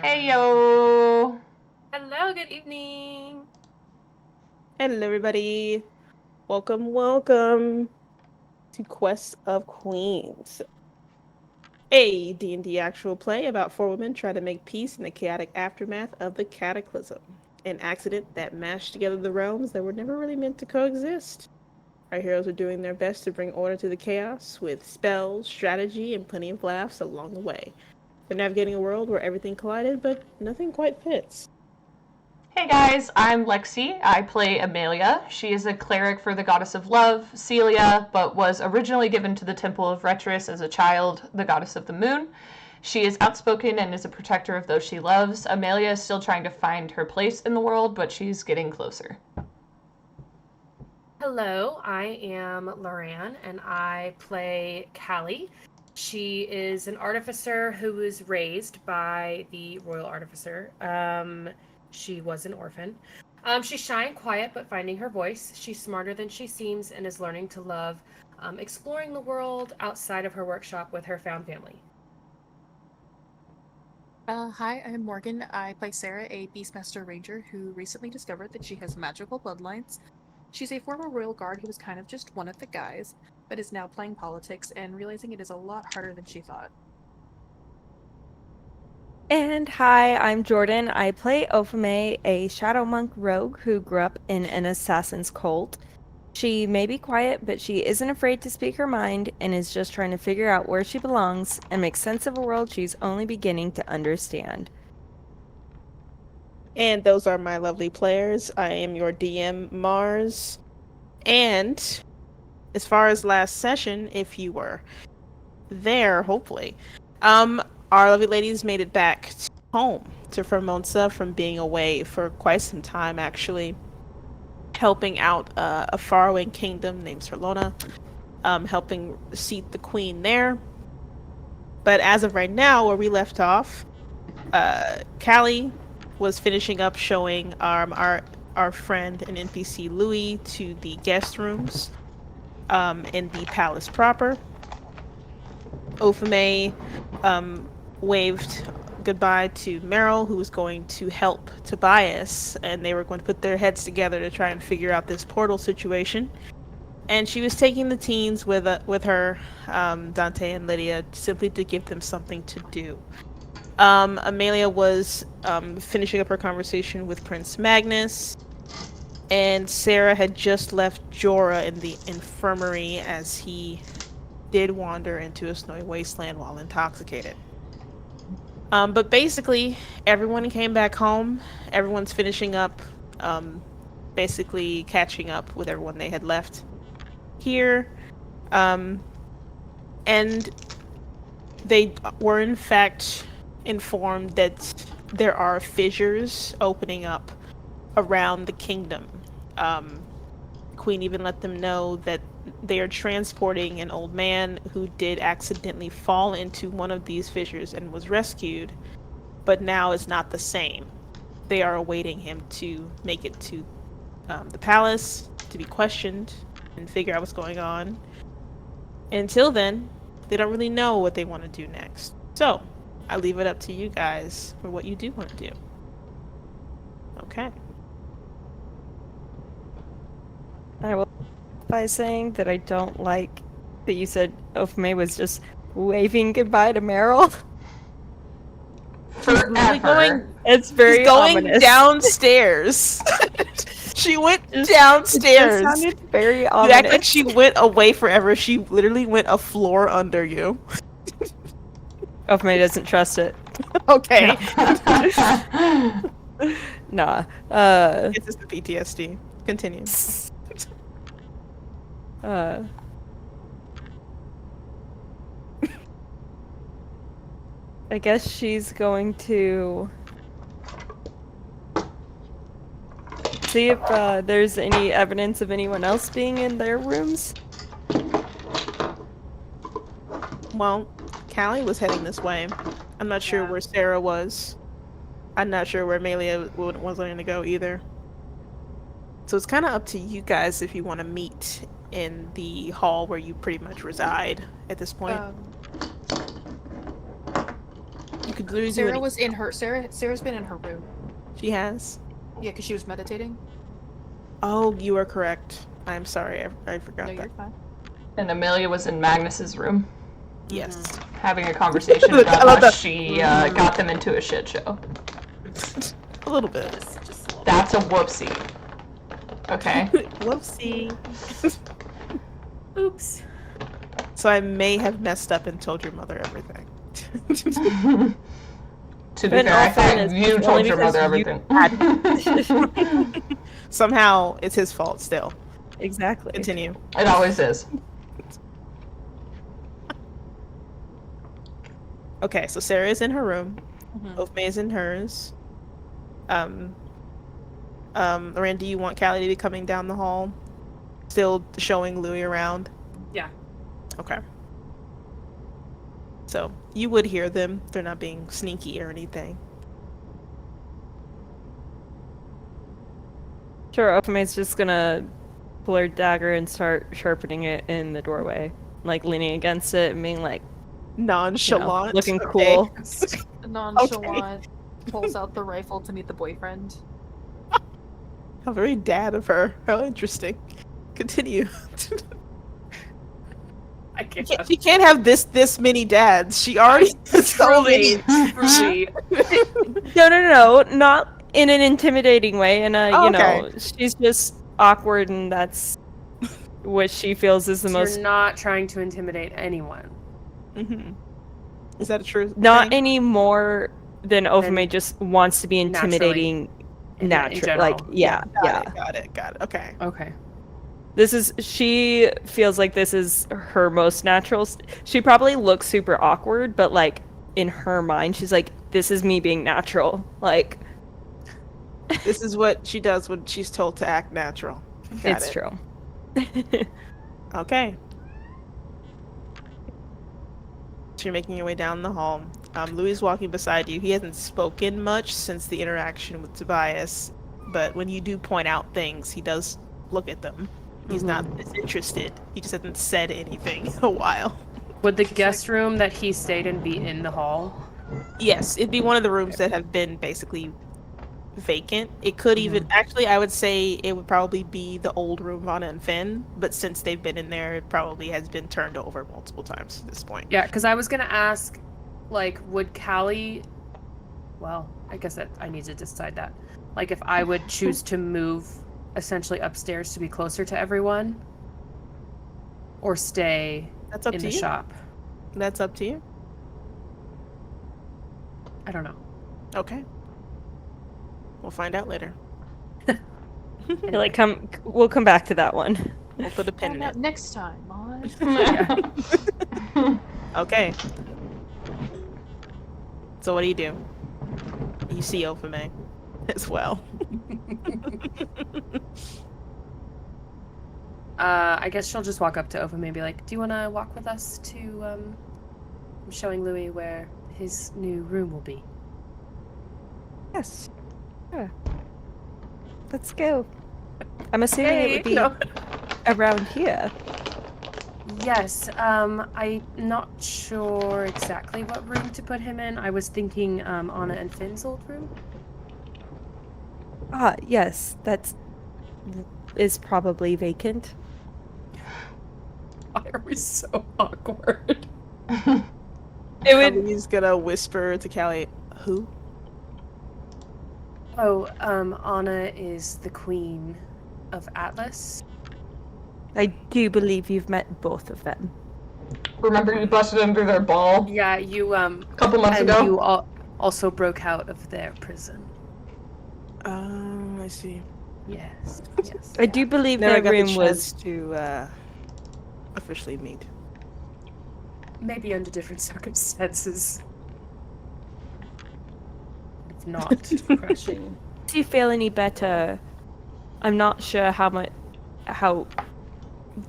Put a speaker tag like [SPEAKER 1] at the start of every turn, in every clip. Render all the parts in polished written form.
[SPEAKER 1] Hey yo!
[SPEAKER 2] Hello, good evening.
[SPEAKER 3] Hello, everybody. Welcome to Quest of Queens, a D&D actual play about four women trying to make peace in the chaotic aftermath of the Cataclysm, an accident that mashed together the realms that were never really meant to coexist. Our heroes are doing their best to bring order to the chaos with spells, strategy, and plenty of laughs along the way. They're navigating a world where everything collided, but nothing quite fits.
[SPEAKER 1] Hey guys, I'm Lexi. I play Amelia. She is a cleric for the goddess of love, Celia, but was originally given to the Temple of Retris as a child, the goddess of the moon. She is outspoken and is a protector of those she loves. Amelia is still trying to find her place in the world, but she's getting closer.
[SPEAKER 2] Hello, I am Loran and I play Callie. She is an artificer who was raised by the royal artificer. She was an orphan. She's shy and quiet, but finding her voice. She's smarter than she seems and is learning to love exploring the world outside of her workshop with her found family.
[SPEAKER 4] Hi, I'm Morgan. I play Sarah, a Beastmaster Ranger who recently discovered that she has magical bloodlines. She's a former royal guard who was kind of just one of the guys, but is now playing politics and realizing it is a lot harder than she thought.
[SPEAKER 5] And hi, I'm Jordan. I play Ophime, a shadow monk rogue who grew up in an assassin's cult. She may be quiet, but she isn't afraid to speak her mind and is just trying to figure out where she belongs and make sense of a world she's only beginning to understand.
[SPEAKER 3] And those are my lovely players. I am your DM, Mars. And as far as last session, if you were there, hopefully, our lovely ladies made it back home to Formonsa from being away for quite some time, actually, helping out a faraway kingdom named Serlona, helping seat the queen there. But as of right now, where we left off, Callie was finishing up showing our friend and NPC Louis to the guest rooms in the palace proper. Ophime waved goodbye to Meryl, who was going to help Tobias, and they were going to put their heads together to try and figure out this portal situation. And she was taking the teens with her, Dante and Lydia, simply to give them something to do. Amelia was finishing up her conversation with Prince Magnus, and Sarah had just left Jorah in the infirmary as he did wander into a snowy wasteland while intoxicated. But basically, everyone came back home. Everyone's finishing up, basically catching up with everyone they had left here. And they were in fact informed that there are fissures opening up around the kingdom. Queen even let them know that they are transporting an old man who did accidentally fall into one of these fissures and was rescued, but now is not the same. They are awaiting him to make it to the palace to be questioned and figure out what's going on. Until then, they don't really know what they want to do next. So, I leave it up to you guys for what you do want to do. Okay.
[SPEAKER 5] I will by saying that I don't like that you said Ophime was just waving goodbye to Meryl.
[SPEAKER 1] Forever.
[SPEAKER 5] It's very
[SPEAKER 3] She's going
[SPEAKER 5] ominous.
[SPEAKER 3] downstairs. She went
[SPEAKER 5] It
[SPEAKER 3] downstairs.
[SPEAKER 5] sounded very
[SPEAKER 3] You
[SPEAKER 5] ominous.
[SPEAKER 3] act like she went away forever. She literally went a floor under you.
[SPEAKER 5] Ophime doesn't trust it.
[SPEAKER 3] Okay.
[SPEAKER 5] Nah.
[SPEAKER 3] It's just the PTSD. Continue.
[SPEAKER 5] I guess she's going to see if there's any evidence of anyone else being in their rooms.
[SPEAKER 3] Well, Callie was heading this way. I'm not sure where Sarah was. I'm not sure where Amelia was going to go either. So it's kind of up to you guys if you want to meet in the hall where you pretty much reside at this point. You Did Lily do
[SPEAKER 4] Sarah
[SPEAKER 3] any-
[SPEAKER 4] was in her. Sarah's been in her room.
[SPEAKER 3] She has?
[SPEAKER 4] Yeah, because she was meditating.
[SPEAKER 3] Oh, you are correct. I'm sorry, I forgot
[SPEAKER 4] No,
[SPEAKER 3] that.
[SPEAKER 4] you're fine.
[SPEAKER 1] And Amelia was in Magnus's room,
[SPEAKER 3] Yes.
[SPEAKER 1] having a conversation
[SPEAKER 3] I love
[SPEAKER 1] about how
[SPEAKER 3] that.
[SPEAKER 1] she got them into a shit show.
[SPEAKER 3] A little bit.
[SPEAKER 2] Just a little
[SPEAKER 1] That's a whoopsie. Okay.
[SPEAKER 3] Whoopsie.
[SPEAKER 2] oops.
[SPEAKER 3] So I may have messed up and told your mother everything.
[SPEAKER 1] To be
[SPEAKER 5] In
[SPEAKER 1] fair,
[SPEAKER 5] all
[SPEAKER 1] I thought
[SPEAKER 5] fairness,
[SPEAKER 1] you
[SPEAKER 5] it's
[SPEAKER 1] told
[SPEAKER 5] only
[SPEAKER 1] your
[SPEAKER 5] because
[SPEAKER 1] mother
[SPEAKER 5] you
[SPEAKER 1] everything.
[SPEAKER 3] Somehow it's his fault still.
[SPEAKER 5] Exactly.
[SPEAKER 3] Continue.
[SPEAKER 1] It always is.
[SPEAKER 3] Okay, so Sarah is in her room.
[SPEAKER 4] Mhm.
[SPEAKER 3] Ofme is in hers. Lorraine, do you want Callie to be coming down the hall? Still showing Louis around?
[SPEAKER 2] Yeah.
[SPEAKER 3] Okay. So, you would hear them. They're not being sneaky or anything.
[SPEAKER 5] Sure, Ofume's just gonna pull her dagger and start sharpening it in the doorway, like leaning against it and being like,
[SPEAKER 3] Nonchalant.
[SPEAKER 5] looking
[SPEAKER 3] okay.
[SPEAKER 5] cool.
[SPEAKER 4] Nonchalant pulls out the rifle to meet the boyfriend.
[SPEAKER 3] How very dad of her. How interesting. Continue.
[SPEAKER 2] I can't.
[SPEAKER 3] She can't have this many dads. She already has so many.
[SPEAKER 2] Truly.
[SPEAKER 5] No, not in an intimidating way. In a,
[SPEAKER 3] Oh,
[SPEAKER 5] you know, she's just awkward, and that's what she feels is the
[SPEAKER 2] So
[SPEAKER 5] most.
[SPEAKER 2] you're not trying to intimidate anyone.
[SPEAKER 3] Mm-hmm. Is that a true
[SPEAKER 5] Not
[SPEAKER 3] thing?
[SPEAKER 5] any more than Ofume just wants to be intimidating.
[SPEAKER 2] In
[SPEAKER 5] Natural, like
[SPEAKER 2] general.
[SPEAKER 5] yeah.
[SPEAKER 3] Got it. Okay.
[SPEAKER 2] Okay.
[SPEAKER 5] She feels like this is her most natural. She probably looks super awkward, but like in her mind, she's like, this is me being natural. Like,
[SPEAKER 3] This is what she does when she's told to act natural. Got
[SPEAKER 5] it's
[SPEAKER 3] it.
[SPEAKER 5] true.
[SPEAKER 3] Okay. So you're making your way down the hall. Louis is walking beside you. He hasn't spoken much since the interaction with Tobias, but when you do point out things, he does look at them. He's not disinterested. He just hasn't said anything in a while.
[SPEAKER 2] Would the guest room that he stayed in be in the hall?
[SPEAKER 3] Yes, it'd be one of the rooms that have been basically vacant. It could even actually, I would say it would probably be the old room Vana and Finn, but since they've been in there, it probably has been turned over multiple times at this point.
[SPEAKER 2] Yeah, because I was gonna ask, like, would Callie? Well, I guess that I need to decide that. Like, if I would choose to move essentially upstairs to be closer to everyone, or stay
[SPEAKER 3] That's up
[SPEAKER 2] in
[SPEAKER 3] to
[SPEAKER 2] the
[SPEAKER 3] you.
[SPEAKER 2] shop.
[SPEAKER 3] That's up to you.
[SPEAKER 2] I don't know.
[SPEAKER 3] Okay. We'll find out later.
[SPEAKER 5] Like, we'll come back to that one.
[SPEAKER 3] We'll put a pin
[SPEAKER 4] Find
[SPEAKER 3] in
[SPEAKER 4] out
[SPEAKER 3] it.
[SPEAKER 4] next time on.
[SPEAKER 3] Okay. So what do? You see Ofume as well.
[SPEAKER 2] I guess she'll just walk up to Ofa and be like, "Do you want to walk with us to I'm showing Louis where his new room will be?"
[SPEAKER 5] Yes. Sure. Let's go. I'm assuming it would be around here.
[SPEAKER 2] Yes. I'm not sure exactly what room to put him in. I was thinking Anna and Finn's old room.
[SPEAKER 5] Ah, yes. Is probably vacant.
[SPEAKER 2] Why are we so awkward?
[SPEAKER 5] It would.
[SPEAKER 3] He's gonna whisper to Callie, "Who?"
[SPEAKER 2] Oh, Anna is the queen of Atlas.
[SPEAKER 5] I do believe you've met both of them.
[SPEAKER 1] Remember you busted into their ball
[SPEAKER 2] Yeah, you
[SPEAKER 1] a couple months
[SPEAKER 2] and
[SPEAKER 1] ago?
[SPEAKER 2] you also broke out of their prison.
[SPEAKER 3] I see.
[SPEAKER 2] Yes. Yes.
[SPEAKER 5] I do believe
[SPEAKER 3] Never
[SPEAKER 5] that
[SPEAKER 3] got
[SPEAKER 5] room
[SPEAKER 3] the
[SPEAKER 5] was.
[SPEAKER 3] chance to officially meet.
[SPEAKER 2] Maybe under different circumstances. If not crushing.
[SPEAKER 5] Do you feel any better? I'm not sure how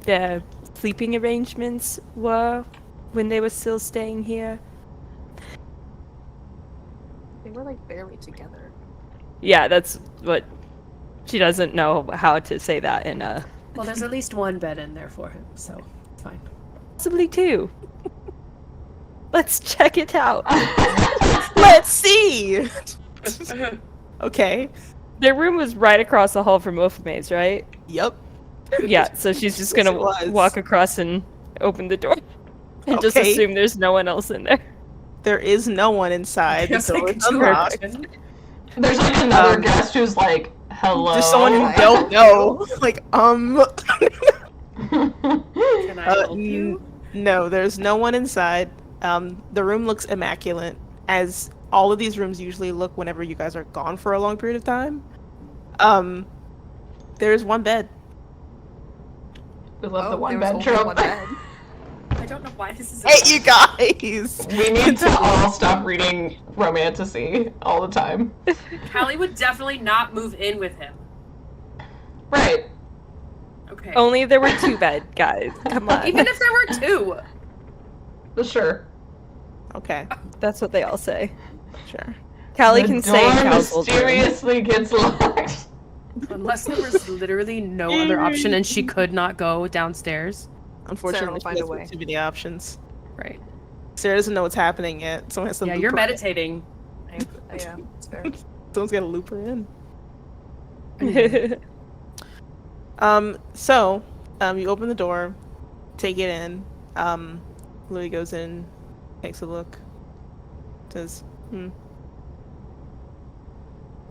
[SPEAKER 5] their sleeping arrangements were when they were still staying here.
[SPEAKER 4] They were like barely together.
[SPEAKER 5] Yeah, that's what she doesn't know how to say that in a.
[SPEAKER 2] Well, there's at least one bed in there for him, so it's fine.
[SPEAKER 5] Possibly two. Let's check it out.
[SPEAKER 3] Let's see. Okay.
[SPEAKER 5] Their room was right across the hall from Ofume's, right?
[SPEAKER 3] Yep.
[SPEAKER 5] Yeah, so she's just
[SPEAKER 3] Yes,
[SPEAKER 5] gonna
[SPEAKER 3] it was.
[SPEAKER 5] walk across and open the door. And just
[SPEAKER 3] Okay.
[SPEAKER 5] assume there's no one else in there.
[SPEAKER 3] There is no one inside. The
[SPEAKER 2] Guess I
[SPEAKER 3] door
[SPEAKER 2] could
[SPEAKER 3] is
[SPEAKER 2] do
[SPEAKER 3] unlocked.
[SPEAKER 2] it.
[SPEAKER 1] There's like another guest who's like, hello.
[SPEAKER 3] Just someone who don't know. Like,
[SPEAKER 2] Can I help you?
[SPEAKER 3] No, there's no one inside. The room looks immaculate, as all of these rooms usually look whenever you guys are gone for a long period of time. There's one bed.
[SPEAKER 1] We love the
[SPEAKER 4] Oh,
[SPEAKER 1] one
[SPEAKER 4] there
[SPEAKER 1] bed
[SPEAKER 4] was only
[SPEAKER 1] trope.
[SPEAKER 4] one bed.
[SPEAKER 2] I don't know why this is.
[SPEAKER 3] Hey, you guys!
[SPEAKER 1] We need to all stop reading romantasy all the time.
[SPEAKER 2] Callie would definitely not move in with him.
[SPEAKER 1] Right.
[SPEAKER 2] Okay.
[SPEAKER 5] Only if there were 2 bed guys. Come on.
[SPEAKER 2] Even if there were 2.
[SPEAKER 1] Sure.
[SPEAKER 3] Okay,
[SPEAKER 5] That's what they all say.
[SPEAKER 3] sure.
[SPEAKER 5] Callie
[SPEAKER 1] The
[SPEAKER 5] can say in
[SPEAKER 1] door
[SPEAKER 5] Cal's old room.
[SPEAKER 1] mysteriously gets locked.
[SPEAKER 2] Unless there was literally no other option and she could not go downstairs.
[SPEAKER 3] Unfortunately,
[SPEAKER 4] will
[SPEAKER 3] she
[SPEAKER 4] find a
[SPEAKER 3] has
[SPEAKER 4] way.
[SPEAKER 3] too many options.
[SPEAKER 2] Right.
[SPEAKER 3] Sarah doesn't know what's happening yet. Someone has to
[SPEAKER 2] Yeah,
[SPEAKER 3] loop
[SPEAKER 2] you're
[SPEAKER 3] her
[SPEAKER 2] meditating.
[SPEAKER 4] Yeah, it's fair.
[SPEAKER 3] in. Someone's got to loop her in. You open the door, take it in. Louis goes in, takes a look, says,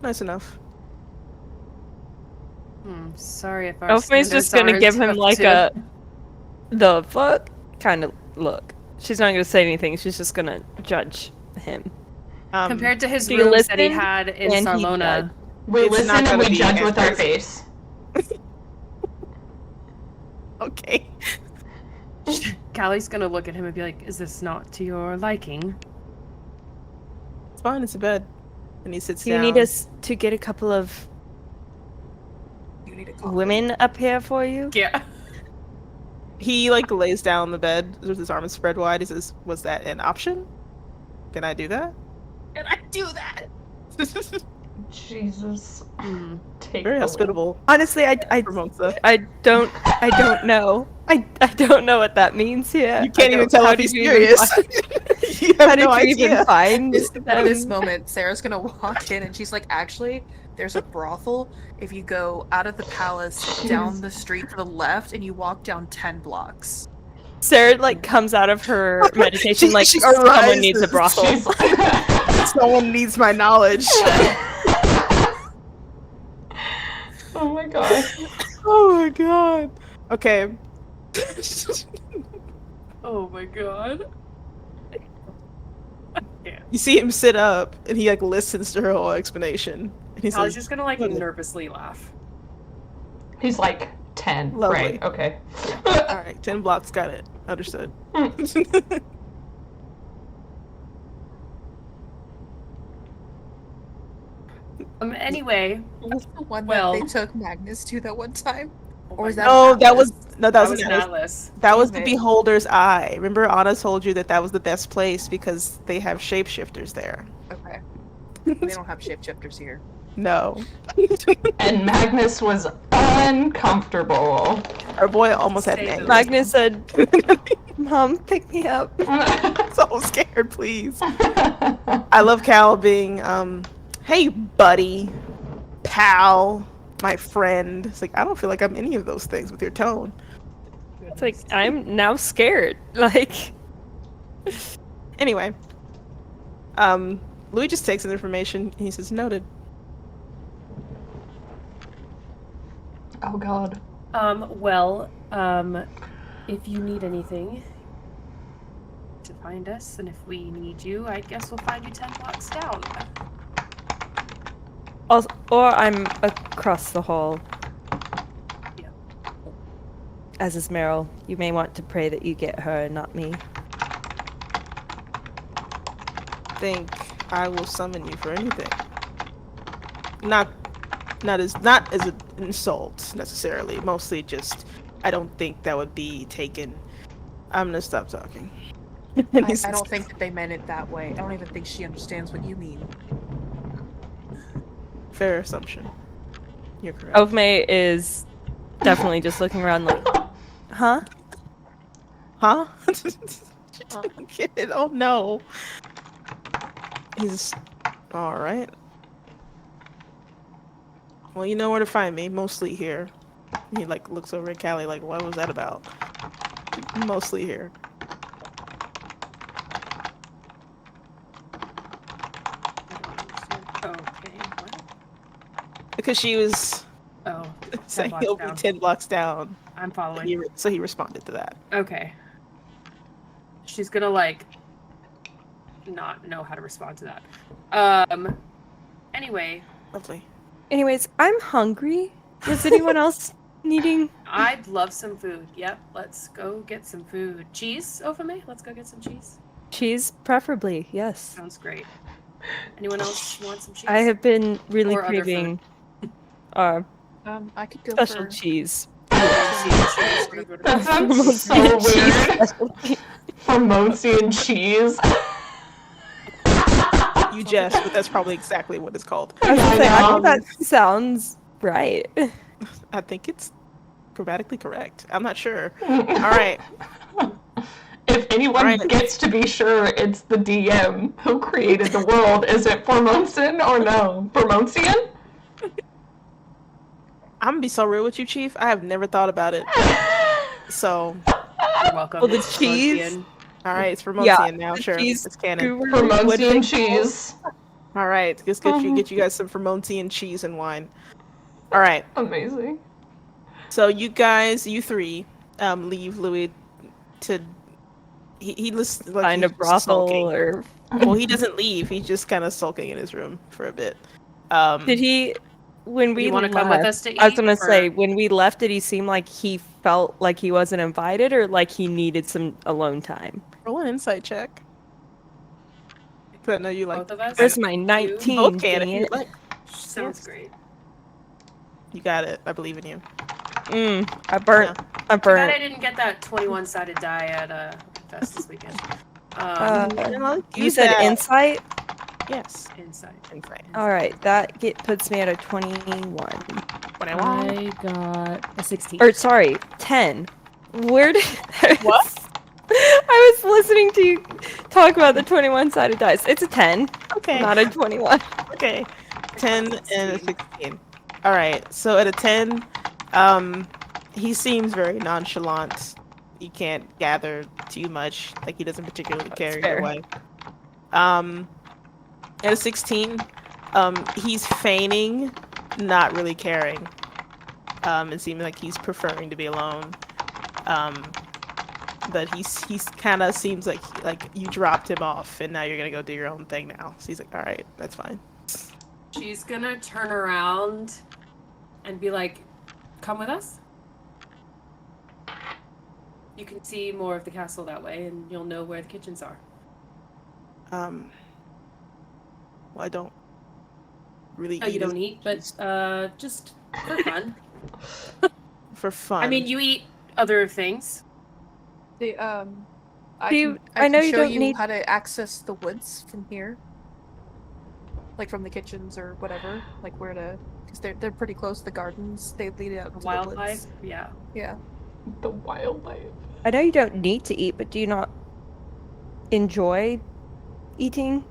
[SPEAKER 3] nice enough.
[SPEAKER 2] Sorry if our
[SPEAKER 5] Ofume's just gonna
[SPEAKER 2] standards
[SPEAKER 5] give him
[SPEAKER 2] aren't
[SPEAKER 5] like
[SPEAKER 2] up
[SPEAKER 5] a the fuck kind of look. She's not gonna say anything. She's just gonna judge him.
[SPEAKER 2] to- compared to his
[SPEAKER 5] He
[SPEAKER 2] rooms that he
[SPEAKER 5] listened
[SPEAKER 2] had in
[SPEAKER 5] and he
[SPEAKER 2] Sarlona.
[SPEAKER 5] judged.
[SPEAKER 1] We
[SPEAKER 3] It's
[SPEAKER 1] listen
[SPEAKER 3] not
[SPEAKER 1] and
[SPEAKER 3] gonna
[SPEAKER 1] we
[SPEAKER 3] be
[SPEAKER 1] judge
[SPEAKER 3] as
[SPEAKER 1] with our
[SPEAKER 3] crazy.
[SPEAKER 1] face.
[SPEAKER 3] Okay.
[SPEAKER 2] Callie's gonna look at him and be like, "Is this not to your liking?"
[SPEAKER 3] It's fine, it's a bed. And he sits
[SPEAKER 5] Do you
[SPEAKER 3] down.
[SPEAKER 5] need us to get a couple of
[SPEAKER 4] You need a coffee.
[SPEAKER 5] women up here for you?
[SPEAKER 2] Yeah.
[SPEAKER 3] He like lays down on the bed with his arms spread wide. He says, "Was that an option? Can I do that?"
[SPEAKER 2] Can I do that?
[SPEAKER 1] Jesus. Take
[SPEAKER 3] Very
[SPEAKER 1] the
[SPEAKER 3] hospitable.
[SPEAKER 5] Honestly, I
[SPEAKER 3] Formonsa.
[SPEAKER 5] don't know. I don't know what that means here.
[SPEAKER 3] You can't
[SPEAKER 5] I
[SPEAKER 3] even
[SPEAKER 5] don't-
[SPEAKER 3] tell
[SPEAKER 5] how
[SPEAKER 3] if he's
[SPEAKER 5] did you even
[SPEAKER 3] serious.
[SPEAKER 5] find-
[SPEAKER 3] You
[SPEAKER 5] How
[SPEAKER 3] have
[SPEAKER 5] did
[SPEAKER 3] no
[SPEAKER 5] you even
[SPEAKER 3] idea.
[SPEAKER 5] find
[SPEAKER 4] At this
[SPEAKER 5] them?
[SPEAKER 4] moment, Sarah's gonna walk in and she's like, actually, there's a brothel. If you go out of the palace, down the street to the left, and you walk down 10 blocks.
[SPEAKER 5] Sarah like comes out of her meditation like
[SPEAKER 3] she
[SPEAKER 5] someone needs a
[SPEAKER 3] arises.
[SPEAKER 5] brothel.
[SPEAKER 1] She's like,
[SPEAKER 3] Someone needs my knowledge.
[SPEAKER 1] oh my god.
[SPEAKER 3] Oh my god. Okay.
[SPEAKER 2] Oh my god.
[SPEAKER 3] You see him sit up, and he like listens to her whole explanation. And he
[SPEAKER 2] I was
[SPEAKER 3] says,
[SPEAKER 2] just gonna like
[SPEAKER 3] "What is it?"
[SPEAKER 2] nervously laugh.
[SPEAKER 1] He's like 10.
[SPEAKER 3] Lovely.
[SPEAKER 1] Right, okay.
[SPEAKER 3] "All right, 10 blocks, got it, understood."
[SPEAKER 2] Anyway,
[SPEAKER 4] Was the one
[SPEAKER 2] Well-
[SPEAKER 4] that they took Magnus to that one time? Or was that
[SPEAKER 3] No,
[SPEAKER 4] an
[SPEAKER 3] that was
[SPEAKER 4] Atlas?
[SPEAKER 3] no,
[SPEAKER 2] that was
[SPEAKER 3] an
[SPEAKER 2] an
[SPEAKER 3] Atlas.
[SPEAKER 2] Atlas.
[SPEAKER 3] That was
[SPEAKER 4] Damn
[SPEAKER 3] the
[SPEAKER 4] it.
[SPEAKER 3] Beholder's Eye. Remember, Anna told you that was the best place because they have shapeshifters there.
[SPEAKER 4] Okay. They don't have shapeshifters here.
[SPEAKER 3] No,
[SPEAKER 1] And Magnus was uncomfortable.
[SPEAKER 3] our boy almost had an
[SPEAKER 2] Say
[SPEAKER 3] anger.
[SPEAKER 5] Magnus said, "Mom, pick me up."
[SPEAKER 3] I'm so scared, please. I love Cal being, hey, buddy, pal, my friend. It's like, I don't feel like I'm any of those things with your tone.
[SPEAKER 5] It's like I'm now scared. Like,
[SPEAKER 3] Anyway, Louis just takes the information and he says, noted.
[SPEAKER 1] Oh god.
[SPEAKER 2] If you need anything to find us, and if we need you, I guess we'll find you 10 blocks down.
[SPEAKER 5] or I'm across the hall.
[SPEAKER 2] Yeah.
[SPEAKER 5] As is Meryl, you may want to pray that you get her, not me.
[SPEAKER 3] Think I will summon you for anything. Not as an insult necessarily. Mostly just I don't think that would be taken. I'm gonna stop talking.
[SPEAKER 4] I don't think that they meant it that way. I don't even think she understands what you mean.
[SPEAKER 3] Fair assumption. You're correct.
[SPEAKER 5] Ofume is definitely just looking around like, huh?
[SPEAKER 3] Huh? Get it? Oh no. He's all right. Well, you know where to find me. Mostly here. He like looks over at Callie like, what was that about? Mostly here.
[SPEAKER 2] Okay. What?
[SPEAKER 3] Because she was
[SPEAKER 2] Oh,
[SPEAKER 3] saying
[SPEAKER 2] 10
[SPEAKER 3] he'll
[SPEAKER 2] blocks
[SPEAKER 3] be
[SPEAKER 2] down.
[SPEAKER 3] 10 blocks down.
[SPEAKER 2] I'm following.
[SPEAKER 3] So he responded to that.
[SPEAKER 2] Okay. She's gonna like not know how to respond to that. Anyway,
[SPEAKER 3] Lovely.
[SPEAKER 5] Anyways, I'm hungry. Was anyone else needing?
[SPEAKER 2] I'd love some food. Yep, let's go get some food. Cheese, Ofame? Let's go get some cheese.
[SPEAKER 5] Cheese, preferably, yes.
[SPEAKER 2] Sounds great. Anyone else want some cheese?
[SPEAKER 5] I have been really
[SPEAKER 2] Or other
[SPEAKER 5] craving
[SPEAKER 4] I could go
[SPEAKER 5] special
[SPEAKER 4] for
[SPEAKER 5] cheese.
[SPEAKER 1] That sounds so weird. Formonsian cheese.
[SPEAKER 3] You jest, but that's probably exactly what it's called.
[SPEAKER 5] I was gonna say, I
[SPEAKER 1] know.
[SPEAKER 5] think that sounds right.
[SPEAKER 3] I think it's grammatically correct. I'm not sure. All right.
[SPEAKER 1] If anyone
[SPEAKER 3] Right.
[SPEAKER 1] gets to be sure it's the DM who created the world, is it Formonsian or no? Formonsian?
[SPEAKER 3] I'm gonna be so real with you, Chief. I have never thought about it. So,
[SPEAKER 2] You're welcome.
[SPEAKER 5] Well, the
[SPEAKER 2] It's
[SPEAKER 5] cheese-
[SPEAKER 2] Formonsian.
[SPEAKER 3] all right, it's Formonsian
[SPEAKER 5] Yeah,
[SPEAKER 3] now.
[SPEAKER 5] the
[SPEAKER 3] Sure,
[SPEAKER 5] cheese
[SPEAKER 3] it's canon.
[SPEAKER 5] What do they
[SPEAKER 1] Formonsian
[SPEAKER 5] call
[SPEAKER 1] cheese.
[SPEAKER 3] All right, let's get you guys some Formonsian cheese and wine. All right,
[SPEAKER 1] Amazing.
[SPEAKER 3] so you guys, you three, leave Louis to. He listens like
[SPEAKER 5] Find a
[SPEAKER 3] he's
[SPEAKER 5] brothel
[SPEAKER 3] sulking.
[SPEAKER 5] or
[SPEAKER 3] Well, he doesn't leave. He's just kind of sulking in his room for a bit.
[SPEAKER 5] did he? When we
[SPEAKER 2] You want to
[SPEAKER 5] left,
[SPEAKER 2] come with us to eat?
[SPEAKER 5] I was gonna
[SPEAKER 2] or-
[SPEAKER 5] say when we left, did he seem like he felt like he wasn't invited, or like he needed some alone time?
[SPEAKER 3] Roll an insight check. But no, you like.
[SPEAKER 2] Both of us?
[SPEAKER 5] Where's my
[SPEAKER 3] You
[SPEAKER 5] 19?
[SPEAKER 3] both can if
[SPEAKER 5] Dang
[SPEAKER 3] you
[SPEAKER 5] it.
[SPEAKER 3] like.
[SPEAKER 2] Sounds
[SPEAKER 3] Yes.
[SPEAKER 2] great.
[SPEAKER 3] You got it. I believe in you.
[SPEAKER 5] I burnt. I
[SPEAKER 2] Too bad I
[SPEAKER 5] burnt.
[SPEAKER 2] didn't get that 21-sided die at Fest this weekend.
[SPEAKER 5] You
[SPEAKER 3] Use
[SPEAKER 5] said
[SPEAKER 3] that.
[SPEAKER 5] insight.
[SPEAKER 3] Yes.
[SPEAKER 2] Insight.
[SPEAKER 3] Insight.
[SPEAKER 5] All right, that puts me at a 21.
[SPEAKER 3] When I want.
[SPEAKER 2] I got a 16.
[SPEAKER 5] Or sorry, 10. Where did
[SPEAKER 3] What?
[SPEAKER 5] I was listening to you talk about the 21-sided dice. It's a 10,
[SPEAKER 3] Okay.
[SPEAKER 5] not a 21.
[SPEAKER 3] Okay. 10 and a 16. All right. So at a 10, he seems very nonchalant. You can't gather too much. Like he doesn't particularly care either
[SPEAKER 5] fair.
[SPEAKER 3] way. At a 16, he's feigning not really caring. It seems like he's preferring to be alone. But he's kind of seems like you dropped him off and now you're gonna go do your own thing now. So he's like, all right, that's fine.
[SPEAKER 2] She's gonna turn around and be like, come with us. You can see more of the castle that way and you'll know where the kitchens are.
[SPEAKER 3] Well, I don't really.
[SPEAKER 2] Oh, you don't eat, but just for fun.
[SPEAKER 3] for fun.
[SPEAKER 2] I mean, you eat other things.
[SPEAKER 4] the I
[SPEAKER 5] Do you-
[SPEAKER 4] can,
[SPEAKER 5] I know
[SPEAKER 4] can
[SPEAKER 5] you
[SPEAKER 4] show
[SPEAKER 5] don't
[SPEAKER 4] you
[SPEAKER 5] need-
[SPEAKER 4] how to access the woods from here, like from the kitchens or whatever, like where to, because they're pretty close. The gardens they lead out to the
[SPEAKER 2] Wildlife,
[SPEAKER 4] woods.
[SPEAKER 2] yeah.
[SPEAKER 4] Yeah.
[SPEAKER 1] The wildlife.
[SPEAKER 5] I know you don't need to eat, but do you not enjoy eating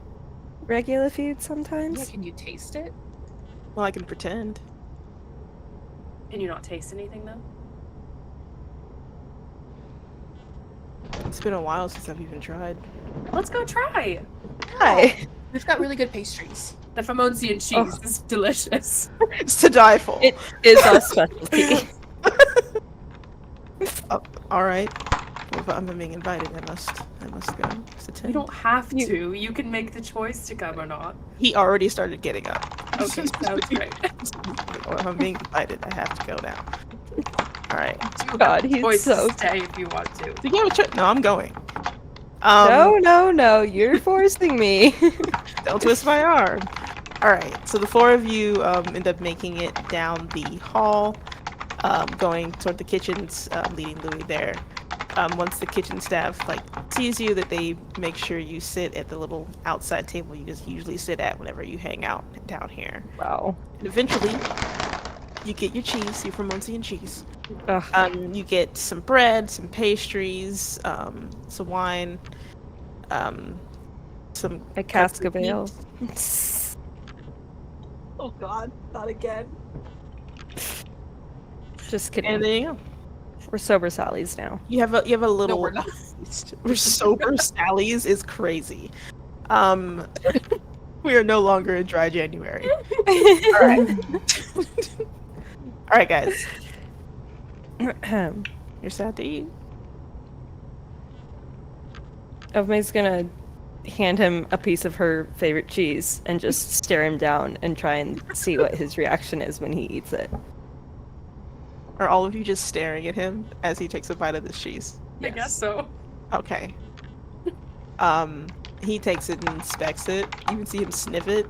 [SPEAKER 5] regular food sometimes?
[SPEAKER 4] Yeah. Can you taste it?
[SPEAKER 3] well, I can pretend.
[SPEAKER 2] Can you not taste anything though?
[SPEAKER 3] It's been a while since I've even tried.
[SPEAKER 2] Let's go try.
[SPEAKER 5] Hi.
[SPEAKER 4] We've got really good pastries.
[SPEAKER 2] The Formonsian cheese is delicious.
[SPEAKER 3] It's to die for.
[SPEAKER 5] It is our specialty.
[SPEAKER 3] All right. Well, if I'm being invited, I must go. It's a 10.
[SPEAKER 2] You don't have to. You can make the choice to come or not.
[SPEAKER 3] He already started getting up.
[SPEAKER 2] Okay, sounds great.
[SPEAKER 3] Well, if I'm being invited, I have to go now. All right.
[SPEAKER 2] You
[SPEAKER 5] God,
[SPEAKER 2] have the
[SPEAKER 5] he's
[SPEAKER 2] choice
[SPEAKER 5] so-
[SPEAKER 2] to stay if you want to.
[SPEAKER 3] Do you have a check? No, I'm going.
[SPEAKER 5] No, you're forcing me.
[SPEAKER 3] Don't twist my arm. All right. So the four of you end up making it down the hall, going toward the kitchens, leading Louis there. Once the kitchen staff sees you, that they make sure you sit at the little outside table you just usually sit at whenever you hang out down here.
[SPEAKER 5] Wow.
[SPEAKER 3] And eventually, you get your cheese, your Formonsian cheese.
[SPEAKER 5] Ugh.
[SPEAKER 3] You get some bread, some pastries, some wine, some some
[SPEAKER 5] A
[SPEAKER 3] cuts
[SPEAKER 5] cask
[SPEAKER 3] of
[SPEAKER 5] of
[SPEAKER 3] meat.
[SPEAKER 5] ale.
[SPEAKER 4] Oh God, not again.
[SPEAKER 5] Just
[SPEAKER 3] And
[SPEAKER 5] kidding.
[SPEAKER 3] then you know,
[SPEAKER 5] We're sober Sallies now.
[SPEAKER 3] you have a little.
[SPEAKER 4] we're not.
[SPEAKER 3] We're sober Sally's is crazy. We are no longer in dry January. All right. All right, guys. You're sad to eat.
[SPEAKER 5] Ovemay's gonna hand him a piece of her favorite cheese and just stare him down and try and see what his reaction is when he eats it.
[SPEAKER 3] Are all of you just staring at him as he takes a bite of this cheese?
[SPEAKER 2] I guess so.
[SPEAKER 3] Okay. He takes it and inspects it. You can see him sniff it,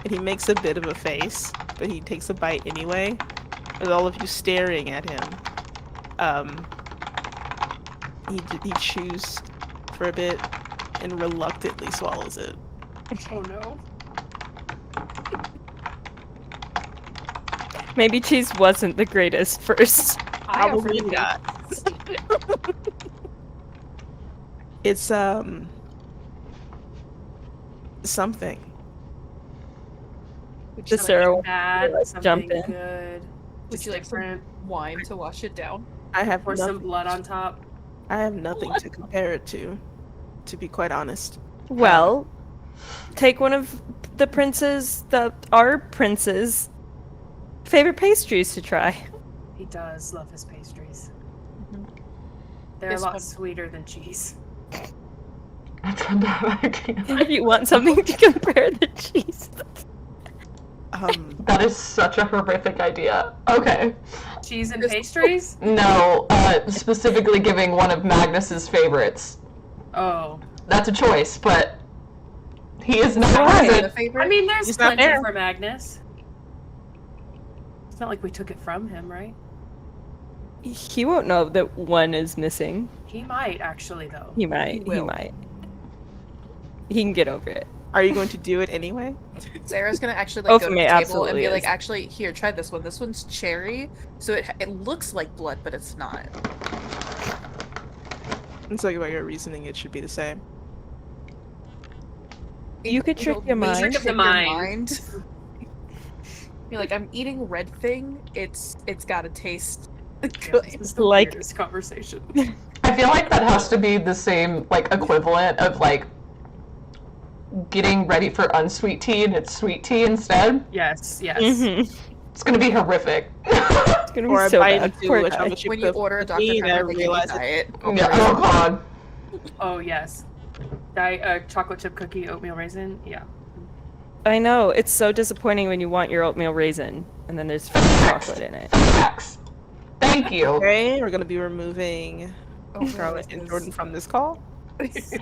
[SPEAKER 3] and he makes a bit of a face, but he takes a bite anyway. With all of you staring at him, he chews for a bit and reluctantly swallows it.
[SPEAKER 2] Oh no.
[SPEAKER 5] Maybe cheese wasn't the greatest first.
[SPEAKER 3] Probably not. It's something.
[SPEAKER 4] Would
[SPEAKER 5] The
[SPEAKER 4] you like,
[SPEAKER 5] Sarah
[SPEAKER 2] Bad,
[SPEAKER 5] Let's
[SPEAKER 2] something
[SPEAKER 5] jump in.
[SPEAKER 2] good.
[SPEAKER 4] would
[SPEAKER 2] Just
[SPEAKER 4] you like some
[SPEAKER 2] different.
[SPEAKER 4] wine to wash it down?
[SPEAKER 3] I have
[SPEAKER 2] Pour some
[SPEAKER 3] nothing.
[SPEAKER 2] blood on top.
[SPEAKER 3] I have nothing to compare it to be quite honest.
[SPEAKER 5] Well, take one of the our prince's favorite pastries to try.
[SPEAKER 2] He does love his pastries.
[SPEAKER 4] Mhm.
[SPEAKER 2] They're
[SPEAKER 4] This
[SPEAKER 2] a lot
[SPEAKER 4] one-
[SPEAKER 2] sweeter than cheese.
[SPEAKER 5] If you want something to compare the cheese.
[SPEAKER 1] That is such a horrific idea. Okay.
[SPEAKER 2] Cheese and pastries?
[SPEAKER 1] No, specifically giving one of Magnus's favorites.
[SPEAKER 2] Oh.
[SPEAKER 1] That's a choice, but he is not
[SPEAKER 5] Right.
[SPEAKER 1] has
[SPEAKER 4] The
[SPEAKER 1] it.
[SPEAKER 4] favorite?
[SPEAKER 2] I mean, there's
[SPEAKER 3] He's not
[SPEAKER 2] plenty
[SPEAKER 3] there.
[SPEAKER 2] for Magnus. It's not like we took it from him, right?
[SPEAKER 5] He won't know that one is missing.
[SPEAKER 2] He might, actually, though.
[SPEAKER 5] He might. He
[SPEAKER 4] will.
[SPEAKER 5] might. He can get over it.
[SPEAKER 3] Are you going to do it anyway?
[SPEAKER 4] Sarah's gonna actually like go to the
[SPEAKER 5] Ophime
[SPEAKER 4] table and
[SPEAKER 5] absolutely
[SPEAKER 4] be like,
[SPEAKER 5] is.
[SPEAKER 4] actually, here, try this one. This one's cherry, so it looks like blood, but it's not.
[SPEAKER 3] Let's talk about your reasoning. It should be the same.
[SPEAKER 5] You could trick
[SPEAKER 4] It'll
[SPEAKER 5] your
[SPEAKER 4] make
[SPEAKER 5] mind.
[SPEAKER 2] Trick of the
[SPEAKER 4] your
[SPEAKER 2] mind.
[SPEAKER 4] Be like, I'm eating red thing. It's gotta taste
[SPEAKER 2] Yeah,
[SPEAKER 4] good.
[SPEAKER 2] this is the
[SPEAKER 5] Like-
[SPEAKER 2] weirdest conversation.
[SPEAKER 1] I feel like that has to be the same like equivalent of like getting ready for unsweet tea and it's sweet tea instead.
[SPEAKER 2] Yes, yes.
[SPEAKER 5] Mhm.
[SPEAKER 1] It's gonna be horrific.
[SPEAKER 5] It's gonna
[SPEAKER 3] Or
[SPEAKER 5] be
[SPEAKER 3] I
[SPEAKER 5] so
[SPEAKER 3] bite
[SPEAKER 5] bad.
[SPEAKER 3] into
[SPEAKER 5] Poor
[SPEAKER 3] a
[SPEAKER 5] guy.
[SPEAKER 3] chocolate chip
[SPEAKER 4] When you order a Dr.
[SPEAKER 3] cookie and I
[SPEAKER 4] Pepper, they give you
[SPEAKER 3] realize it.
[SPEAKER 4] diet.
[SPEAKER 1] Yeah, oh god.
[SPEAKER 2] Oh, yes. Chocolate chip cookie, oatmeal raisin. Yeah.
[SPEAKER 5] I know, it's so disappointing when you want your oatmeal raisin and then there's freaking chocolate in it.
[SPEAKER 1] Facts. Thank you.
[SPEAKER 3] Okay, we're gonna be removing
[SPEAKER 4] Oh,
[SPEAKER 3] Charlotte and Jordan from this call.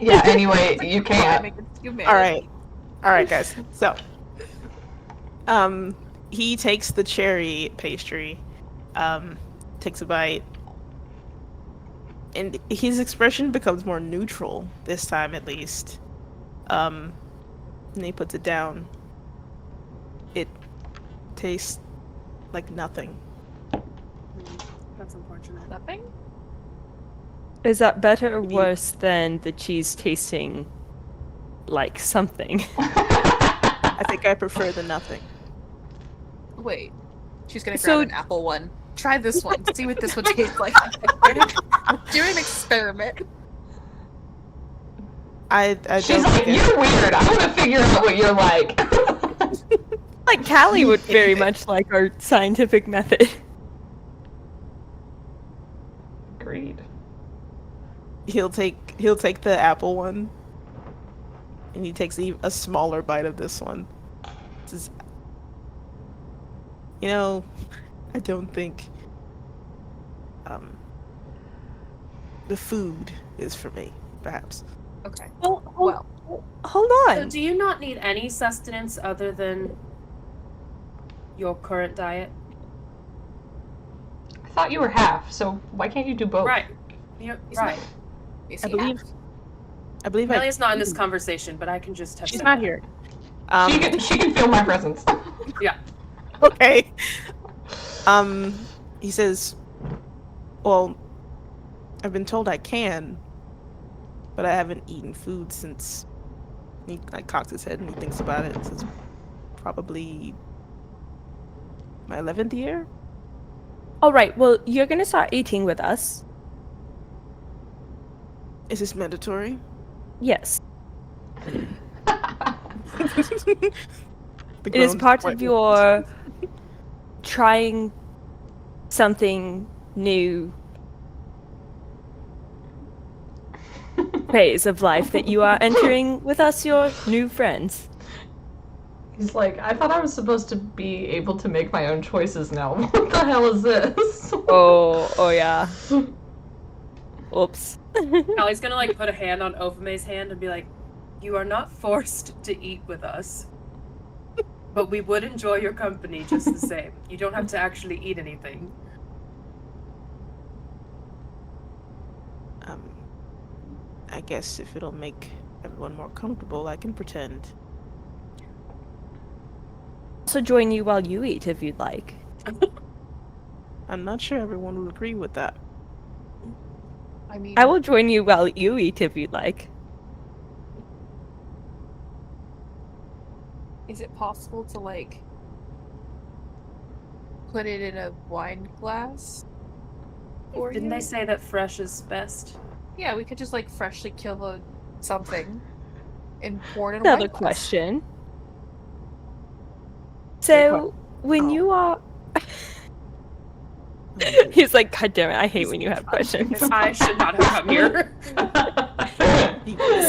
[SPEAKER 1] Yeah, anyway, you can't.
[SPEAKER 3] All right, guys. So, he takes the cherry pastry, takes a bite, and his expression becomes more neutral this time, at least. And he puts it down. It tastes like nothing.
[SPEAKER 2] That's unfortunate.
[SPEAKER 4] Nothing?
[SPEAKER 5] Is that better or worse than the cheese tasting like something?
[SPEAKER 3] I think I prefer the nothing.
[SPEAKER 4] Wait. She's gonna grab
[SPEAKER 5] So-
[SPEAKER 4] an apple one. Try this one. See what this one tastes like. Do an experiment.
[SPEAKER 3] I
[SPEAKER 1] She's
[SPEAKER 3] don't
[SPEAKER 1] like,
[SPEAKER 3] get
[SPEAKER 1] you're weird. I want to figure out what you're like.
[SPEAKER 5] Like Callie would very much like our scientific method.
[SPEAKER 1] Agreed.
[SPEAKER 3] He'll take the apple one, and he takes a smaller bite of this one. Says, you know, I don't think the food is for me. Perhaps.
[SPEAKER 4] Okay.
[SPEAKER 5] Well,
[SPEAKER 4] Well,
[SPEAKER 5] hold
[SPEAKER 2] So
[SPEAKER 5] on.
[SPEAKER 2] do you not need any sustenance other than your current diet?
[SPEAKER 1] I thought you were half, so why can't you do both?
[SPEAKER 2] Right. You're,
[SPEAKER 4] He's
[SPEAKER 2] right.
[SPEAKER 4] is
[SPEAKER 3] I
[SPEAKER 4] he
[SPEAKER 3] believe.
[SPEAKER 4] half?
[SPEAKER 3] I believe.
[SPEAKER 2] Amelia's not in this conversation, but I can just have
[SPEAKER 3] She's
[SPEAKER 2] said
[SPEAKER 3] not
[SPEAKER 2] that.
[SPEAKER 3] here.
[SPEAKER 1] She can feel my presence.
[SPEAKER 3] Okay. He says, "Well, I've been told I can, but I haven't eaten food since He like cocks his head and he thinks about it. So it's probably my 11th year.
[SPEAKER 5] All right, well, you're gonna start eating with us.
[SPEAKER 3] Is this mandatory?
[SPEAKER 5] Yes.
[SPEAKER 3] The
[SPEAKER 5] It is
[SPEAKER 3] groans
[SPEAKER 5] part
[SPEAKER 3] quite
[SPEAKER 5] of your trying something new phase of life that you are entering with us, your new friends.
[SPEAKER 1] He's like, I thought I was supposed to be able to make my own choices now. What the hell is this?
[SPEAKER 5] Oh yeah. Oops.
[SPEAKER 2] Allie's gonna like put a hand on Ofume's hand and be like, "You are not forced to eat with us, but we would enjoy your company just the same. You don't have to actually eat anything."
[SPEAKER 3] I guess if it'll make everyone more comfortable, I can pretend.
[SPEAKER 5] Also join you while you eat if you'd like.
[SPEAKER 3] I'm not sure everyone would agree with that.
[SPEAKER 4] I mean,
[SPEAKER 5] I will join you while you eat if you'd like.
[SPEAKER 4] is it possible to like put it in a wine glass? For
[SPEAKER 2] Didn't
[SPEAKER 4] you?
[SPEAKER 2] they say that fresh is best?
[SPEAKER 4] Yeah, we could just like freshly kill something and pour it in a
[SPEAKER 5] Another
[SPEAKER 4] wine glass.
[SPEAKER 5] question. So, when
[SPEAKER 3] Oh.
[SPEAKER 5] you are... He's like, God damn it, I hate when you have questions.
[SPEAKER 2] I should not have come here.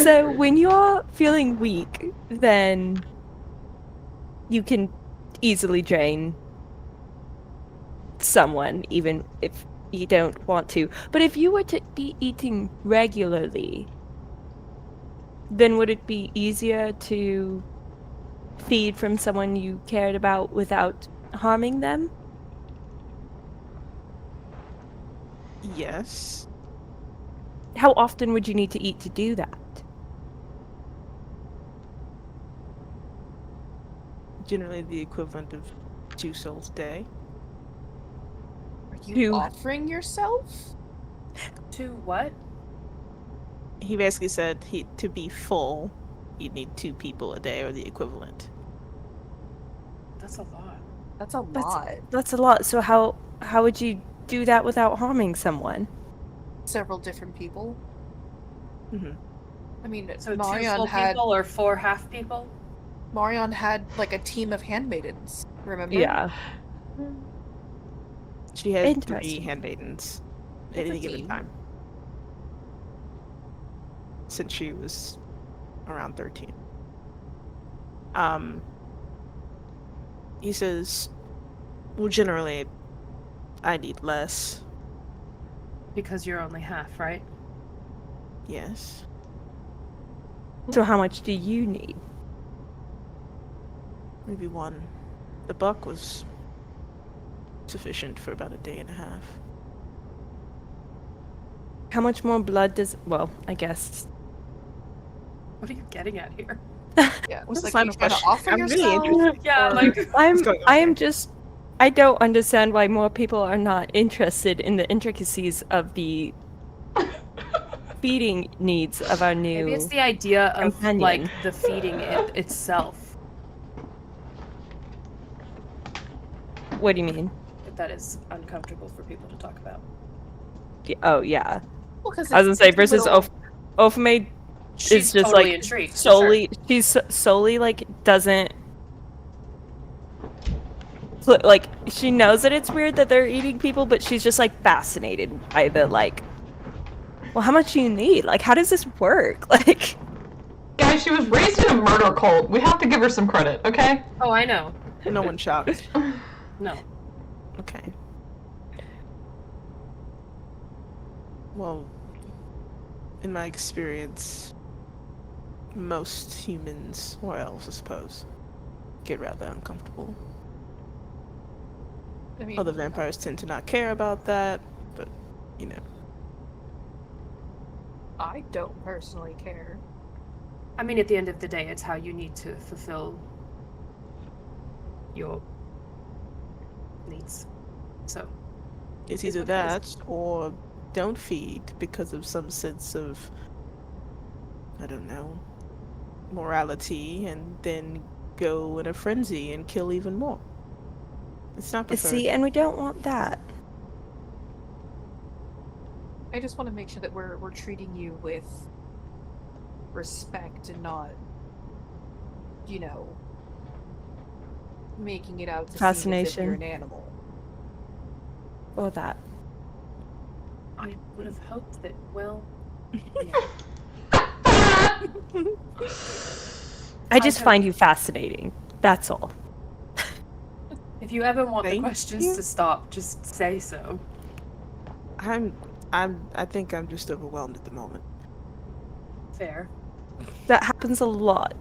[SPEAKER 5] So, when you're feeling weak, then you can easily drain someone, even if you don't want to. But if you were to be eating regularly, then would it be easier to feed from someone you cared about without harming them?
[SPEAKER 3] Yes.
[SPEAKER 5] How often would you need to eat to do that?
[SPEAKER 3] Generally the equivalent of 2 souls a day.
[SPEAKER 4] Are you
[SPEAKER 5] You-
[SPEAKER 4] offering yourself?
[SPEAKER 2] To what?
[SPEAKER 3] He basically said to be full, you'd need 2 people a day or the equivalent.
[SPEAKER 2] That's a lot.
[SPEAKER 4] That's a lot.
[SPEAKER 5] That's a lot. So how would you do that without harming someone?
[SPEAKER 4] Several different people.
[SPEAKER 3] Mm-hmm.
[SPEAKER 4] I mean,
[SPEAKER 2] So 2
[SPEAKER 4] Marion
[SPEAKER 2] full
[SPEAKER 4] had
[SPEAKER 2] people or 4 half people?
[SPEAKER 4] Marion had like a team of handmaidens. Remember?
[SPEAKER 5] Yeah.
[SPEAKER 3] She had 3
[SPEAKER 5] Interesting.
[SPEAKER 3] handmaidens at
[SPEAKER 4] That's a
[SPEAKER 3] any given
[SPEAKER 4] team.
[SPEAKER 3] time. Since she was around 13. He says, well, generally, I need less.
[SPEAKER 2] Because you're only half, right?
[SPEAKER 3] Yes.
[SPEAKER 5] So how much do you need?
[SPEAKER 3] Maybe 1. The buck was sufficient for about a day and a half.
[SPEAKER 5] How much more blood does... Well, I guess...
[SPEAKER 2] What are you getting at here?
[SPEAKER 4] Yeah.
[SPEAKER 3] What's the
[SPEAKER 4] Like,
[SPEAKER 3] sign
[SPEAKER 4] are you
[SPEAKER 3] of
[SPEAKER 4] trying to
[SPEAKER 3] question?
[SPEAKER 4] offer
[SPEAKER 3] I'm really
[SPEAKER 4] yourself?
[SPEAKER 3] interested.
[SPEAKER 2] Yeah,
[SPEAKER 4] or-
[SPEAKER 2] like
[SPEAKER 3] going on
[SPEAKER 5] I am
[SPEAKER 3] here?
[SPEAKER 5] just... I don't understand why more people are not interested in the intricacies of the feeding needs of our new...
[SPEAKER 2] maybe it's the idea of
[SPEAKER 5] companion.
[SPEAKER 2] like the feeding itself
[SPEAKER 5] What do you mean?
[SPEAKER 2] that is uncomfortable for people to talk about.
[SPEAKER 5] Oh, yeah.
[SPEAKER 4] Well, 'cause
[SPEAKER 5] I was gonna
[SPEAKER 4] it's
[SPEAKER 5] say,
[SPEAKER 4] a
[SPEAKER 5] versus
[SPEAKER 4] little-
[SPEAKER 5] Ofame
[SPEAKER 2] She's
[SPEAKER 5] just
[SPEAKER 2] totally
[SPEAKER 5] like
[SPEAKER 2] intrigued. for
[SPEAKER 5] solely she's solely like doesn't like she knows that it's weird that they're eating people, but she's just like fascinated by the like, well, how much do you need? Like, how does this work? Like,
[SPEAKER 1] Guys, she was raised in a murder cult. We have to give her some credit, okay?
[SPEAKER 2] Sure. Oh, I know.
[SPEAKER 3] No one shocked.
[SPEAKER 2] No.
[SPEAKER 3] Okay. Well, in my experience, most humans, or elves, I suppose, get rather uncomfortable.
[SPEAKER 4] I mean,
[SPEAKER 3] Other vampires tend to not care about that, but, you know.
[SPEAKER 4] I don't personally care.
[SPEAKER 2] I mean, at the end of the day, it's how you need to fulfill your needs. So,
[SPEAKER 3] It's
[SPEAKER 2] Is
[SPEAKER 3] either
[SPEAKER 2] what it
[SPEAKER 3] that or don't feed because of some sense of, I don't know, morality and then go in a frenzy and kill even more. It's not preferred.
[SPEAKER 5] See, and we don't want that.
[SPEAKER 4] I just want to make sure that we're treating you with respect and not, you know, making it out to seem as if
[SPEAKER 5] Fascination.
[SPEAKER 4] you're an animal.
[SPEAKER 5] Or that.
[SPEAKER 2] I would have hoped that, well,
[SPEAKER 5] I just
[SPEAKER 2] have-
[SPEAKER 5] find you fascinating. That's all.
[SPEAKER 2] if you ever want the
[SPEAKER 3] Thank
[SPEAKER 2] questions
[SPEAKER 3] you.
[SPEAKER 2] to stop, just say so.
[SPEAKER 3] I think I'm just overwhelmed at the moment.
[SPEAKER 2] Fair.
[SPEAKER 5] That happens a lot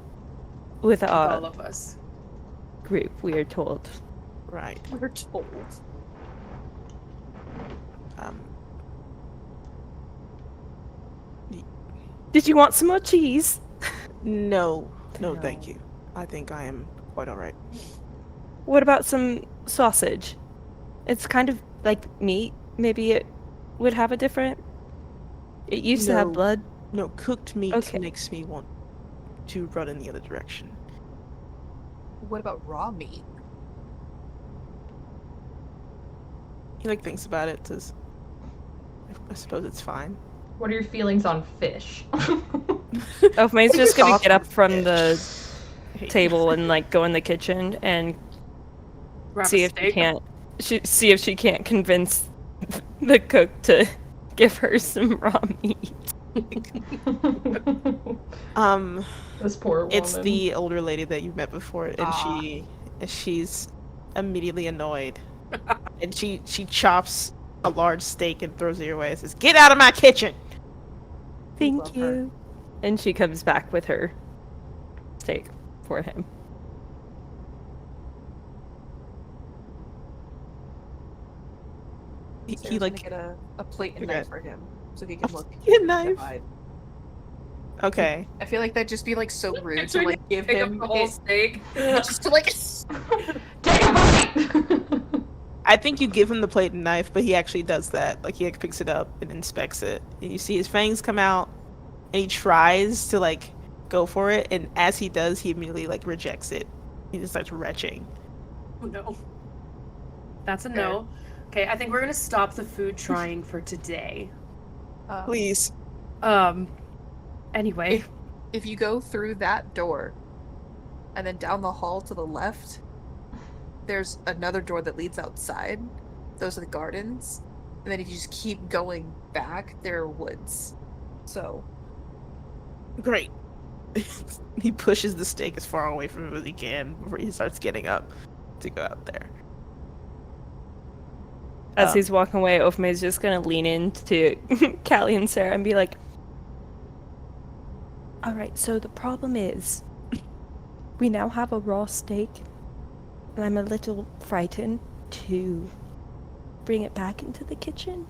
[SPEAKER 5] with
[SPEAKER 2] With all
[SPEAKER 5] our
[SPEAKER 2] of us.
[SPEAKER 5] group, we are told.
[SPEAKER 3] Right.
[SPEAKER 4] We're told.
[SPEAKER 5] Did you want some more cheese?
[SPEAKER 3] No, thank
[SPEAKER 2] No.
[SPEAKER 3] you. I think I am quite alright.
[SPEAKER 5] What about some sausage? It's kind of like meat. Maybe it would have a different. It used to have
[SPEAKER 3] No.
[SPEAKER 5] blood.
[SPEAKER 3] No, cooked meat
[SPEAKER 5] Okay.
[SPEAKER 3] makes me want to run in the other direction.
[SPEAKER 4] What about raw meat?
[SPEAKER 3] He like thinks about it, says, I suppose it's fine.
[SPEAKER 1] What are your feelings on fish?
[SPEAKER 5] Oh, May's just gonna
[SPEAKER 3] Soft
[SPEAKER 5] get up from the
[SPEAKER 3] Hey.
[SPEAKER 5] table and like go in the kitchen and
[SPEAKER 2] Grab
[SPEAKER 5] see
[SPEAKER 2] a
[SPEAKER 5] if she
[SPEAKER 2] steak.
[SPEAKER 5] can't. See if she can't convince the cook to give her some raw meat.
[SPEAKER 1] This poor woman.
[SPEAKER 3] It's the older lady that you've met before, and
[SPEAKER 4] Ah.
[SPEAKER 3] she's immediately annoyed, and she chops a large steak and throws it your way and says, "Get out of my kitchen!"
[SPEAKER 5] Thank
[SPEAKER 4] love her.
[SPEAKER 5] you. And she comes back with her steak for him.
[SPEAKER 3] He
[SPEAKER 4] Sarah's
[SPEAKER 3] like
[SPEAKER 4] gonna get a plate and
[SPEAKER 3] Okay.
[SPEAKER 4] knife for him so he can look.
[SPEAKER 3] a knife.
[SPEAKER 4] dignified.
[SPEAKER 3] Okay.
[SPEAKER 4] I feel like that'd just be like so rude to
[SPEAKER 2] Trying
[SPEAKER 4] like give
[SPEAKER 2] Pick up
[SPEAKER 4] him
[SPEAKER 2] the whole
[SPEAKER 4] it,
[SPEAKER 2] steak.
[SPEAKER 4] just to like.
[SPEAKER 1] Take a bite!
[SPEAKER 3] I think you give him the plate and knife, but he actually does that. Like he like, picks it up and inspects it, and you see his fangs come out, and he tries to like go for it, and as he does, he immediately like rejects it. He just starts retching.
[SPEAKER 2] Oh no. That's a no. Okay, I think we're gonna stop the food trying for today.
[SPEAKER 3] Please.
[SPEAKER 2] Anyway.
[SPEAKER 4] If you go through that door, and then down the hall to the left, there's another door that leads outside. Those are the gardens. And then if you just keep going back, there are woods. So
[SPEAKER 3] Great. He pushes the steak as far away from him as he can before he starts getting up to go out there.
[SPEAKER 5] As he's walking away, Ofume's just gonna lean into Callie and Sarah and be like, "Alright, so the problem is, we now have a raw steak, and I'm a little frightened to bring it back into the kitchen."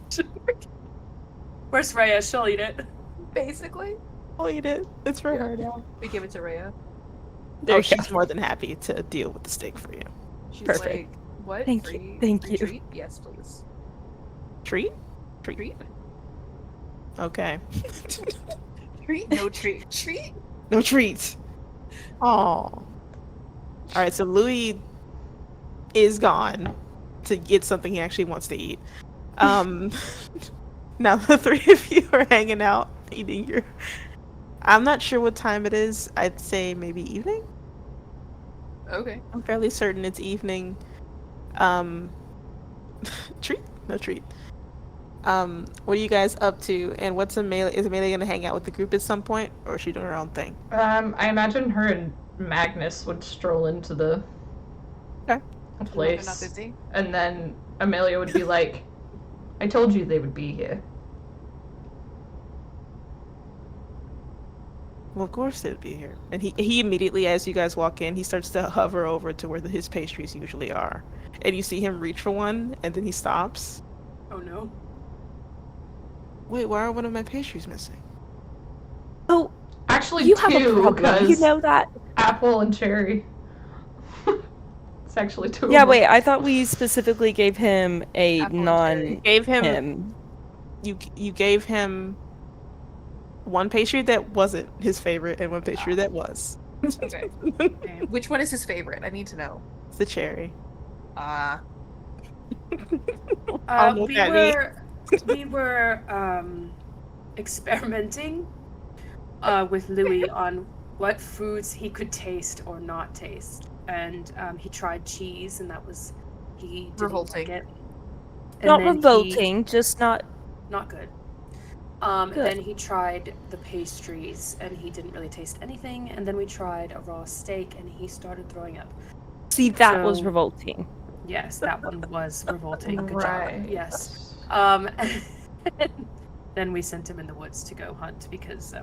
[SPEAKER 2] Where's Rhea? She'll eat it.
[SPEAKER 4] basically,
[SPEAKER 3] I'll eat it. It's for
[SPEAKER 4] Yeah.
[SPEAKER 3] her now.
[SPEAKER 4] we give it to Rhea.
[SPEAKER 5] There
[SPEAKER 3] Oh,
[SPEAKER 5] you go.
[SPEAKER 3] she's more than happy to deal with the steak for you.
[SPEAKER 4] She's
[SPEAKER 5] Perfect.
[SPEAKER 4] like, "What?
[SPEAKER 5] Thank you. Thank
[SPEAKER 4] free
[SPEAKER 5] you."
[SPEAKER 4] Treat? Yes, please.
[SPEAKER 3] Treat?
[SPEAKER 4] Treat?
[SPEAKER 3] Okay.
[SPEAKER 4] Treat? No treat. Treat?
[SPEAKER 3] No treats. Oh. Alright, so Louis is gone to get something he actually wants to eat. Now the three of you are hanging out, eating your... I'm not sure what time it is. I'd say maybe evening?
[SPEAKER 4] Okay.
[SPEAKER 3] I'm fairly certain it's evening. Treat? No treat. What are you guys up to? And what's Amelia? Is Amelia gonna hang out with the group at some point, or is she doing her own thing?
[SPEAKER 1] I imagine her and Magnus would stroll into the
[SPEAKER 3] Okay.
[SPEAKER 4] They're not
[SPEAKER 1] place,
[SPEAKER 4] busy.
[SPEAKER 1] and then Amelia would be like, "I told you they would be here."
[SPEAKER 3] Well, of course they'd be here. And he immediately, as you guys walk in, he starts to hover over to where his pastries usually are. And you see him reach for one, and then he stops.
[SPEAKER 2] Oh no.
[SPEAKER 3] Wait, why are one of my pastries missing?
[SPEAKER 5] Oh,
[SPEAKER 1] Actually,
[SPEAKER 5] you have a
[SPEAKER 1] two,
[SPEAKER 5] problem. You
[SPEAKER 1] because
[SPEAKER 5] know that?
[SPEAKER 1] apple and cherry. It's actually two.
[SPEAKER 5] Yeah,
[SPEAKER 1] of them.
[SPEAKER 5] wait, I thought we specifically gave him a
[SPEAKER 4] Apple and cherry.
[SPEAKER 3] Gave him
[SPEAKER 5] non-him.
[SPEAKER 3] you gave him one pastry that wasn't his favorite and one pastry that was.
[SPEAKER 4] Okay. Which one is his favorite? I need to know.
[SPEAKER 3] It's the cherry.
[SPEAKER 4] Ah.
[SPEAKER 3] I don't know what
[SPEAKER 2] We
[SPEAKER 3] that means.
[SPEAKER 2] were experimenting with Louis on what foods he could taste or not taste, and he tried cheese, and he didn't
[SPEAKER 4] Revolting.
[SPEAKER 2] like it. And
[SPEAKER 5] Not
[SPEAKER 2] then
[SPEAKER 5] revolting, just not.
[SPEAKER 2] not good.
[SPEAKER 5] Good.
[SPEAKER 2] Then he tried the pastries, and he didn't really taste anything. And then we tried a raw steak, and he started throwing up.
[SPEAKER 5] See, that was
[SPEAKER 2] So-
[SPEAKER 5] revolting.
[SPEAKER 2] Yes, that one was revolting. Good
[SPEAKER 1] Right.
[SPEAKER 2] job. Yes. Then we sent him in the woods to go hunt because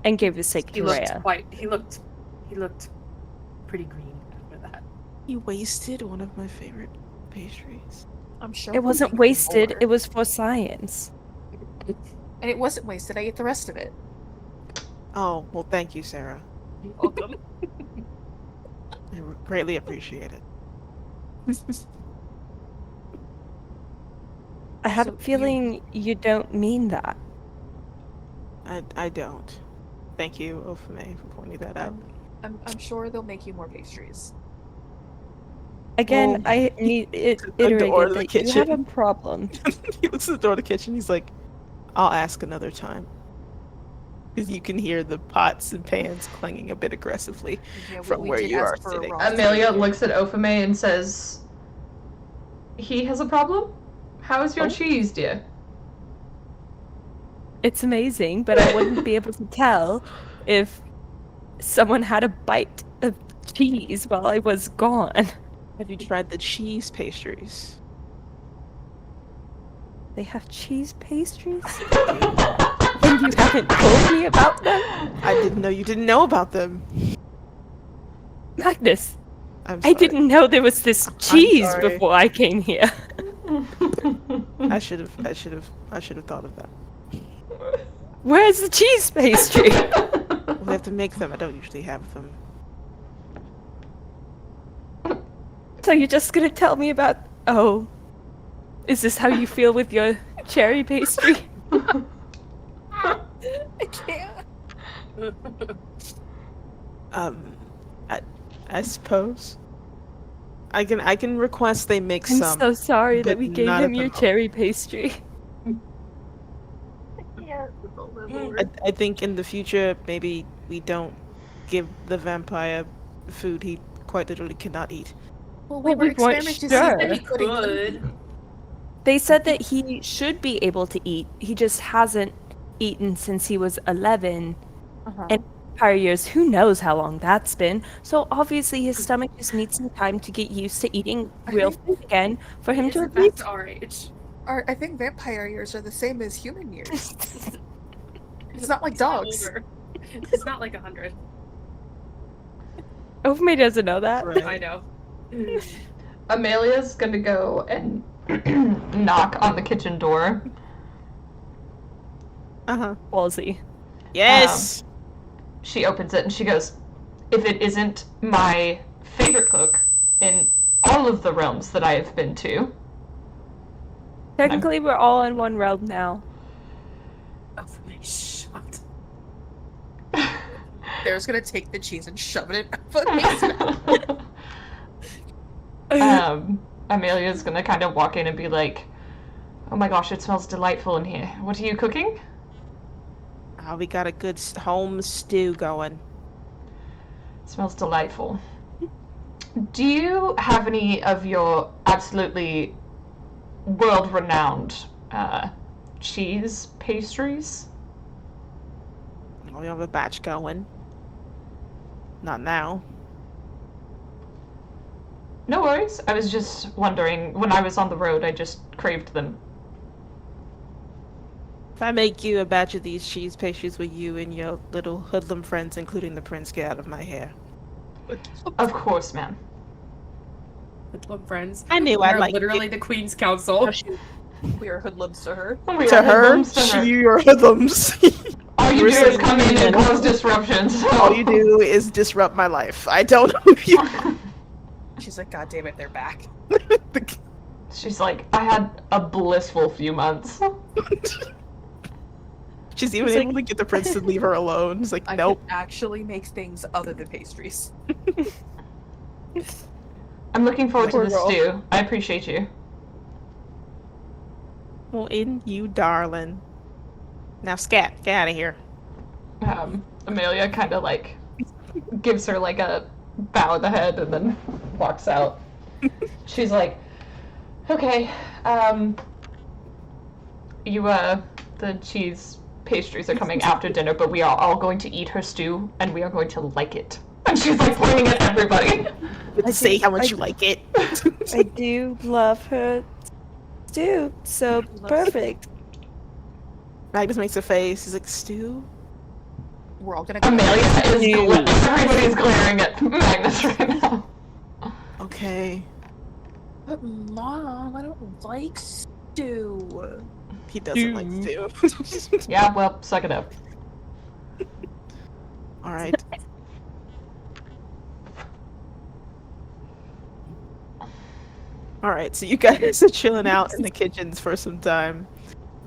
[SPEAKER 5] And gave the steak
[SPEAKER 2] he
[SPEAKER 5] to
[SPEAKER 2] looked
[SPEAKER 5] Rhea.
[SPEAKER 2] he looked pretty green after that.
[SPEAKER 3] You wasted one of my favorite pastries.
[SPEAKER 4] I'm sure.
[SPEAKER 5] It
[SPEAKER 4] we'll
[SPEAKER 5] wasn't
[SPEAKER 4] make
[SPEAKER 5] wasted,
[SPEAKER 4] more.
[SPEAKER 5] it was for science.
[SPEAKER 4] And it wasn't wasted. I ate the rest of it.
[SPEAKER 3] Oh, well, thank you, Sarah.
[SPEAKER 2] Welcome.
[SPEAKER 3] I greatly appreciate it.
[SPEAKER 5] I had
[SPEAKER 4] So
[SPEAKER 5] a feeling you don't mean that.
[SPEAKER 3] I don't. Thank you, Ofame, for pointing that out.
[SPEAKER 4] I'm sure they'll make you more pastries.
[SPEAKER 5] Again,
[SPEAKER 3] Well,
[SPEAKER 5] I need it
[SPEAKER 3] the door
[SPEAKER 5] iterated
[SPEAKER 3] to the
[SPEAKER 5] that you have a
[SPEAKER 3] kitchen.
[SPEAKER 5] problem.
[SPEAKER 3] He looks at the door of the kitchen. He's like, "I'll ask another time." Because you can hear the pots and pans clanging a bit aggressively
[SPEAKER 4] Yeah,
[SPEAKER 3] from
[SPEAKER 4] we
[SPEAKER 3] where
[SPEAKER 4] did
[SPEAKER 3] you
[SPEAKER 4] ask
[SPEAKER 3] are
[SPEAKER 4] for a
[SPEAKER 3] sitting.
[SPEAKER 4] raw
[SPEAKER 1] Amelia
[SPEAKER 4] steak.
[SPEAKER 1] looks at Ofame and says, "He has a problem? How is your
[SPEAKER 3] Oh.
[SPEAKER 1] cheese, dear?"
[SPEAKER 5] It's amazing, but I wouldn't be able to tell if someone had a bite of cheese while I was gone.
[SPEAKER 3] Have you tried the cheese pastries?
[SPEAKER 5] They have cheese pastries? And you haven't told me about them?
[SPEAKER 3] I didn't know you didn't know about them.
[SPEAKER 5] Magnus,
[SPEAKER 3] I'm
[SPEAKER 5] I
[SPEAKER 3] sorry.
[SPEAKER 5] didn't know there was this cheese
[SPEAKER 3] sorry.
[SPEAKER 5] before I came here.
[SPEAKER 3] I should have thought of that.
[SPEAKER 5] Where's the cheese pastry?
[SPEAKER 3] We have to make them. I don't usually have them.
[SPEAKER 5] So you're just gonna tell me about... Oh. Is this how you feel with your cherry pastry?
[SPEAKER 4] I can't.
[SPEAKER 3] I suppose. I can request they make
[SPEAKER 5] I'm
[SPEAKER 3] some.
[SPEAKER 5] so sorry that
[SPEAKER 3] but
[SPEAKER 5] we gave
[SPEAKER 3] not
[SPEAKER 5] him
[SPEAKER 3] at the
[SPEAKER 5] your
[SPEAKER 3] moment.
[SPEAKER 5] cherry pastry.
[SPEAKER 3] I think in the future maybe we don't give the vampire food he quite literally cannot eat.
[SPEAKER 4] Well,
[SPEAKER 5] Well,
[SPEAKER 4] we were
[SPEAKER 5] we weren't
[SPEAKER 4] experimenting to see
[SPEAKER 5] sure.
[SPEAKER 4] if he could eat them.
[SPEAKER 2] Good.
[SPEAKER 5] They said that he should be able to eat. He just hasn't eaten since he was 11.
[SPEAKER 4] Uh-huh.
[SPEAKER 5] And prior years, who knows how long that's been. So obviously his stomach just needs some time to get used to eating real food again for him to
[SPEAKER 2] Isn't
[SPEAKER 5] agree.
[SPEAKER 2] that our age?
[SPEAKER 4] I think vampire years are the same as human years. It's not like
[SPEAKER 2] He's not
[SPEAKER 4] dogs.
[SPEAKER 2] older. It's not like 100.
[SPEAKER 5] Ofame doesn't know that.
[SPEAKER 2] I know.
[SPEAKER 1] Amelia's gonna go and knock on the kitchen door.
[SPEAKER 3] Uh-huh.
[SPEAKER 5] Ballsy.
[SPEAKER 3] Yes.
[SPEAKER 1] She opens it and she goes, "If it isn't my favorite cook in all of the realms that I have been to."
[SPEAKER 5] Technically, we're all in one realm now.
[SPEAKER 2] Oh, for me, shut.
[SPEAKER 4] There's gonna take the cheese and shove it in Ofame's mouth.
[SPEAKER 1] Amelia's gonna kind of walk in and be like, "Oh my gosh, it smells delightful in here. What are you cooking?"
[SPEAKER 3] We got a good home stew going.
[SPEAKER 1] It smells delightful. Do you have any of your absolutely world-renowned cheese pastries?
[SPEAKER 3] We have a batch going. Not now.
[SPEAKER 1] No worries. I was just wondering, when I was on the road, I just craved them.
[SPEAKER 3] If I make you a batch of these cheese pastries, will you and your little hoodlum friends, including the prince, get out of my hair?
[SPEAKER 1] Of course, ma'am.
[SPEAKER 2] Little friends.
[SPEAKER 3] I knew
[SPEAKER 2] We're
[SPEAKER 3] I'd like
[SPEAKER 2] literally the Queen's Council.
[SPEAKER 4] We are hoodlums to her.
[SPEAKER 1] We
[SPEAKER 3] To
[SPEAKER 1] are
[SPEAKER 3] her,
[SPEAKER 1] hoodlums to her.
[SPEAKER 3] you're hoodlums.
[SPEAKER 1] All you do is come in and cause disruption. So.
[SPEAKER 3] All you do is disrupt my life. I don't know if you.
[SPEAKER 4] She's like, God damn it, they're back.
[SPEAKER 1] She's like, I had a blissful few months.
[SPEAKER 3] She's even
[SPEAKER 5] He's like-
[SPEAKER 3] able to get the prince to leave her alone. It's like,
[SPEAKER 4] I
[SPEAKER 3] nope.
[SPEAKER 4] can actually make things other than pastries.
[SPEAKER 1] I'm looking forward to
[SPEAKER 5] Poor
[SPEAKER 1] the
[SPEAKER 5] girl.
[SPEAKER 1] stew. I appreciate you.
[SPEAKER 3] Well, in you, darling. Now, scat, get out of here.
[SPEAKER 1] Amelia kind of like gives her like a bow of the head and then walks out. She's like, okay, the cheese pastries are coming after dinner, but we are all going to eat her stew and we are going to like it. And she's like pointing at everybody.
[SPEAKER 3] Say how much
[SPEAKER 5] I-
[SPEAKER 3] you like it.
[SPEAKER 5] I do love her stew. So perfect.
[SPEAKER 3] Magnus makes a face. He's like, stew?
[SPEAKER 4] We're all gonna go.
[SPEAKER 1] Amelia is
[SPEAKER 5] Stew.
[SPEAKER 1] everybody's glaring at Magnus right now.
[SPEAKER 3] Okay.
[SPEAKER 4] But Mom, I don't like stew.
[SPEAKER 3] He doesn't like stew.
[SPEAKER 1] Yeah, well, suck it up.
[SPEAKER 3] Alright. Alright, so you guys are chilling out in the kitchens for some time.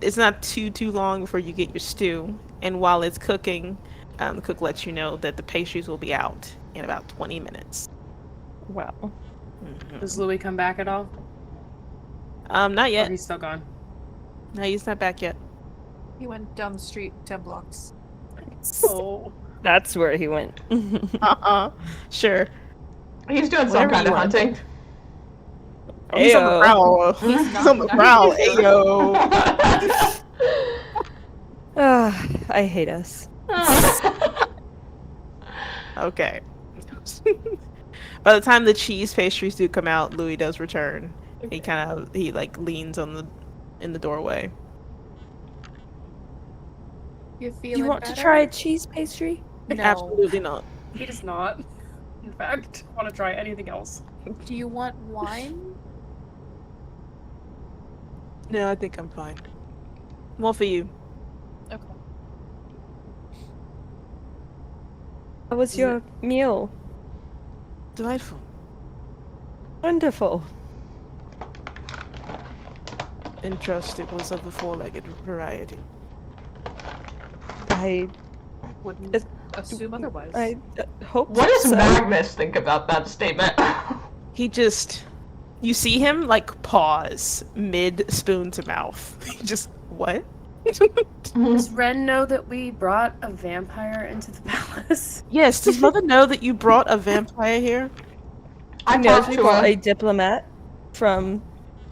[SPEAKER 3] It's not too long before you get your stew, and while it's cooking, the cook lets you know that the pastries will be out in about 20 minutes.
[SPEAKER 5] Wow.
[SPEAKER 2] Does Louis come back at all?
[SPEAKER 3] Not
[SPEAKER 2] Or
[SPEAKER 3] yet.
[SPEAKER 2] he's still gone?
[SPEAKER 3] No, he's not back yet.
[SPEAKER 4] He went down the street 10 blocks.
[SPEAKER 2] Oh.
[SPEAKER 5] That's where he went.
[SPEAKER 3] Sure.
[SPEAKER 1] He's doing some
[SPEAKER 3] Whatever
[SPEAKER 1] kind
[SPEAKER 3] you
[SPEAKER 1] of
[SPEAKER 3] want.
[SPEAKER 1] hunting.
[SPEAKER 3] Oh, he's on the
[SPEAKER 5] Ayo.
[SPEAKER 3] prowl. He's on the prowl. Ayo.
[SPEAKER 5] I hate us.
[SPEAKER 3] Okay. By the time the cheese pastries do come out, Louis does return. He like leans in the doorway.
[SPEAKER 4] You
[SPEAKER 5] Do
[SPEAKER 4] feeling
[SPEAKER 5] you want
[SPEAKER 4] better?
[SPEAKER 5] to try a cheese pastry?
[SPEAKER 4] No.
[SPEAKER 3] Absolutely not.
[SPEAKER 2] He does not. In fact, want to try anything else.
[SPEAKER 4] Do you want wine?
[SPEAKER 3] No, I think I'm fine. More for you.
[SPEAKER 4] Okay.
[SPEAKER 5] How was your meal?
[SPEAKER 3] Delightful.
[SPEAKER 5] Wonderful.
[SPEAKER 3] And trust it was of the four-legged variety.
[SPEAKER 5] I
[SPEAKER 4] Wouldn't assume otherwise.
[SPEAKER 5] hope
[SPEAKER 1] What does
[SPEAKER 5] so.
[SPEAKER 1] Magnus think about that statement?
[SPEAKER 3] You see him like pause mid spoon to mouth. He just, what?
[SPEAKER 2] Does Ren know that we brought a vampire into the palace?
[SPEAKER 3] Yes, does Mother know that you brought a vampire here?
[SPEAKER 1] I
[SPEAKER 5] knows
[SPEAKER 1] talked
[SPEAKER 5] we
[SPEAKER 1] to
[SPEAKER 5] brought
[SPEAKER 1] her.
[SPEAKER 5] a diplomat from.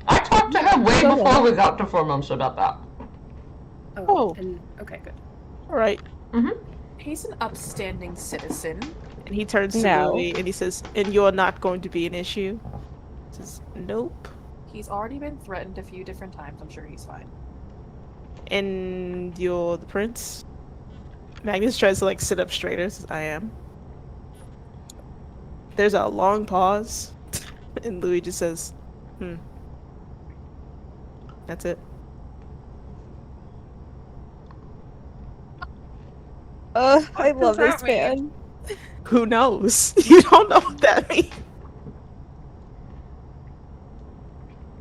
[SPEAKER 1] I talked to her way
[SPEAKER 5] Go
[SPEAKER 1] before
[SPEAKER 5] on.
[SPEAKER 1] we got to Formonsa about that.
[SPEAKER 3] Oh.
[SPEAKER 2] And, okay, good.
[SPEAKER 3] Alright.
[SPEAKER 4] He's an upstanding citizen.
[SPEAKER 3] And he turns to
[SPEAKER 5] No.
[SPEAKER 3] Louis and he says, and you're not going to be an issue? He says, nope.
[SPEAKER 4] He's already been threatened a few different times. I'm sure he's fine.
[SPEAKER 3] And you're the prince? Magnus tries to like sit up straighter, says, I am. There's a long pause, and Louis just says, That's it.
[SPEAKER 5] I love
[SPEAKER 2] does
[SPEAKER 5] this
[SPEAKER 2] that mean?
[SPEAKER 5] man.
[SPEAKER 3] Who knows? You don't know what that means.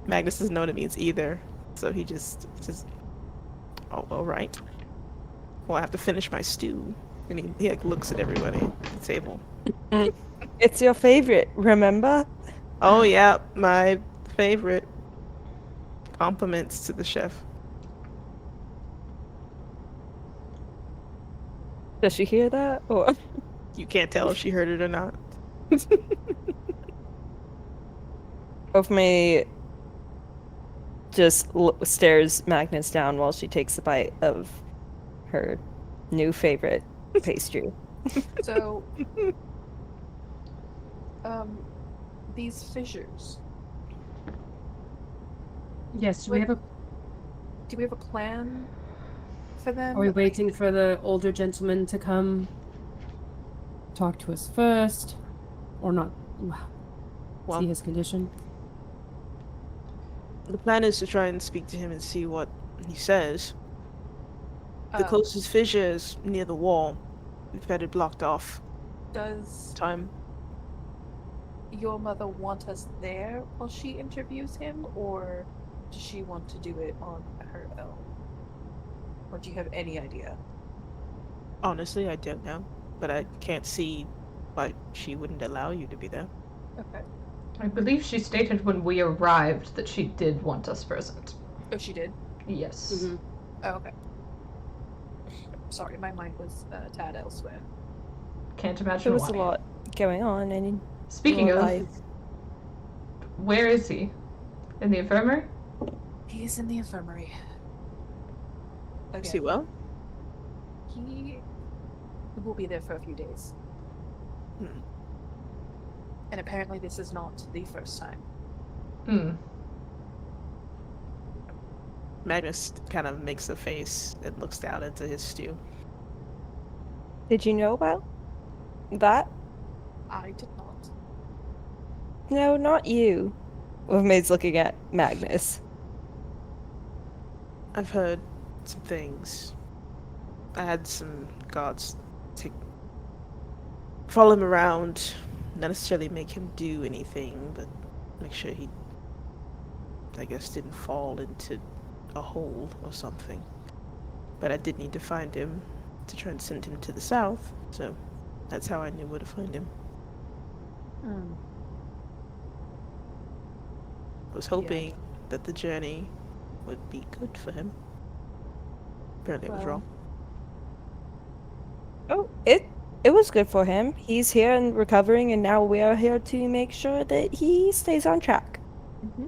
[SPEAKER 3] Magnus doesn't know what it means either, so he just says, "Oh, all right. Well, I have to finish my stew." And he like looks at everybody at the table.
[SPEAKER 5] It's your favorite, remember?
[SPEAKER 3] Oh yeah, my favorite. Compliments to the chef.
[SPEAKER 5] Does she hear that? Or
[SPEAKER 3] You can't tell if she heard it or not.
[SPEAKER 5] of me just stares Magnus down while she takes a bite of her new favorite pastry.
[SPEAKER 4] So, these fissures.
[SPEAKER 2] Yes,
[SPEAKER 4] do we have a plan for them?
[SPEAKER 2] Are we waiting for the older gentleman to come talk to us first? Or not?
[SPEAKER 3] Well,
[SPEAKER 2] See his condition?
[SPEAKER 3] the plan is to try and speak to him and see what he says. The closest fissure is near the wall. We've had it blocked off.
[SPEAKER 4] Does
[SPEAKER 3] Time.
[SPEAKER 4] your mother want us there while she interviews him, or does she want to do it on her own? Or do you have any idea?
[SPEAKER 3] Honestly, I don't know, but I can't see why she wouldn't allow you to be there.
[SPEAKER 4] Okay.
[SPEAKER 1] I believe she stated when we arrived that she did want us present.
[SPEAKER 4] Oh, she did?
[SPEAKER 1] Yes.
[SPEAKER 2] Mm-hmm.
[SPEAKER 4] Oh, okay. Sorry, my mind was a tad elsewhere.
[SPEAKER 1] Can't imagine
[SPEAKER 5] There was
[SPEAKER 1] why.
[SPEAKER 5] a lot going on, and
[SPEAKER 1] Speaking
[SPEAKER 5] your
[SPEAKER 1] of,
[SPEAKER 5] life.
[SPEAKER 1] where is he? In the infirmary?
[SPEAKER 4] He is in the infirmary.
[SPEAKER 3] Is he well?
[SPEAKER 4] He will be there for a few days.
[SPEAKER 3] Hmm.
[SPEAKER 4] And apparently this is not the first time.
[SPEAKER 1] Hmm.
[SPEAKER 3] Magnus kind of makes a face and looks down into his stew.
[SPEAKER 5] Did you know about that?
[SPEAKER 4] I did not.
[SPEAKER 5] No, not you. Maid's looking at Magnus.
[SPEAKER 3] I've heard some things. I had some guards to follow him around, not necessarily make him do anything, but make sure he, I guess, didn't fall into a hole or something. But I did need to find him to try and send him to the south, so that's how I knew where to find him. I was hoping that the journey would be good for him. Apparently it was wrong.
[SPEAKER 5] Oh, it was good for him. He's here and recovering, and now we are here to make sure that he stays on track.
[SPEAKER 4] Mm-hmm.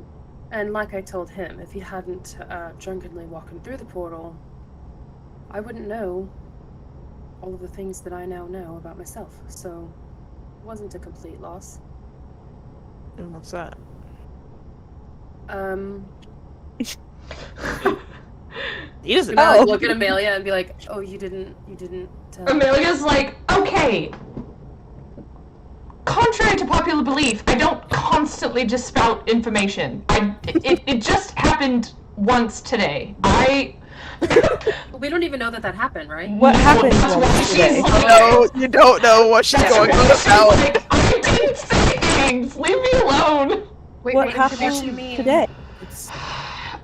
[SPEAKER 2] And like I told him, if he hadn't drunkenly walked through the portal, I wouldn't know all of the things that I now know about myself. So it wasn't a complete loss.
[SPEAKER 3] And what's that? He doesn't
[SPEAKER 2] I'm
[SPEAKER 3] know.
[SPEAKER 2] gonna look at Amelia and be like, "Oh, you didn't tell."
[SPEAKER 1] Amelia's like, okay. Contrary to popular belief, I don't constantly just spout information. It just happened once today.
[SPEAKER 2] We don't even know that happened, right?
[SPEAKER 5] What happened
[SPEAKER 1] That's why
[SPEAKER 5] once
[SPEAKER 1] she's
[SPEAKER 5] today?
[SPEAKER 1] like,
[SPEAKER 3] No, you don't know what she's
[SPEAKER 1] that's
[SPEAKER 3] going
[SPEAKER 1] why
[SPEAKER 3] on
[SPEAKER 1] she's
[SPEAKER 3] about.
[SPEAKER 1] like, I didn't say things. Leave me alone.
[SPEAKER 2] Wait,
[SPEAKER 5] What
[SPEAKER 2] information
[SPEAKER 5] happened
[SPEAKER 2] you mean?
[SPEAKER 5] today?
[SPEAKER 3] It's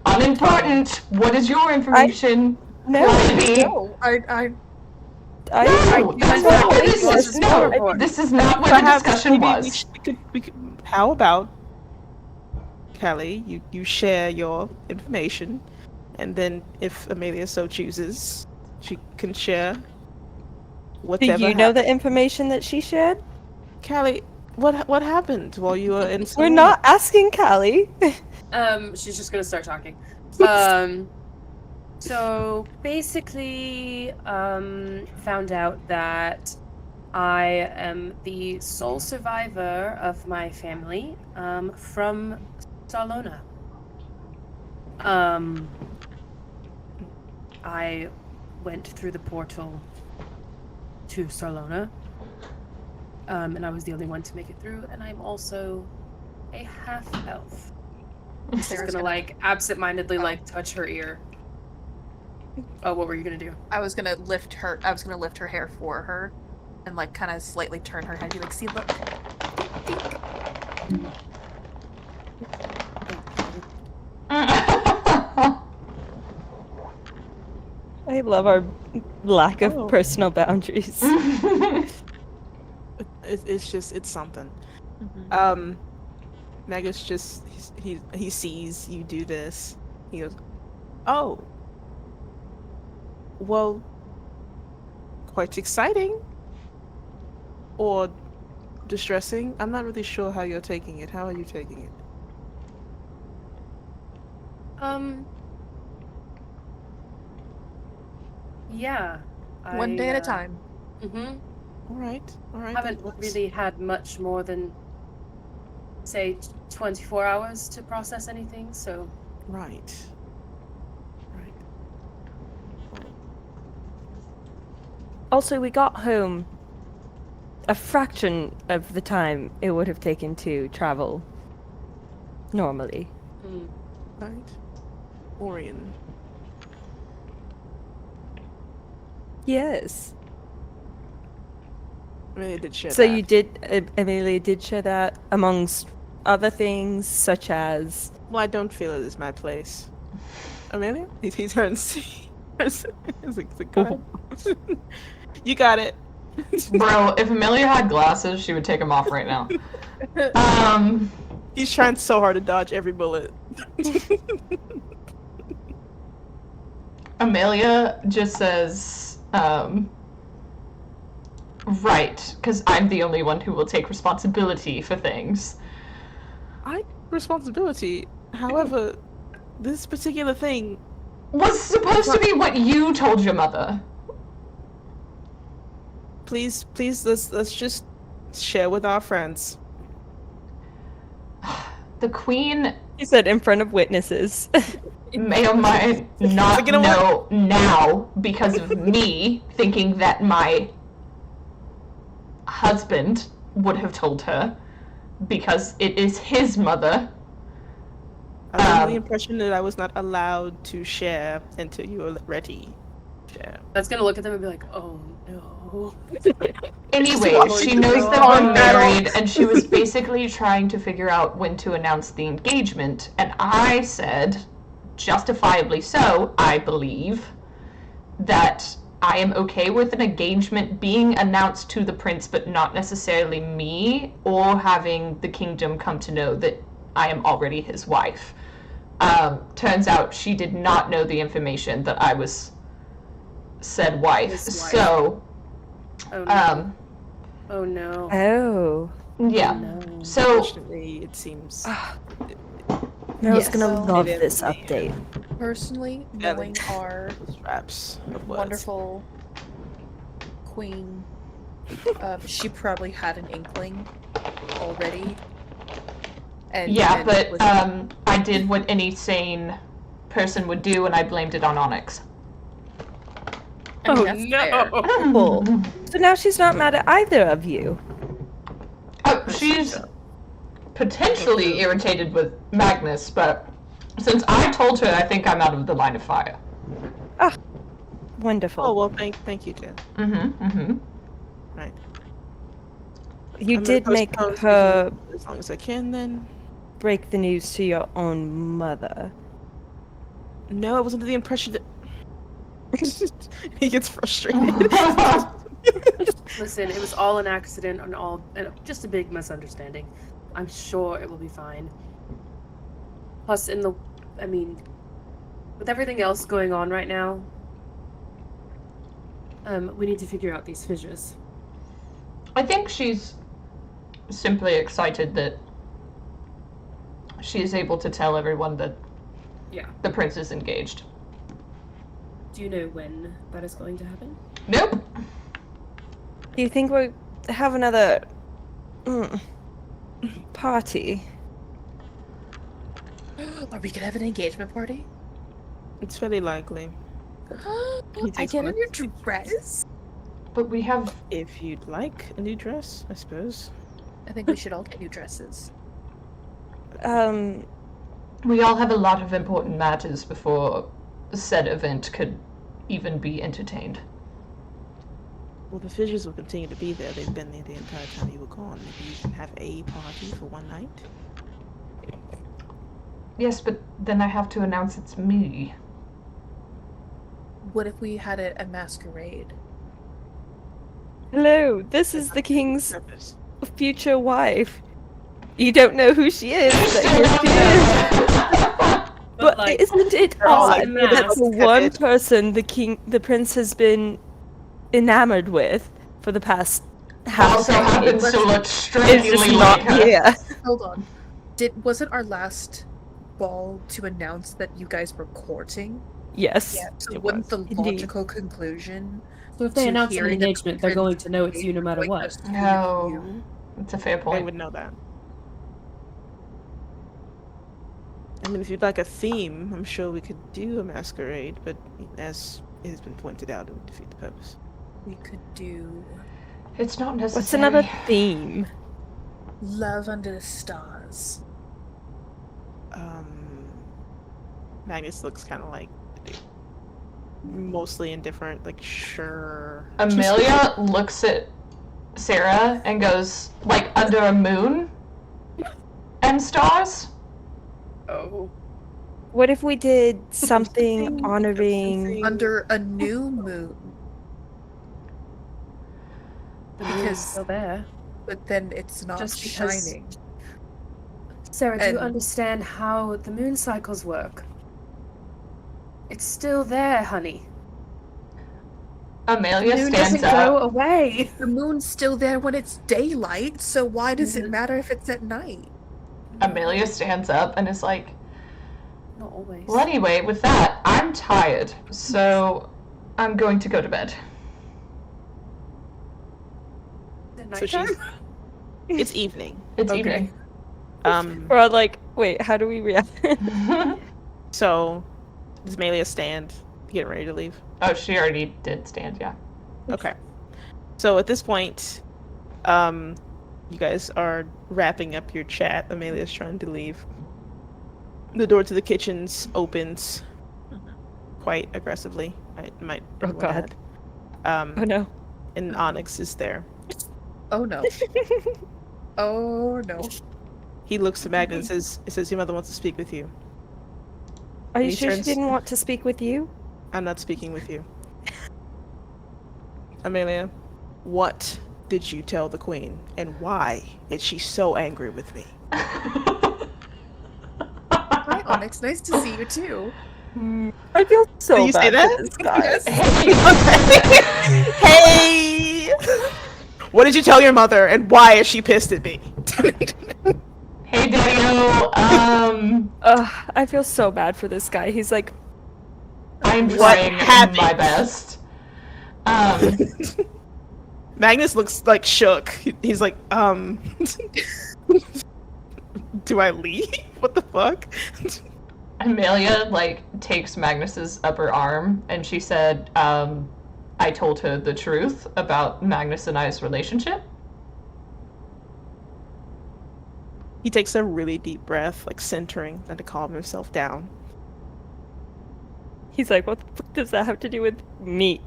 [SPEAKER 1] Unimportant. What is your information?
[SPEAKER 5] No,
[SPEAKER 1] Quality?
[SPEAKER 4] No, I
[SPEAKER 1] No, that's not what this
[SPEAKER 2] Yours
[SPEAKER 1] is.
[SPEAKER 2] is
[SPEAKER 1] No,
[SPEAKER 2] report.
[SPEAKER 1] this is not what
[SPEAKER 3] perhaps
[SPEAKER 1] the discussion
[SPEAKER 3] maybe
[SPEAKER 1] was.
[SPEAKER 3] we could. How about Kelly? You share your information, and then if Amelia so chooses, she can share
[SPEAKER 5] do
[SPEAKER 3] whatever.
[SPEAKER 5] you know the information that she shared?
[SPEAKER 3] Kelly, what happened while you were in?
[SPEAKER 5] We're
[SPEAKER 3] Salon?
[SPEAKER 5] not asking Callie.
[SPEAKER 2] She's just gonna start talking. So basically, found out that I am the sole survivor of my family, from Salona. I went through the portal to Salona, and I was the only one to make it through, and I'm also a half-elf. She's
[SPEAKER 4] Sarah's
[SPEAKER 2] gonna like absent-mindedly like touch her ear. Oh, what were you gonna do?
[SPEAKER 4] I was gonna lift her hair for her and like kind of slightly turn her head. Be like, see, look.
[SPEAKER 5] I love our lack of
[SPEAKER 3] Oh.
[SPEAKER 5] personal boundaries.
[SPEAKER 3] It's something. Magus just he sees you do this. He goes, "Oh, well, quite exciting, or distressing. I'm not really sure how you're taking it. How are you taking it?"
[SPEAKER 2] Yeah.
[SPEAKER 4] One day at a time.
[SPEAKER 2] Mm-hmm.
[SPEAKER 3] All right.
[SPEAKER 2] Haven't really had much more than, say, 24 hours to process anything, so...
[SPEAKER 3] Right.
[SPEAKER 5] Also, we got home a fraction of the time it would have taken to travel normally.
[SPEAKER 3] Right. Orion.
[SPEAKER 5] Yes.
[SPEAKER 3] Amelia did share
[SPEAKER 5] So
[SPEAKER 3] that.
[SPEAKER 5] you did, Amelia did share that amongst other things, such as...
[SPEAKER 3] Well, I don't feel it is my place. Amelia? He turns to It's like, go ahead. You got it.
[SPEAKER 1] Bro, if Amelia had glasses, she would take them off right now.
[SPEAKER 3] He's trying so hard to dodge every bullet.
[SPEAKER 1] Amelia just says, right, because I'm the only one who will take responsibility for things.
[SPEAKER 3] I responsibility. However, this particular thing
[SPEAKER 1] Was supposed to be what you told your mother.
[SPEAKER 3] please let's just share with our friends.
[SPEAKER 1] The queen
[SPEAKER 5] He said in front of witnesses.
[SPEAKER 1] may or might not
[SPEAKER 3] Like, you know
[SPEAKER 1] know now because of me thinking that my husband would have told her because it is his mother.
[SPEAKER 3] I was under the impression that I was not allowed to share until you were ready. Share.
[SPEAKER 2] I was gonna look at them and be like, oh no.
[SPEAKER 1] Anyway, she knows that we're married, and she was basically trying to figure out when to announce the engagement. And I said, justifiably so, I believe, that I am okay with an engagement being announced to the prince, but not necessarily me, or having the kingdom come to know that I am already his wife. Turns out she did not know the information that I was said wife.
[SPEAKER 2] His wife.
[SPEAKER 1] So,
[SPEAKER 2] Oh no. Oh no.
[SPEAKER 5] Oh.
[SPEAKER 1] yeah.
[SPEAKER 2] No.
[SPEAKER 1] So,
[SPEAKER 3] Unfortunately, it seems
[SPEAKER 5] Meryl's
[SPEAKER 1] Yes.
[SPEAKER 5] gonna
[SPEAKER 4] Well,
[SPEAKER 5] love
[SPEAKER 3] maybe
[SPEAKER 5] this
[SPEAKER 3] I'm being-
[SPEAKER 5] update.
[SPEAKER 4] Personally,
[SPEAKER 3] Yeah,
[SPEAKER 4] knowing our
[SPEAKER 3] straps of words.
[SPEAKER 4] wonderful queen, she probably had an inkling already. And
[SPEAKER 1] yeah,
[SPEAKER 4] and
[SPEAKER 1] but
[SPEAKER 4] was-
[SPEAKER 1] I did what any sane person would do, and I blamed it on Onyx.
[SPEAKER 4] I mean,
[SPEAKER 5] Oh,
[SPEAKER 4] that's
[SPEAKER 3] no.
[SPEAKER 4] fair.
[SPEAKER 5] Cool. So now she's not mad at either of you.
[SPEAKER 1] Oh, she's potentially irritated with Magnus, but since I told her, I think I'm out of the line of fire.
[SPEAKER 5] Wonderful.
[SPEAKER 3] Oh well, thank you, Jen. Right.
[SPEAKER 5] You
[SPEAKER 3] I'm gonna
[SPEAKER 5] did make
[SPEAKER 3] postpone
[SPEAKER 5] her
[SPEAKER 3] speaking as long as I can. Then
[SPEAKER 5] break the news to your own mother.
[SPEAKER 3] no, I was under the impression that he gets frustrated.
[SPEAKER 2] Listen, it was all an accident and just a big misunderstanding. I'm sure it will be fine. Plus, with everything else going on right now, we need to figure out these fissures.
[SPEAKER 1] I think she's simply excited that she is able to tell everyone that
[SPEAKER 2] Yeah.
[SPEAKER 1] the prince is engaged.
[SPEAKER 2] Do you know when that is going to happen?
[SPEAKER 1] Nope.
[SPEAKER 5] Do you think we'll have another party?
[SPEAKER 4] Are we gonna have an engagement party?
[SPEAKER 3] It's very likely. He
[SPEAKER 4] I
[SPEAKER 3] takes
[SPEAKER 4] get
[SPEAKER 3] one.
[SPEAKER 4] on your dress?
[SPEAKER 1] But we have.
[SPEAKER 3] If you'd like a new dress, I suppose.
[SPEAKER 4] I think we should all get new dresses.
[SPEAKER 1] We all have a lot of important matters before said event could even be entertained.
[SPEAKER 3] Well, the fissures will continue to be there. They've been there the entire time you were gone. Maybe you can have a party for one night.
[SPEAKER 1] Yes, but then I have to announce it's me.
[SPEAKER 4] What if we had a masquerade?
[SPEAKER 5] Hello, this is the king's
[SPEAKER 3] Purpose.
[SPEAKER 5] future wife. You don't know who she is, but here she is. But
[SPEAKER 2] like,
[SPEAKER 5] isn't it
[SPEAKER 3] all
[SPEAKER 5] odd
[SPEAKER 3] like
[SPEAKER 5] that the
[SPEAKER 3] masks,
[SPEAKER 5] one
[SPEAKER 3] Kevin.
[SPEAKER 5] person the prince has been enamored with for the past half
[SPEAKER 1] Also
[SPEAKER 5] decade
[SPEAKER 1] happens to look
[SPEAKER 5] is
[SPEAKER 1] strangely
[SPEAKER 5] just
[SPEAKER 1] like
[SPEAKER 5] not
[SPEAKER 1] her.
[SPEAKER 5] here?
[SPEAKER 4] Hold on. Wasn't our last ball to announce that you guys were courting?
[SPEAKER 5] Yes.
[SPEAKER 4] So
[SPEAKER 3] It
[SPEAKER 4] wouldn't the
[SPEAKER 5] Indeed.
[SPEAKER 4] logical conclusion
[SPEAKER 6] So if they
[SPEAKER 4] to
[SPEAKER 6] announce an
[SPEAKER 4] hearing that
[SPEAKER 6] engagement, they're
[SPEAKER 4] Prince
[SPEAKER 6] going to know it's you no matter
[SPEAKER 4] going
[SPEAKER 6] what.
[SPEAKER 4] to sue
[SPEAKER 1] No.
[SPEAKER 4] you?
[SPEAKER 1] It's a fair
[SPEAKER 3] I
[SPEAKER 1] point.
[SPEAKER 3] would know that. I mean, if you'd like a theme, I'm sure we could do a masquerade, but as it has been pointed out, it would defeat the purpose.
[SPEAKER 4] We could do
[SPEAKER 1] It's not necessary.
[SPEAKER 5] What's another theme?
[SPEAKER 4] Love Under the Stars.
[SPEAKER 3] Magnus looks kind of like mostly indifferent, like sure.
[SPEAKER 1] Amelia looks at Sarah and goes, like, under a moon and stars?
[SPEAKER 2] Oh.
[SPEAKER 5] What if we did something honoring?
[SPEAKER 4] Under a new moon.
[SPEAKER 2] The moon is
[SPEAKER 4] Because-
[SPEAKER 2] still there.
[SPEAKER 4] But then it's not
[SPEAKER 2] Just because-
[SPEAKER 4] shining.
[SPEAKER 2] Sarah, do you
[SPEAKER 4] And-
[SPEAKER 2] understand how the moon cycles work? It's still there, honey.
[SPEAKER 1] Amelia
[SPEAKER 2] the moon
[SPEAKER 1] stands
[SPEAKER 2] doesn't go
[SPEAKER 1] up.
[SPEAKER 2] away.
[SPEAKER 4] The moon's still there when it's daylight, so why does it
[SPEAKER 2] Mhm.
[SPEAKER 4] matter if it's at night?
[SPEAKER 1] Amelia stands up and is like,
[SPEAKER 2] Not always.
[SPEAKER 1] well, anyway, with that, I'm tired, so I'm going to go to bed.
[SPEAKER 2] At
[SPEAKER 3] So
[SPEAKER 2] nighttime?
[SPEAKER 3] It's evening.
[SPEAKER 1] It's
[SPEAKER 2] Okay.
[SPEAKER 1] evening.
[SPEAKER 5] We're all like, wait, how do we react?
[SPEAKER 3] So does Amelia stand, getting ready to leave?
[SPEAKER 1] Oh, she already did stand, yeah.
[SPEAKER 3] Okay. So at this point, you guys are wrapping up your chat. Amelia's trying to leave. The door to the kitchens opens quite aggressively. I might.
[SPEAKER 5] Oh, God.
[SPEAKER 3] add.
[SPEAKER 5] Oh no.
[SPEAKER 3] And Onyx is there.
[SPEAKER 4] Oh no. Oh no.
[SPEAKER 3] He looks to Magna and says, your mother wants to speak with you.
[SPEAKER 5] Are you
[SPEAKER 3] He
[SPEAKER 5] sure she
[SPEAKER 3] turns-
[SPEAKER 5] didn't want to speak with you?
[SPEAKER 3] I'm not speaking with you. Amelia, what did you tell the queen? And why is she so angry with me?
[SPEAKER 4] Hi, Onyx. Nice to see you too.
[SPEAKER 5] I feel so
[SPEAKER 3] Did you say
[SPEAKER 5] bad
[SPEAKER 3] that?
[SPEAKER 5] for this guy.
[SPEAKER 4] Yes.
[SPEAKER 3] Hey! What did you tell your mother, and why is she pissed at me?
[SPEAKER 1] Hey, Daddy-O,
[SPEAKER 5] I feel so bad for this guy. He's like,
[SPEAKER 1] I'm
[SPEAKER 3] What
[SPEAKER 1] trying
[SPEAKER 3] happened?
[SPEAKER 1] my best.
[SPEAKER 3] Magnus looks like shook. He's like, do I leave? What the fuck?
[SPEAKER 1] Amelia, like, takes Magnus's upper arm, and she said, I told her the truth about Magnus and I's relationship.
[SPEAKER 3] He takes a really deep breath, like centering and to calm himself down.
[SPEAKER 5] he's like, what the fuck does that have to do with me?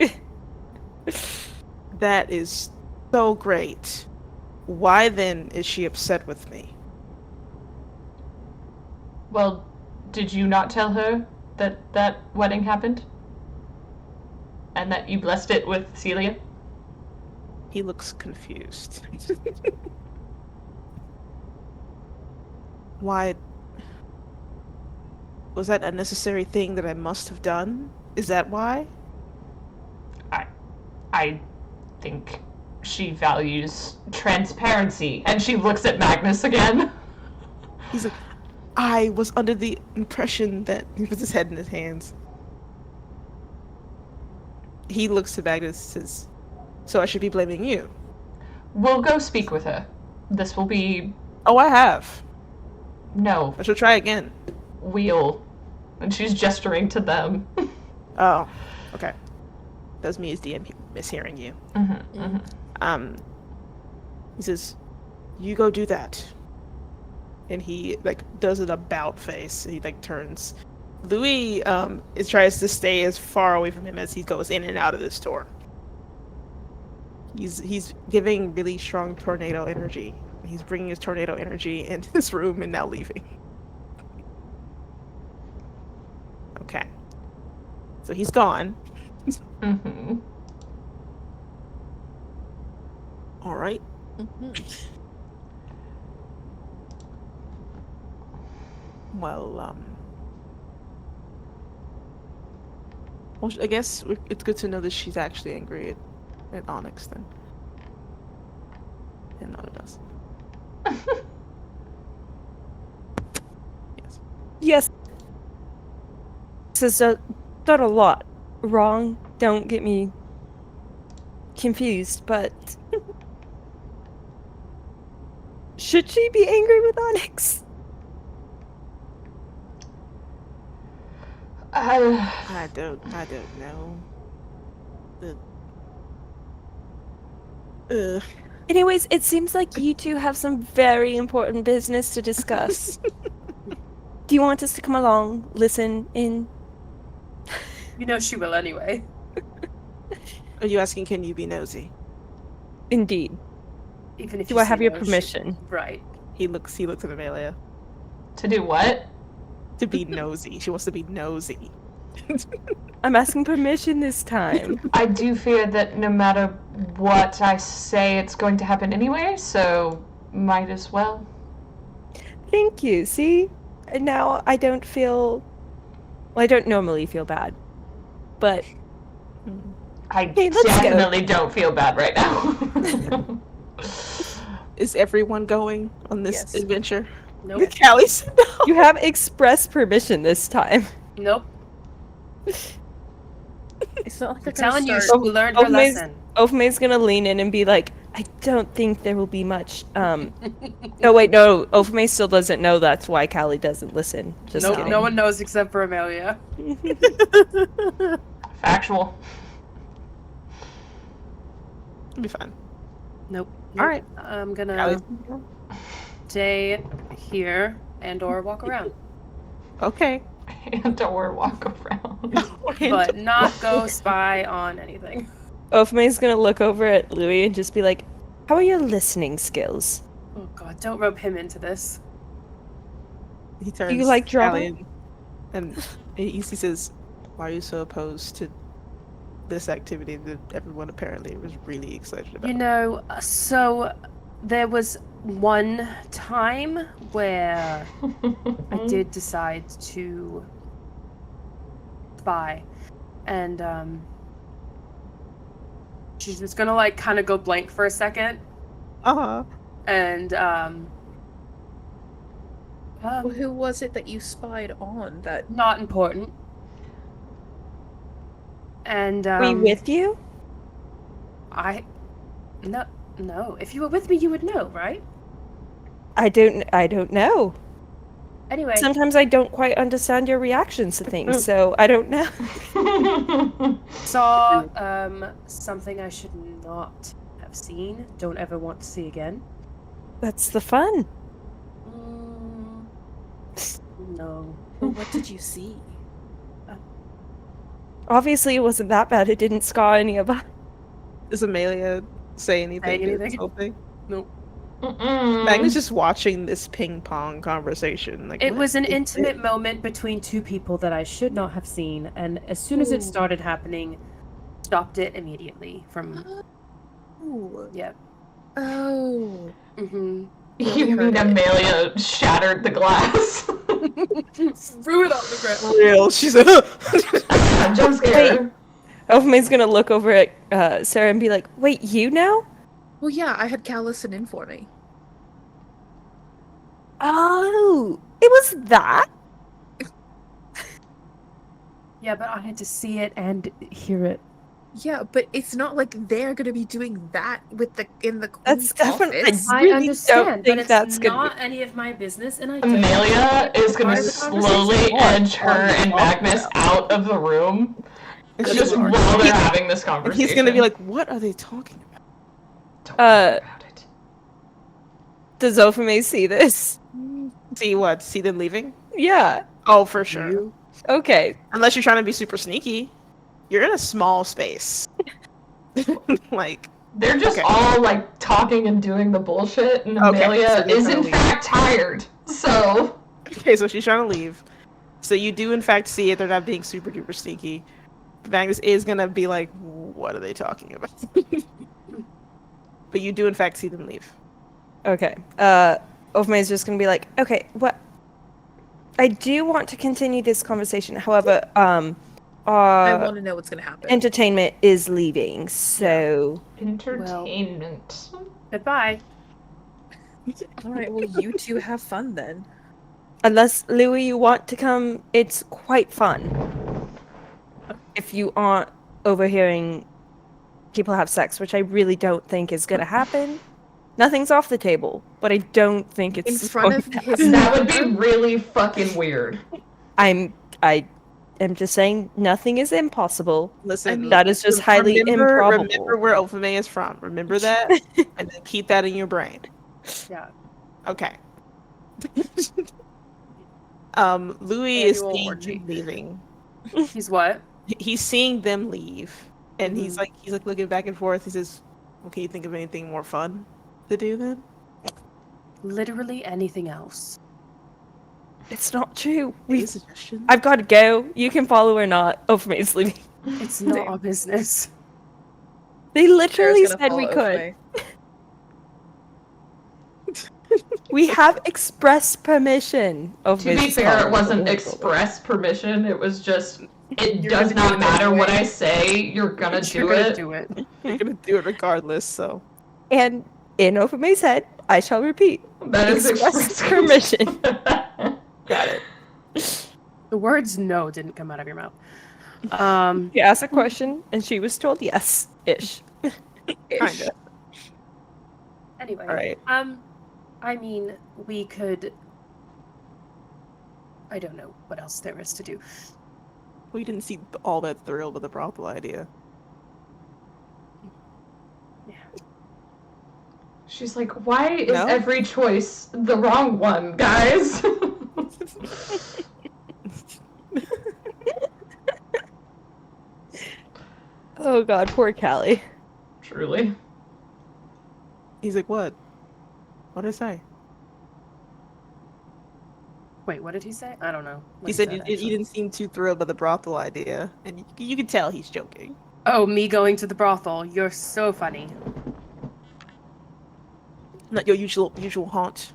[SPEAKER 3] That is so great. Why then is she upset with me?
[SPEAKER 1] Well, did you not tell her that that wedding happened? And that you blessed it with Celia?
[SPEAKER 3] He looks confused. Why? Was that a necessary thing that I must have done? Is that why?
[SPEAKER 1] I think she values transparency. And she looks at Magnus again.
[SPEAKER 3] He's like, I was under the impression that he puts his head in his hands. He looks to Magnus and says, so I should be blaming you.
[SPEAKER 1] We'll go speak with her. This will be...
[SPEAKER 3] Oh, I have.
[SPEAKER 1] No,
[SPEAKER 3] I should try again.
[SPEAKER 1] we'll... And she's gesturing to them.
[SPEAKER 3] Oh, okay. That's me as DM mishearing you. He says, you go do that. And he like does an about face. He like turns. Louis tries to stay as far away from him as he goes in and out of the store. He's giving really strong tornado energy. He's bringing his tornado energy into this room and now leaving. Okay. So he's gone. All right. Well, well, I guess it's good to know that she's actually angry at Onyx then. And not at us. Yes.
[SPEAKER 5] Yes. This has done a lot wrong. Don't get me confused, but should she be angry with Onyx?
[SPEAKER 3] I don't know.
[SPEAKER 5] Anyways, it seems like you two have some very important business to discuss. Do you want us to come along, listen in?
[SPEAKER 2] You know she will anyway.
[SPEAKER 3] Are you asking, can you be nosy?
[SPEAKER 5] Indeed.
[SPEAKER 2] Even if
[SPEAKER 5] Do
[SPEAKER 2] you
[SPEAKER 5] I
[SPEAKER 2] say
[SPEAKER 5] have your
[SPEAKER 2] no,
[SPEAKER 5] permission?
[SPEAKER 2] Right.
[SPEAKER 3] He looks at Amelia.
[SPEAKER 1] To do what?
[SPEAKER 3] To be nosy. She wants to be nosy.
[SPEAKER 5] I'm asking permission this time.
[SPEAKER 1] I do fear that no matter what I say, it's going to happen anyway, so might as well.
[SPEAKER 5] Thank you. See? And now I don't feel. Well, I don't normally feel bad. But.
[SPEAKER 1] I
[SPEAKER 5] Hey, let's go.
[SPEAKER 1] definitely don't feel bad right now.
[SPEAKER 3] Is everyone going on this
[SPEAKER 4] Yes.
[SPEAKER 3] adventure?
[SPEAKER 2] Nope.
[SPEAKER 3] Callie said no.
[SPEAKER 5] You have express permission this time.
[SPEAKER 2] Nope.
[SPEAKER 4] It's not like
[SPEAKER 2] I'm
[SPEAKER 4] they're
[SPEAKER 2] telling
[SPEAKER 4] gonna
[SPEAKER 2] you,
[SPEAKER 4] start.
[SPEAKER 2] she learned her
[SPEAKER 5] Ofume's-
[SPEAKER 2] lesson.
[SPEAKER 5] Ofume's gonna lean in and be like, I don't think there will be much. No, wait, no. Ofume still doesn't know that's why Callie doesn't listen. Just
[SPEAKER 2] Nope,
[SPEAKER 5] kidding.
[SPEAKER 2] no one knows except for Amelia.
[SPEAKER 1] Factual.
[SPEAKER 3] It'll be fine.
[SPEAKER 2] Nope.
[SPEAKER 3] All right.
[SPEAKER 2] I'm gonna
[SPEAKER 3] Callie.
[SPEAKER 2] stay here and/or walk around,
[SPEAKER 1] And
[SPEAKER 3] Okay.
[SPEAKER 1] or walk around.
[SPEAKER 2] but not go spy on anything.
[SPEAKER 5] Ofume's gonna look over at Louis and just be like, how are your listening skills?
[SPEAKER 2] Oh God, don't rope him into this.
[SPEAKER 3] He turns
[SPEAKER 5] you like drama?
[SPEAKER 3] Callie and he says, why are you so opposed to this activity that everyone apparently was really excited about?
[SPEAKER 2] You know, so there was one time where I did decide to spy, and she was gonna like kind of go blank for a second,
[SPEAKER 3] Uh-huh.
[SPEAKER 2] and
[SPEAKER 4] Well, who was it that you spied on? That
[SPEAKER 2] not important. And
[SPEAKER 5] We with you?
[SPEAKER 2] no. If you were with me, you would know, right?
[SPEAKER 5] I don't know.
[SPEAKER 2] Anyway,
[SPEAKER 5] Sometimes I don't quite understand your reactions to things, so I don't know.
[SPEAKER 2] saw something I should not have seen. Don't ever want to see again.
[SPEAKER 5] That's the fun.
[SPEAKER 2] No.
[SPEAKER 4] well, what did you see?
[SPEAKER 5] Obviously, it wasn't that bad. It didn't scar any of us.
[SPEAKER 3] Does Amelia say anything to this
[SPEAKER 2] anything?
[SPEAKER 3] whole thing?
[SPEAKER 2] Nope.
[SPEAKER 3] Magnus just watching this ping pong conversation. Like,
[SPEAKER 2] It
[SPEAKER 3] what
[SPEAKER 2] was an
[SPEAKER 3] is
[SPEAKER 2] intimate
[SPEAKER 3] this?
[SPEAKER 2] moment between two people that I should not have seen, and as soon as it started happening, stopped it immediately from.
[SPEAKER 4] Oh.
[SPEAKER 2] Yeah.
[SPEAKER 4] Oh.
[SPEAKER 2] Mm-hmm.
[SPEAKER 1] You mean Amelia shattered the glass?
[SPEAKER 2] Threw it on the ground.
[SPEAKER 3] Real. She's like,
[SPEAKER 1] Jump scare.
[SPEAKER 5] Ofume's gonna look over at Sarah and be like, wait, you now?
[SPEAKER 4] Well, yeah, I had Cal listen in for me.
[SPEAKER 5] Oh, it was that?
[SPEAKER 2] Yeah, but I had to see it and hear it.
[SPEAKER 4] Yeah, but it's not like they're gonna be doing that with in the
[SPEAKER 5] That's
[SPEAKER 4] queen's
[SPEAKER 5] definitely-
[SPEAKER 4] office.
[SPEAKER 2] I
[SPEAKER 5] really
[SPEAKER 2] understand,
[SPEAKER 5] don't
[SPEAKER 2] but
[SPEAKER 5] think
[SPEAKER 2] it's
[SPEAKER 5] that's gonna
[SPEAKER 2] not any of my business, and I don't
[SPEAKER 1] Amelia is gonna
[SPEAKER 2] part of the
[SPEAKER 1] slowly
[SPEAKER 2] conversation.
[SPEAKER 1] edge her
[SPEAKER 3] On
[SPEAKER 1] and
[SPEAKER 3] the
[SPEAKER 1] Magnus out of the room
[SPEAKER 3] Good
[SPEAKER 1] just
[SPEAKER 3] lord.
[SPEAKER 1] while they're having this
[SPEAKER 3] And
[SPEAKER 1] conversation.
[SPEAKER 3] he's gonna be like, what are they talking about?
[SPEAKER 1] Don't worry about it.
[SPEAKER 5] Does Ofume see this?
[SPEAKER 3] See what? See them leaving?
[SPEAKER 5] Yeah.
[SPEAKER 3] Oh, for sure.
[SPEAKER 2] You?
[SPEAKER 5] Okay.
[SPEAKER 3] Unless you're trying to be super sneaky. You're in a small space. Like,
[SPEAKER 1] They're just
[SPEAKER 3] Okay.
[SPEAKER 1] all like talking and doing the bullshit, and
[SPEAKER 3] Okay,
[SPEAKER 1] Amelia
[SPEAKER 3] so they're
[SPEAKER 1] is
[SPEAKER 3] gonna
[SPEAKER 1] in
[SPEAKER 3] leave.
[SPEAKER 1] fact tired. So
[SPEAKER 3] okay, so she's trying to leave. So you do in fact see it. They're not being super duper sneaky. Magnus is gonna be like, what are they talking about? But you do in fact see them leave.
[SPEAKER 5] Okay. Ofume is just gonna be like, okay, what? I do want to continue this conversation. However,
[SPEAKER 4] I want to know what's gonna happen.
[SPEAKER 5] entertainment is leaving, so
[SPEAKER 1] entertainment.
[SPEAKER 2] Goodbye.
[SPEAKER 4] All right, well, you two have fun then.
[SPEAKER 5] unless Louis, you want to come, it's quite fun. If you aren't overhearing people have sex, which I really don't think is gonna happen. Nothing's off the table, but I don't think it's
[SPEAKER 4] In front of
[SPEAKER 5] going to
[SPEAKER 4] his
[SPEAKER 5] happen.
[SPEAKER 1] That would be really fucking weird.
[SPEAKER 5] I am just saying nothing is impossible.
[SPEAKER 3] Listen,
[SPEAKER 4] mean,
[SPEAKER 5] That is just highly improbable.
[SPEAKER 3] Remember where Ofume is from. Remember that, and then keep that in your brain.
[SPEAKER 2] Yeah.
[SPEAKER 3] Okay. Louis is
[SPEAKER 2] Annual
[SPEAKER 3] seeing
[SPEAKER 2] orgy.
[SPEAKER 3] them leaving.
[SPEAKER 2] He's what?
[SPEAKER 3] He's seeing them leave, and he's
[SPEAKER 2] Mhm.
[SPEAKER 3] like looking back and forth. He says, well, "Can you think of anything more fun to do then?"
[SPEAKER 2] Literally anything else.
[SPEAKER 5] It's not true.
[SPEAKER 3] Any suggestions?
[SPEAKER 5] I've got to go. You can follow or not. Ofume's leaving.
[SPEAKER 2] It's not
[SPEAKER 4] Same.
[SPEAKER 2] our business.
[SPEAKER 5] They literally
[SPEAKER 4] Sarah's gonna
[SPEAKER 5] said we
[SPEAKER 4] follow
[SPEAKER 5] could.
[SPEAKER 4] Ofume.
[SPEAKER 5] We have express permission.
[SPEAKER 1] To be fair, it wasn't express permission. It was just, it
[SPEAKER 4] You're
[SPEAKER 1] does
[SPEAKER 4] gonna do
[SPEAKER 1] not
[SPEAKER 4] it
[SPEAKER 1] matter what
[SPEAKER 4] anyway.
[SPEAKER 1] I say, you're gonna do
[SPEAKER 2] You're gonna
[SPEAKER 1] it.
[SPEAKER 2] do it.
[SPEAKER 3] You're gonna do it regardless, so.
[SPEAKER 5] And in Ofume's head, I shall repeat.
[SPEAKER 1] That is
[SPEAKER 5] Express
[SPEAKER 1] express
[SPEAKER 5] permission.
[SPEAKER 3] Got it.
[SPEAKER 2] The words "no" didn't come out of your mouth.
[SPEAKER 5] He asked a question, and she was told yes-ish.
[SPEAKER 3] Kinda.
[SPEAKER 2] Anyway,
[SPEAKER 3] Alright.
[SPEAKER 2] I mean, we could. I don't know what else there is to do.
[SPEAKER 3] We didn't seem all that thrilled with the brothel idea.
[SPEAKER 1] She's like, why is
[SPEAKER 3] No?
[SPEAKER 1] every choice the wrong one, guys?
[SPEAKER 5] Oh god, poor Callie.
[SPEAKER 1] Truly.
[SPEAKER 3] He's like, what? What did I say?
[SPEAKER 2] Wait, what did he say? I don't know. what
[SPEAKER 3] He said you
[SPEAKER 2] actually.
[SPEAKER 3] didn't seem too thrilled by the brothel idea, and you could tell he's joking.
[SPEAKER 2] Oh, me going to the brothel. You're so funny.
[SPEAKER 3] Not your usual haunt.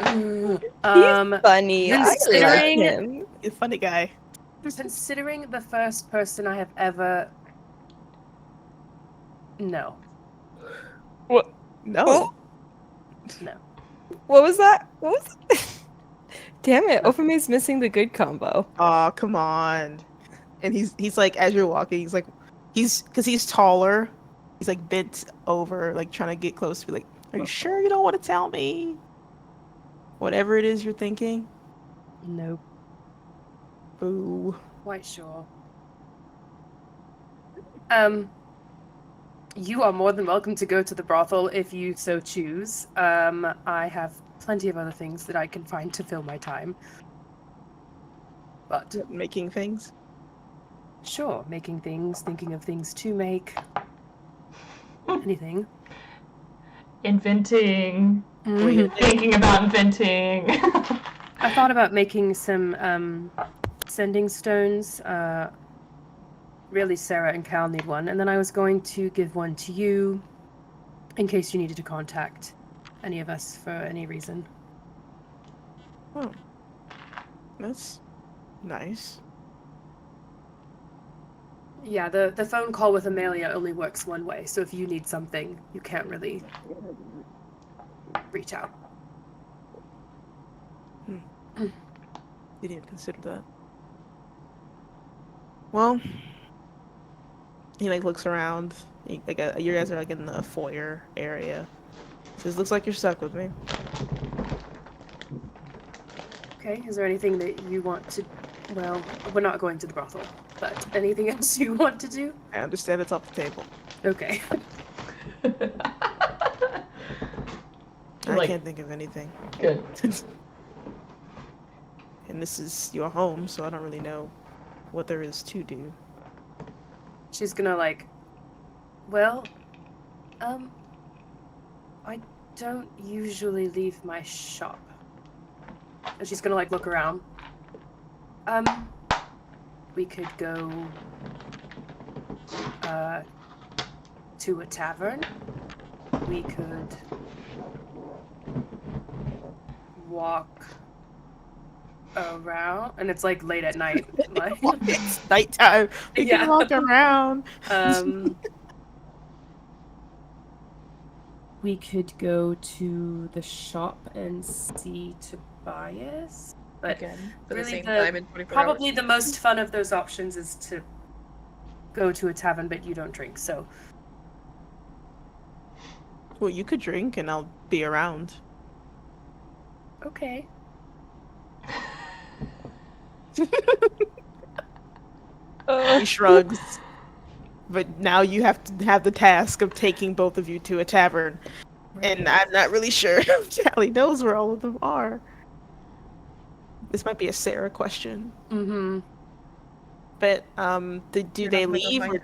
[SPEAKER 5] Funny. I like
[SPEAKER 2] considering-
[SPEAKER 5] him.
[SPEAKER 3] You're a funny guy.
[SPEAKER 2] Considering the first person I have ever. No.
[SPEAKER 3] What? No.
[SPEAKER 5] Oh.
[SPEAKER 2] No.
[SPEAKER 5] What was that? What was that? Damn it, Ofume's missing the good combo.
[SPEAKER 3] Aw, come on. And he's like, as you're walking, because he's taller, he's like bent over, like trying to get close to be like, are you sure you don't want to tell me? Whatever it is you're thinking.
[SPEAKER 2] Nope.
[SPEAKER 3] Boo.
[SPEAKER 2] Quite sure. You are more than welcome to go to the brothel if you so choose. I have plenty of other things that I can find to fill my time. But
[SPEAKER 3] Making things.
[SPEAKER 2] sure, making things, thinking of things to make. Anything.
[SPEAKER 1] Inventing.
[SPEAKER 3] Wait,
[SPEAKER 1] Thinking about inventing.
[SPEAKER 2] I thought about making some sending stones. Really, Sarah and Cal need one, and then I was going to give one to you in case you needed to contact any of us for any reason.
[SPEAKER 3] Oh. That's nice.
[SPEAKER 2] Yeah, the phone call with Amelia only works one way, so if you need something, you can't really reach out.
[SPEAKER 3] You didn't consider that. Well, he like looks around. You guys are like in the foyer area. Says, "Looks like you're stuck with me."
[SPEAKER 2] Okay, is there anything that you want to... Well, we're not going to the brothel, but anything else you want to do?
[SPEAKER 3] I understand it's off the table.
[SPEAKER 2] Okay.
[SPEAKER 3] I
[SPEAKER 1] Like-
[SPEAKER 3] can't think of anything.
[SPEAKER 1] Good.
[SPEAKER 3] And this is your home, so I don't really know what there is to do.
[SPEAKER 2] She's gonna like... Well, I don't usually leave my shop. And she's gonna like look around. We could go to a tavern. We could walk around, and it's like late at night. Like,
[SPEAKER 3] It's nighttime. We
[SPEAKER 2] Yeah.
[SPEAKER 3] can walk around.
[SPEAKER 2] We could go to the shop and see Tobias. But
[SPEAKER 4] Again, for
[SPEAKER 2] really
[SPEAKER 4] the same
[SPEAKER 2] the-
[SPEAKER 4] time in 24
[SPEAKER 2] probably
[SPEAKER 4] hours.
[SPEAKER 2] the most fun of those options is to go to a tavern, but you don't drink, so
[SPEAKER 3] Well, you could drink, and I'll be around.
[SPEAKER 2] okay.
[SPEAKER 3] He shrugs. But now you have to have the task of taking both of you to a tavern. And I'm not really sure if Callie knows where all of them are. This might be a Sarah question.
[SPEAKER 2] Mm-hmm.
[SPEAKER 3] But do
[SPEAKER 4] You're
[SPEAKER 3] they
[SPEAKER 4] not gonna go
[SPEAKER 3] leave or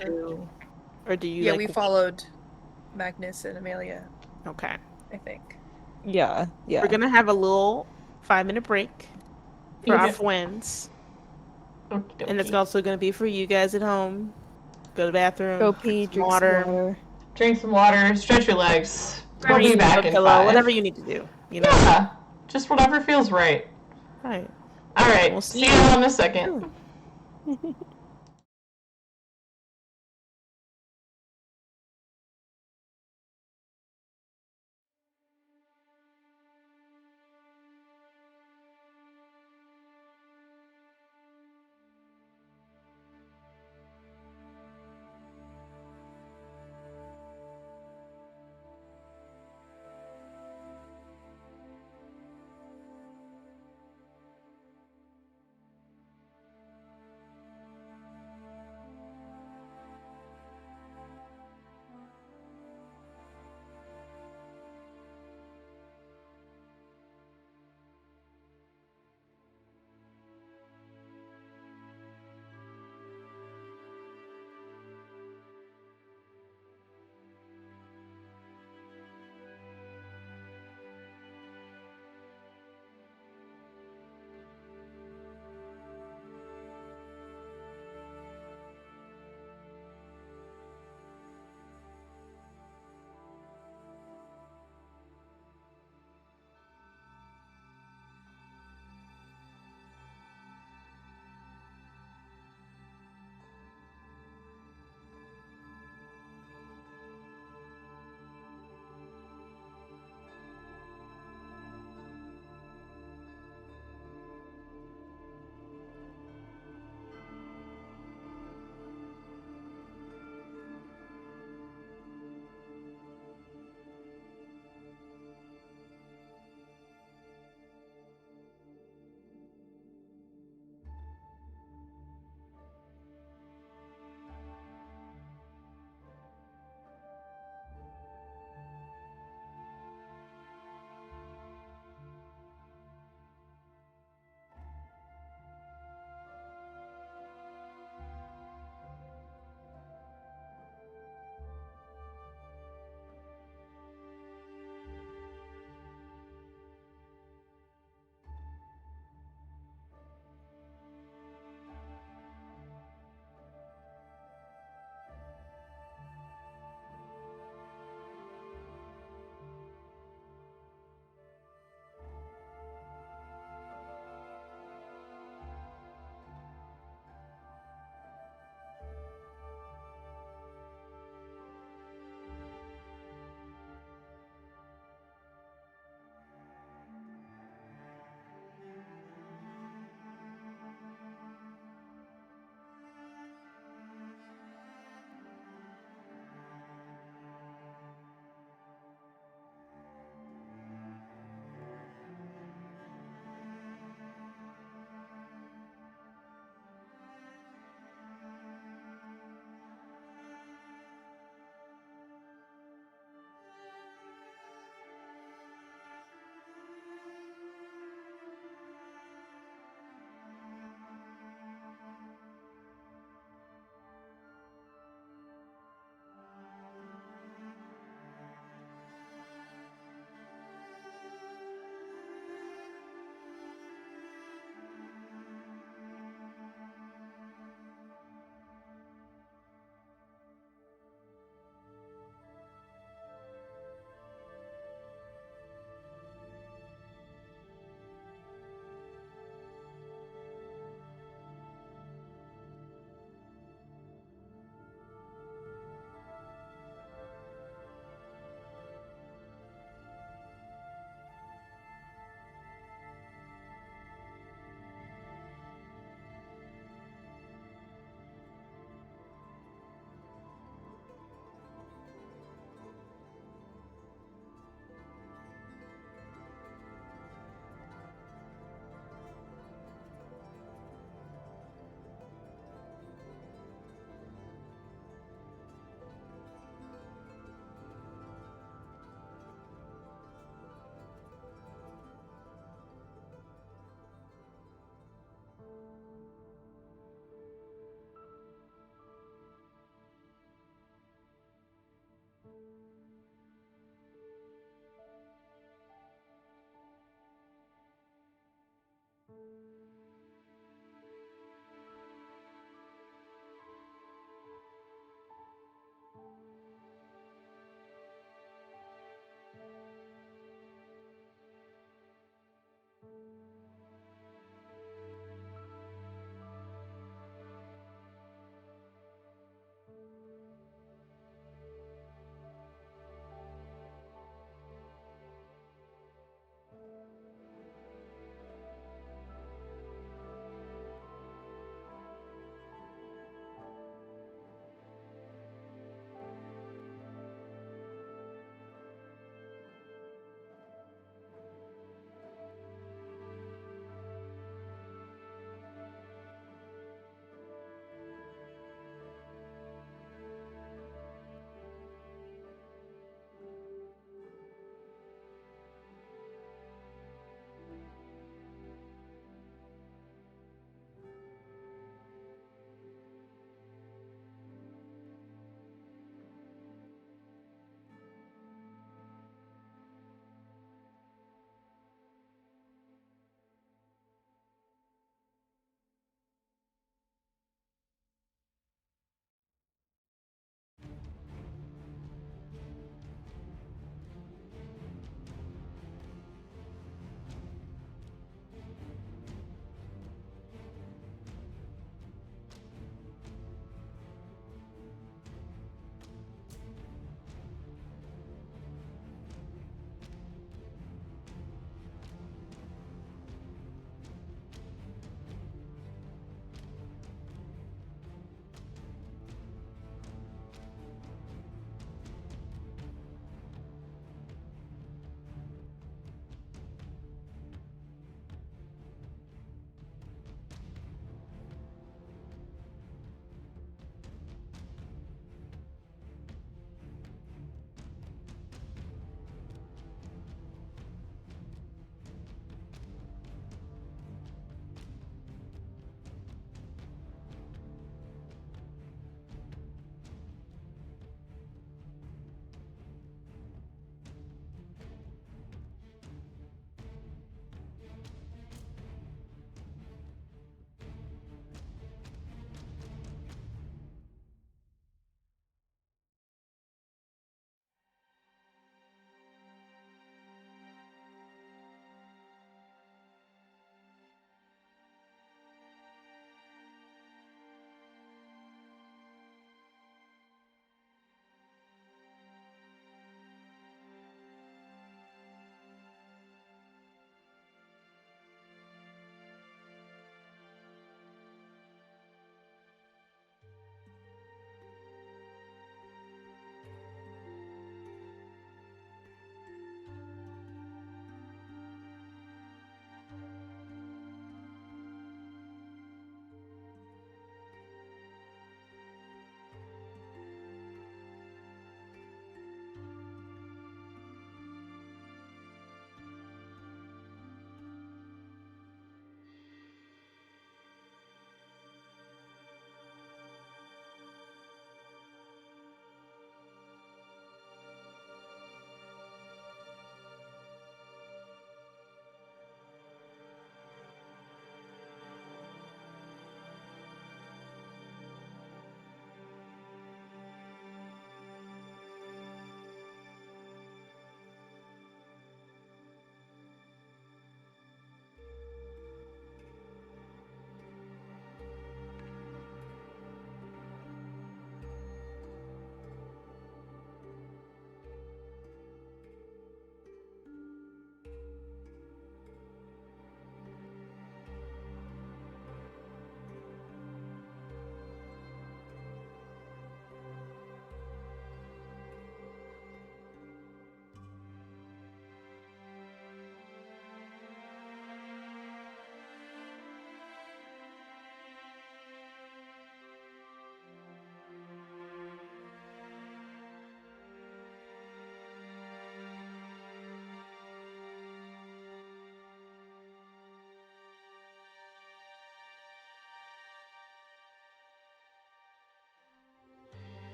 [SPEAKER 4] find
[SPEAKER 3] do you
[SPEAKER 4] Yeah,
[SPEAKER 3] like
[SPEAKER 4] we followed Magnus and Amelia,
[SPEAKER 3] Okay.
[SPEAKER 4] I think.
[SPEAKER 5] Yeah, yeah.
[SPEAKER 3] We're gonna have a little 5-minute break for our
[SPEAKER 1] Yeah.
[SPEAKER 3] friends,
[SPEAKER 1] Okie
[SPEAKER 3] and it's
[SPEAKER 1] dokie.
[SPEAKER 3] also gonna be for you guys at home. Go to the bathroom,
[SPEAKER 5] Go
[SPEAKER 3] drink
[SPEAKER 5] pee,
[SPEAKER 3] some
[SPEAKER 5] drink some
[SPEAKER 3] water,
[SPEAKER 5] water.
[SPEAKER 1] Drink some water, stretch your legs. We'll be
[SPEAKER 3] read, have
[SPEAKER 1] back
[SPEAKER 3] a
[SPEAKER 1] in
[SPEAKER 3] pillow,
[SPEAKER 1] 5.
[SPEAKER 3] whatever you need to do. You know.
[SPEAKER 1] Yeah, just whatever feels right.
[SPEAKER 3] Right.
[SPEAKER 1] All
[SPEAKER 3] And
[SPEAKER 1] right,
[SPEAKER 3] we'll
[SPEAKER 1] see
[SPEAKER 3] see
[SPEAKER 1] you
[SPEAKER 3] you
[SPEAKER 1] all in a second.
[SPEAKER 3] soon.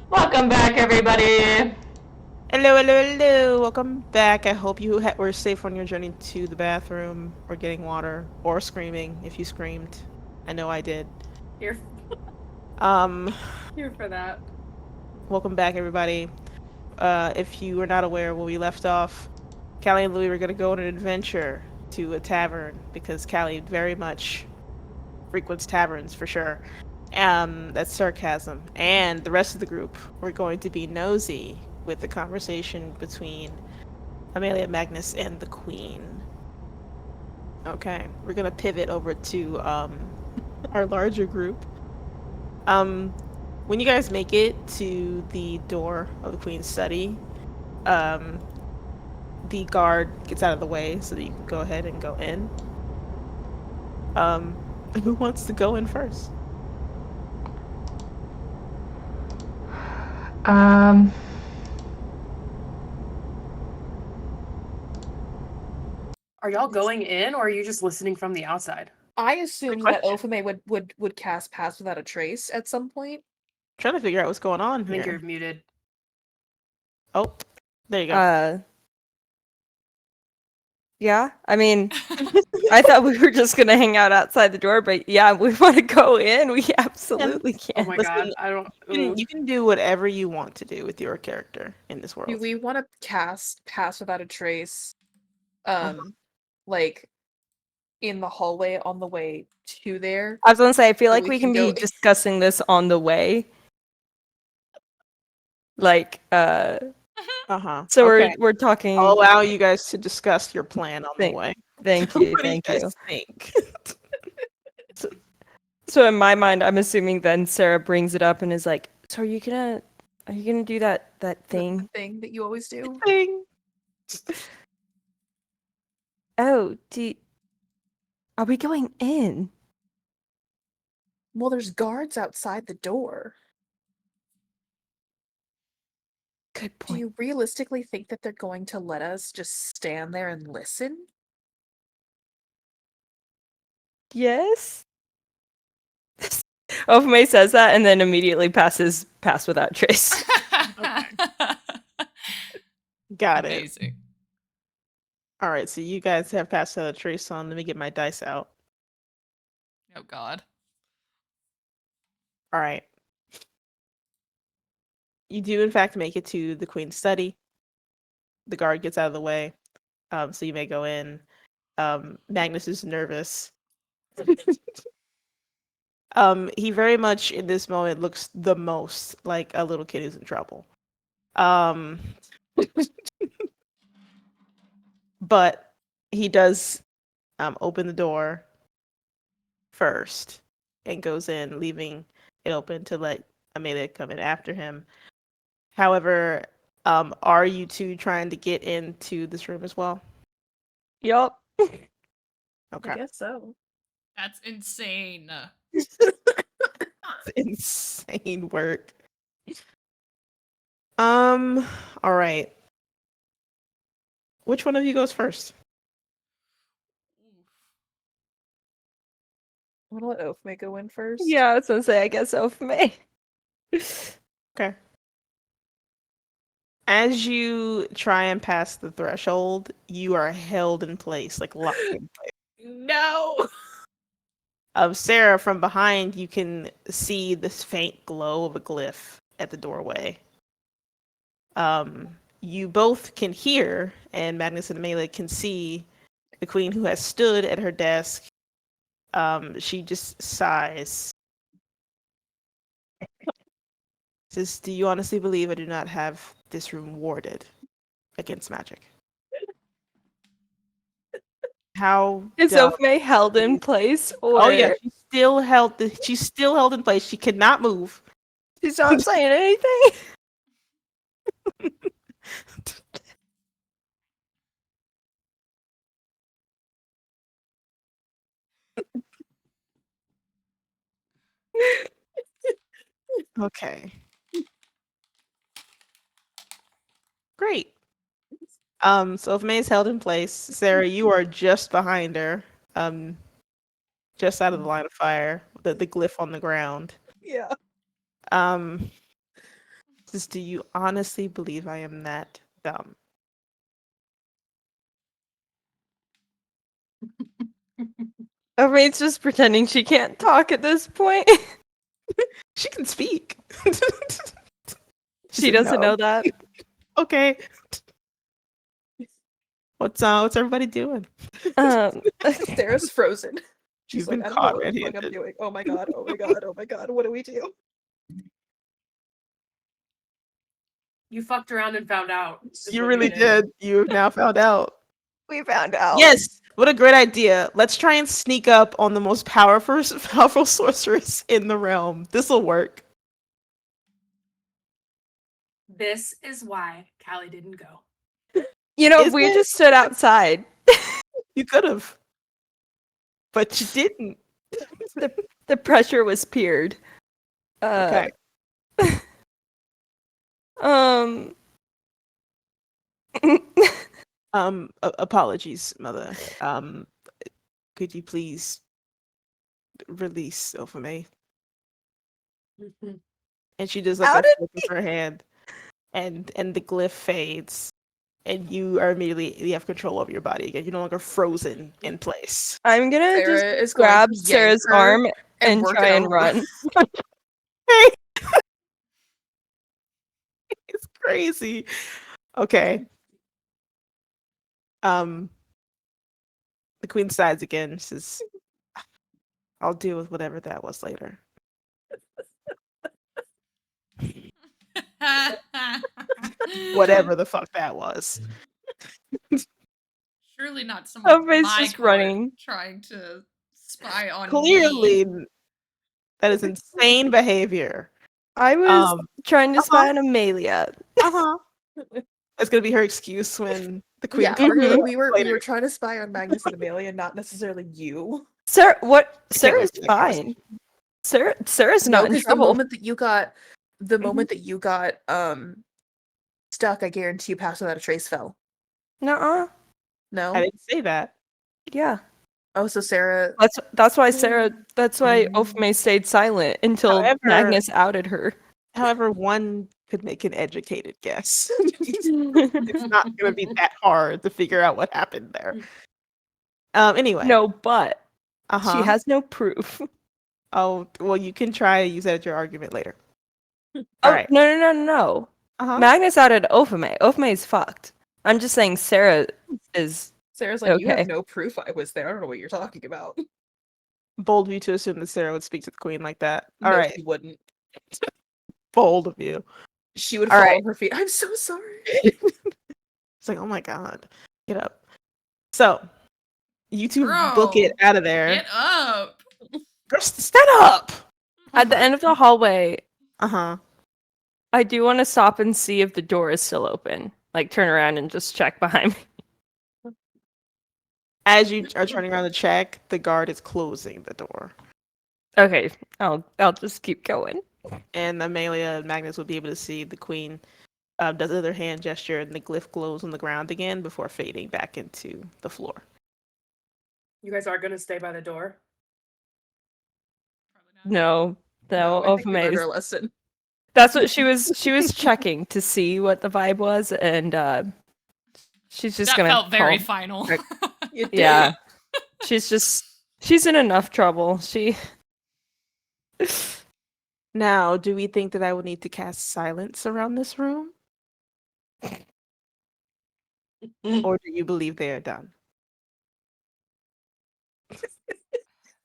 [SPEAKER 1] Welcome back, everybody.
[SPEAKER 3] Hello, hello, hello. Welcome back. I hope you were safe on your journey to the bathroom or getting water or screaming if you screamed. I know I did.
[SPEAKER 2] Here,
[SPEAKER 3] Um,
[SPEAKER 2] here for that.
[SPEAKER 3] welcome back, everybody. If you were not aware where we left off, Callie and Louie were going to go on an adventure to a tavern because Callie very much frequents taverns for sure. That's sarcasm. And the rest of the group were going to be nosy with the conversation between Amelia, Magnus, and the Queen. Okay, we're gonna pivot over to our larger group. When you guys make it to the door of the Queen's study, um, the guard gets out of the way so that you can go ahead and go in. Um, who wants to go in first?
[SPEAKER 1] Um,
[SPEAKER 2] Are y'all going in, or are you just listening from the outside?
[SPEAKER 4] I assumed that
[SPEAKER 3] question.
[SPEAKER 4] Ophame would cast Pass Without a Trace at some point.
[SPEAKER 3] Trying to figure out what's going on
[SPEAKER 2] I think you're
[SPEAKER 3] here.
[SPEAKER 2] muted.
[SPEAKER 3] Oh, there you go.
[SPEAKER 5] Yeah. I mean, I thought we were just gonna hang out outside the door, but yeah, we want to go in. We absolutely
[SPEAKER 2] Oh
[SPEAKER 5] can.
[SPEAKER 2] my
[SPEAKER 3] Listen,
[SPEAKER 2] god, I don't.
[SPEAKER 3] You can do whatever you want to do with your character in this
[SPEAKER 4] Do
[SPEAKER 3] world.
[SPEAKER 4] we want to cast Pass Without a Trace,
[SPEAKER 3] Uh-huh.
[SPEAKER 4] like in the hallway on the way to there?
[SPEAKER 5] I was gonna say, I feel
[SPEAKER 4] So
[SPEAKER 5] like
[SPEAKER 4] we
[SPEAKER 5] we
[SPEAKER 4] can
[SPEAKER 5] can be
[SPEAKER 4] go-
[SPEAKER 5] discussing this on the way. Like,
[SPEAKER 3] Uh-huh.
[SPEAKER 5] so
[SPEAKER 3] Okay.
[SPEAKER 5] we're talking.
[SPEAKER 3] I'll allow you guys to discuss your plan on the
[SPEAKER 5] Thank,
[SPEAKER 3] way.
[SPEAKER 5] thank you,
[SPEAKER 3] What do you
[SPEAKER 5] thank
[SPEAKER 3] guys
[SPEAKER 5] you.
[SPEAKER 3] think?
[SPEAKER 5] So in my mind, I'm assuming then Sarah brings it up and is like, "So are you gonna do that
[SPEAKER 4] the
[SPEAKER 5] thing?"
[SPEAKER 4] thing that you always do.
[SPEAKER 3] Thing.
[SPEAKER 5] Oh, are we going in?
[SPEAKER 4] Well, there's guards outside the door.
[SPEAKER 5] Good
[SPEAKER 4] Do
[SPEAKER 5] point.
[SPEAKER 4] you realistically think that they're going to let us just stand there and listen?
[SPEAKER 5] Yes. Ofame says that and then immediately passes pass without trace.
[SPEAKER 3] Got it.
[SPEAKER 6] Amazing.
[SPEAKER 3] All right, so you guys have passed out a trace on. Let me get my dice out.
[SPEAKER 6] Oh God.
[SPEAKER 3] All right. You do, in fact, make it to the Queen's study. The guard gets out of the way, so you may go in. Magnus is nervous. He very much in this moment looks the most like a little kid who's in trouble. Um, but he does open the door first and goes in, leaving it open to let Amelia come in after him. However, are you two trying to get into this room as well?
[SPEAKER 5] Yup.
[SPEAKER 3] Okay.
[SPEAKER 4] I guess so.
[SPEAKER 6] That's insane.
[SPEAKER 3] Insane work. All right. Which one of you goes first?
[SPEAKER 4] I'm gonna let Ophme go in first.
[SPEAKER 5] Yeah, I was gonna say, I guess Ofame.
[SPEAKER 3] Okay. As you try and pass the threshold, you are held in place, like locked in place.
[SPEAKER 4] No.
[SPEAKER 3] Sarah, from behind, you can see this faint glow of a glyph at the doorway. You both can hear, and Magnus and Amelia can see the queen who has stood at her desk. She just sighs. Says, "Do you honestly believe I do not have this room warded against magic?" How
[SPEAKER 5] Is
[SPEAKER 3] dumb.
[SPEAKER 5] Ofame held in place,
[SPEAKER 3] Oh yeah,
[SPEAKER 5] or
[SPEAKER 3] she's still held in place. She cannot move.
[SPEAKER 5] she's not saying anything?
[SPEAKER 3] Okay. Great. So if May's held in place, Sarah, you are just behind her. Just out of the line of fire, the glyph on the ground.
[SPEAKER 4] Yeah.
[SPEAKER 3] Um Just, do you honestly believe I am that dumb?
[SPEAKER 5] Ofame's just pretending she can't talk at this point.
[SPEAKER 3] She can speak.
[SPEAKER 5] She doesn't know that.
[SPEAKER 3] Okay. What's everybody doing?
[SPEAKER 5] Um,
[SPEAKER 4] Sarah's frozen. She's
[SPEAKER 3] You've
[SPEAKER 4] like,
[SPEAKER 3] been
[SPEAKER 4] I don't know
[SPEAKER 3] caught
[SPEAKER 4] what the fuck I'm
[SPEAKER 3] red-handed.
[SPEAKER 4] doing. Oh my god, oh my god, oh my god, what do we do?
[SPEAKER 2] You fucked around and found out. is
[SPEAKER 3] You
[SPEAKER 2] what
[SPEAKER 3] really
[SPEAKER 2] did.
[SPEAKER 3] did. You have now found out.
[SPEAKER 5] we found out.
[SPEAKER 3] Yes. What a great idea. Let's try and sneak up on the most powerful sorceress in the realm. This'll work.
[SPEAKER 2] This is why Callie didn't go.
[SPEAKER 5] You know,
[SPEAKER 3] Is
[SPEAKER 5] we
[SPEAKER 3] it?
[SPEAKER 5] just stood outside.
[SPEAKER 3] You could have. But you didn't.
[SPEAKER 5] The pressure was peered.
[SPEAKER 3] Okay.
[SPEAKER 5] Um.
[SPEAKER 3] Apologies, mother. Could you please release Ofame? And she does like
[SPEAKER 5] How
[SPEAKER 3] a
[SPEAKER 5] did
[SPEAKER 3] flip of her hand, and the glyph fades, and you are you have control over your body again. You're no longer frozen in place.
[SPEAKER 5] I'm gonna
[SPEAKER 4] Sarah
[SPEAKER 5] just
[SPEAKER 4] is going
[SPEAKER 5] grab
[SPEAKER 4] to yank
[SPEAKER 5] Sarah's
[SPEAKER 4] her
[SPEAKER 5] arm
[SPEAKER 4] and
[SPEAKER 5] and
[SPEAKER 4] work
[SPEAKER 5] try
[SPEAKER 4] it
[SPEAKER 5] and
[SPEAKER 4] over.
[SPEAKER 5] run.
[SPEAKER 3] It's crazy. Okay. The queen sighs again. Says, "I'll deal with whatever that was later." Whatever the fuck that was.
[SPEAKER 6] Surely not someone
[SPEAKER 5] Ofame's
[SPEAKER 6] my
[SPEAKER 5] just
[SPEAKER 6] court
[SPEAKER 5] running.
[SPEAKER 6] trying to spy on
[SPEAKER 3] Clearly,
[SPEAKER 6] me.
[SPEAKER 3] that is insane behavior.
[SPEAKER 5] I was trying to spy
[SPEAKER 3] uh-huh.
[SPEAKER 5] on Amelia.
[SPEAKER 3] Uh-huh. It's gonna be her excuse when the queen
[SPEAKER 4] Yeah,
[SPEAKER 3] comes
[SPEAKER 5] Mhm.
[SPEAKER 4] we were
[SPEAKER 3] later.
[SPEAKER 4] trying to spy on Magnus and Amelia, not necessarily you.
[SPEAKER 5] Sarah, what?
[SPEAKER 3] I can't wait
[SPEAKER 5] Sarah's
[SPEAKER 3] for that conversation.
[SPEAKER 5] fine. Sarah's
[SPEAKER 4] No,
[SPEAKER 5] not in
[SPEAKER 4] because the
[SPEAKER 5] trouble.
[SPEAKER 4] moment that you got stuck, I guarantee you Pass Without a Trace fell.
[SPEAKER 5] Nuh-uh.
[SPEAKER 3] I
[SPEAKER 4] No?
[SPEAKER 3] didn't say that.
[SPEAKER 5] Yeah.
[SPEAKER 4] Oh, so Sarah
[SPEAKER 5] That's why Ofame stayed silent until
[SPEAKER 3] However-
[SPEAKER 5] Magnus outed her.
[SPEAKER 3] However, one could make an educated guess. It's not gonna be that hard to figure out what happened there. Anyway.
[SPEAKER 5] No, but
[SPEAKER 3] Uh-huh.
[SPEAKER 5] she has no proof.
[SPEAKER 3] Oh, well, you can try to use that as your argument later.
[SPEAKER 5] Oh,
[SPEAKER 3] Alright.
[SPEAKER 5] no.
[SPEAKER 3] Uh-huh.
[SPEAKER 5] Magnus outed Ofame. Ofame is fucked. I'm just saying Sarah is
[SPEAKER 4] Sarah's like, you
[SPEAKER 5] okay.
[SPEAKER 4] have no proof I was there. I don't know what you're talking about.
[SPEAKER 3] Bold of you to assume that Sarah would speak to the queen like that.
[SPEAKER 4] No,
[SPEAKER 3] Alright.
[SPEAKER 4] she wouldn't.
[SPEAKER 3] Bold of you.
[SPEAKER 4] She would
[SPEAKER 5] All
[SPEAKER 4] fall
[SPEAKER 5] right.
[SPEAKER 4] on her feet. I'm so sorry.
[SPEAKER 3] It's like, oh my god. Get up. So, you two
[SPEAKER 6] Bro,
[SPEAKER 3] book it out of there.
[SPEAKER 6] Get up.
[SPEAKER 3] Girl, stand up!
[SPEAKER 5] At the end of the hallway,
[SPEAKER 3] Uh-huh.
[SPEAKER 5] I do want to stop and see if the door is still open. Like turn around and just check behind me.
[SPEAKER 3] As you are turning around to check, the guard is closing the door.
[SPEAKER 5] Okay, I'll just keep going.
[SPEAKER 3] And Amelia and Magnus will be able to see the queen does the other hand gesture, and the glyph glows on the ground again before fading back into the floor.
[SPEAKER 2] You guys are gonna stay by the door.
[SPEAKER 6] Probably not.
[SPEAKER 5] No,
[SPEAKER 4] I think we learned
[SPEAKER 5] Ofame.
[SPEAKER 4] our lesson.
[SPEAKER 5] That's what she was checking to see what the vibe was, and she's just
[SPEAKER 6] That
[SPEAKER 5] gonna
[SPEAKER 6] felt very
[SPEAKER 5] call-
[SPEAKER 6] final.
[SPEAKER 4] You did.
[SPEAKER 5] Yeah, she's in enough trouble. She
[SPEAKER 3] Now, do we think that I would need to cast silence around this room? Or do you believe they are done?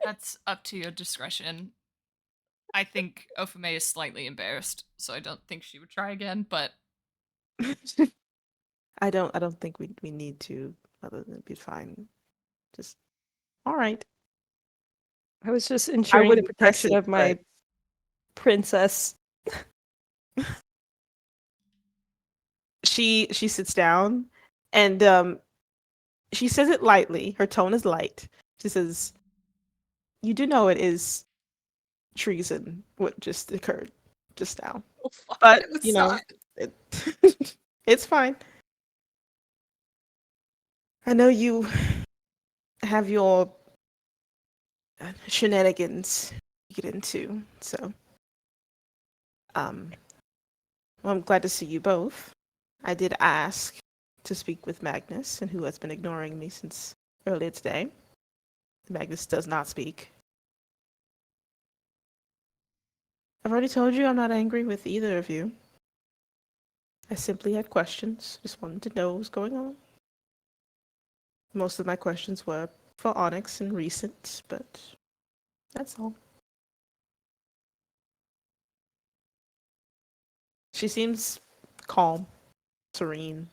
[SPEAKER 6] That's up to your discretion. I think Ofame is slightly embarrassed, so I don't think she would try again, but
[SPEAKER 3] I don't think we need to, other than be fine. Just all right.
[SPEAKER 5] I was just ensuring
[SPEAKER 3] would
[SPEAKER 5] the protection
[SPEAKER 3] impress it,
[SPEAKER 5] of my
[SPEAKER 3] but-
[SPEAKER 5] princess.
[SPEAKER 3] She sits down and she says it lightly. Her tone is light. She says, "You do know it is treason what just occurred just now.
[SPEAKER 4] Oh, fuck,
[SPEAKER 3] But,
[SPEAKER 4] it was
[SPEAKER 3] you know,
[SPEAKER 4] not.
[SPEAKER 3] it, it's fine. I know you have your shenanigans to get into, so Well, I'm glad to see you both. I did ask to speak with Magnus, and who has been ignoring me since earlier today. Magnus does not speak. I've already told you I'm not angry with either of you. I simply had questions. Just wanted to know what was going on. Most of my questions were for Onyx and recent, but that's all. She seems calm, serene.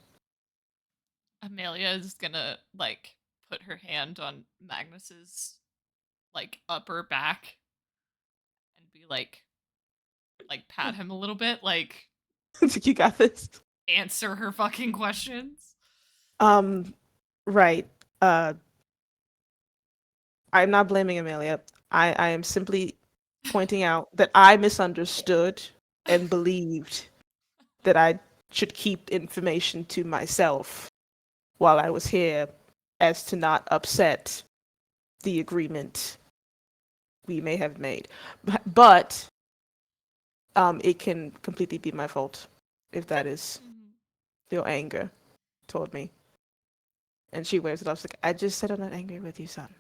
[SPEAKER 6] Amelia is gonna like put her hand on Magnus's like upper back and be like pat him a little bit, like
[SPEAKER 3] You got this.
[SPEAKER 6] answer her fucking questions.
[SPEAKER 3] Um, right. Uh, I'm not blaming Amelia. I am simply pointing out that I misunderstood and believed that I should keep information to myself while I was here as to not upset the agreement we may have made. But it can completely be my fault if that is
[SPEAKER 6] Mhm.
[SPEAKER 3] your anger toward me. And she waves it off. She's like, I just said I'm not angry with you, son.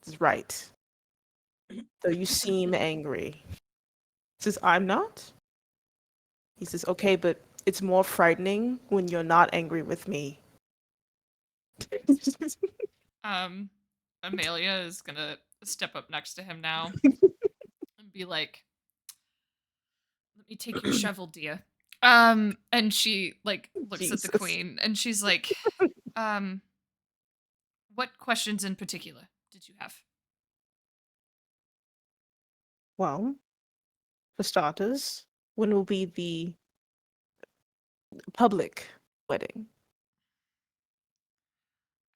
[SPEAKER 3] It's right. Though you seem angry. Says, I'm not? He says, okay, but it's more frightening when you're not angry with me.
[SPEAKER 6] Um, Amelia is gonna step up next to him now and be like, "Let me take your shovel, dear." And she like looks at the
[SPEAKER 3] Jesus.
[SPEAKER 6] queen and she's like, um, "What questions in particular did you have?"
[SPEAKER 3] Well, for starters, when will be the public wedding?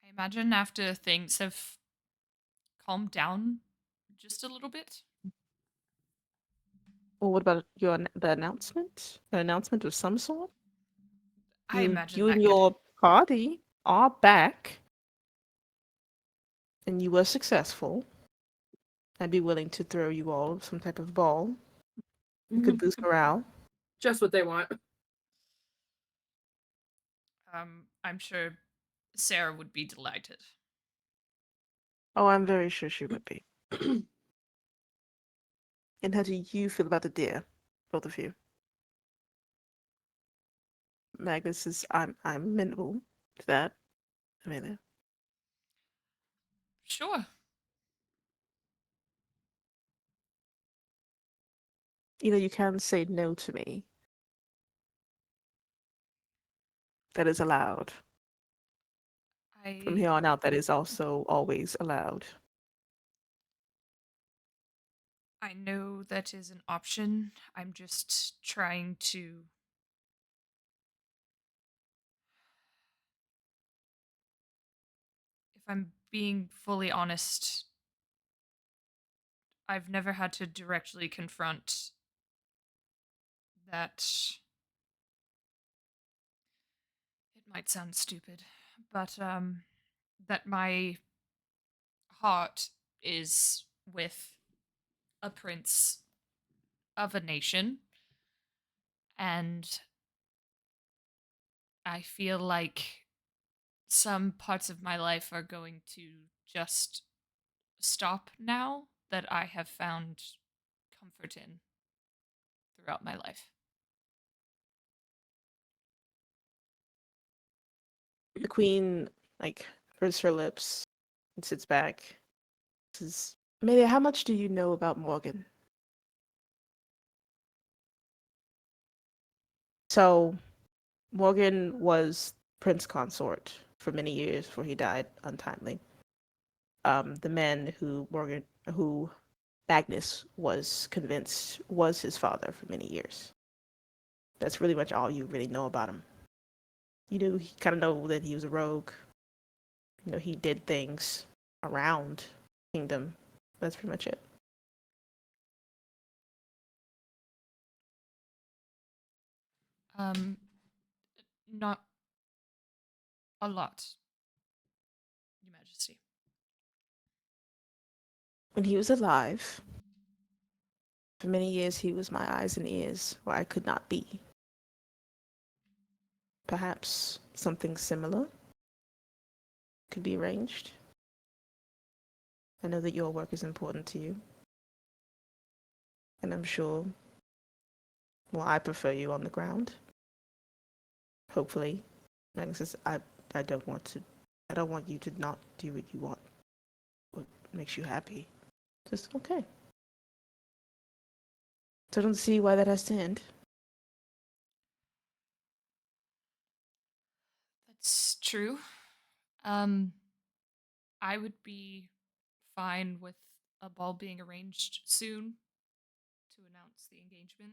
[SPEAKER 6] I imagine after things have calmed down just a little bit.
[SPEAKER 3] Or what about the announcement? An announcement of some sort?
[SPEAKER 6] I
[SPEAKER 3] You
[SPEAKER 6] imagine
[SPEAKER 3] you and
[SPEAKER 6] that could.
[SPEAKER 3] your party are back, and you were successful. I'd be willing to throw you all some type of ball. It could boost morale.
[SPEAKER 2] Just what they want.
[SPEAKER 6] I'm sure Sarah would be delighted.
[SPEAKER 3] Oh, I'm very sure she would be. And how do you feel about the deer? Both of you. Magnus is I'm amenable to that. Amelia.
[SPEAKER 6] Sure.
[SPEAKER 3] You know, you can say no to me. That is allowed. From
[SPEAKER 6] I
[SPEAKER 3] here on out, that is also always allowed.
[SPEAKER 6] I know that is an option. I'm just trying to. If I'm being fully honest, I've never had to directly confront that. It might sound stupid, but that my heart is with a prince of a nation, and I feel like some parts of my life are going to just stop now that I have found comfort in throughout my life.
[SPEAKER 3] The queen, like, purses her lips and sits back. Says, Amelia, how much do you know about Morgan? So, Morgan was prince consort for many years before he died untimely. The man who Magnus was convinced was his father for many years. That's really much all you really know about him. You knew he kind of know that he was a rogue. You know, he did things around kingdom. That's pretty much it.
[SPEAKER 6] Um, Not a lot, Your Majesty.
[SPEAKER 3] When he was alive, For many years, he was my eyes and ears where I could not be. Perhaps something similar could be arranged. I know that your work is important to you. And I'm sure, well, I prefer you on the ground. Hopefully. Magnus says, I don't want you to not do what you want. What makes you happy. Just okay. So I don't see why that has to end.
[SPEAKER 6] That's true. I would be fine with a ball being arranged soon to announce the engagement.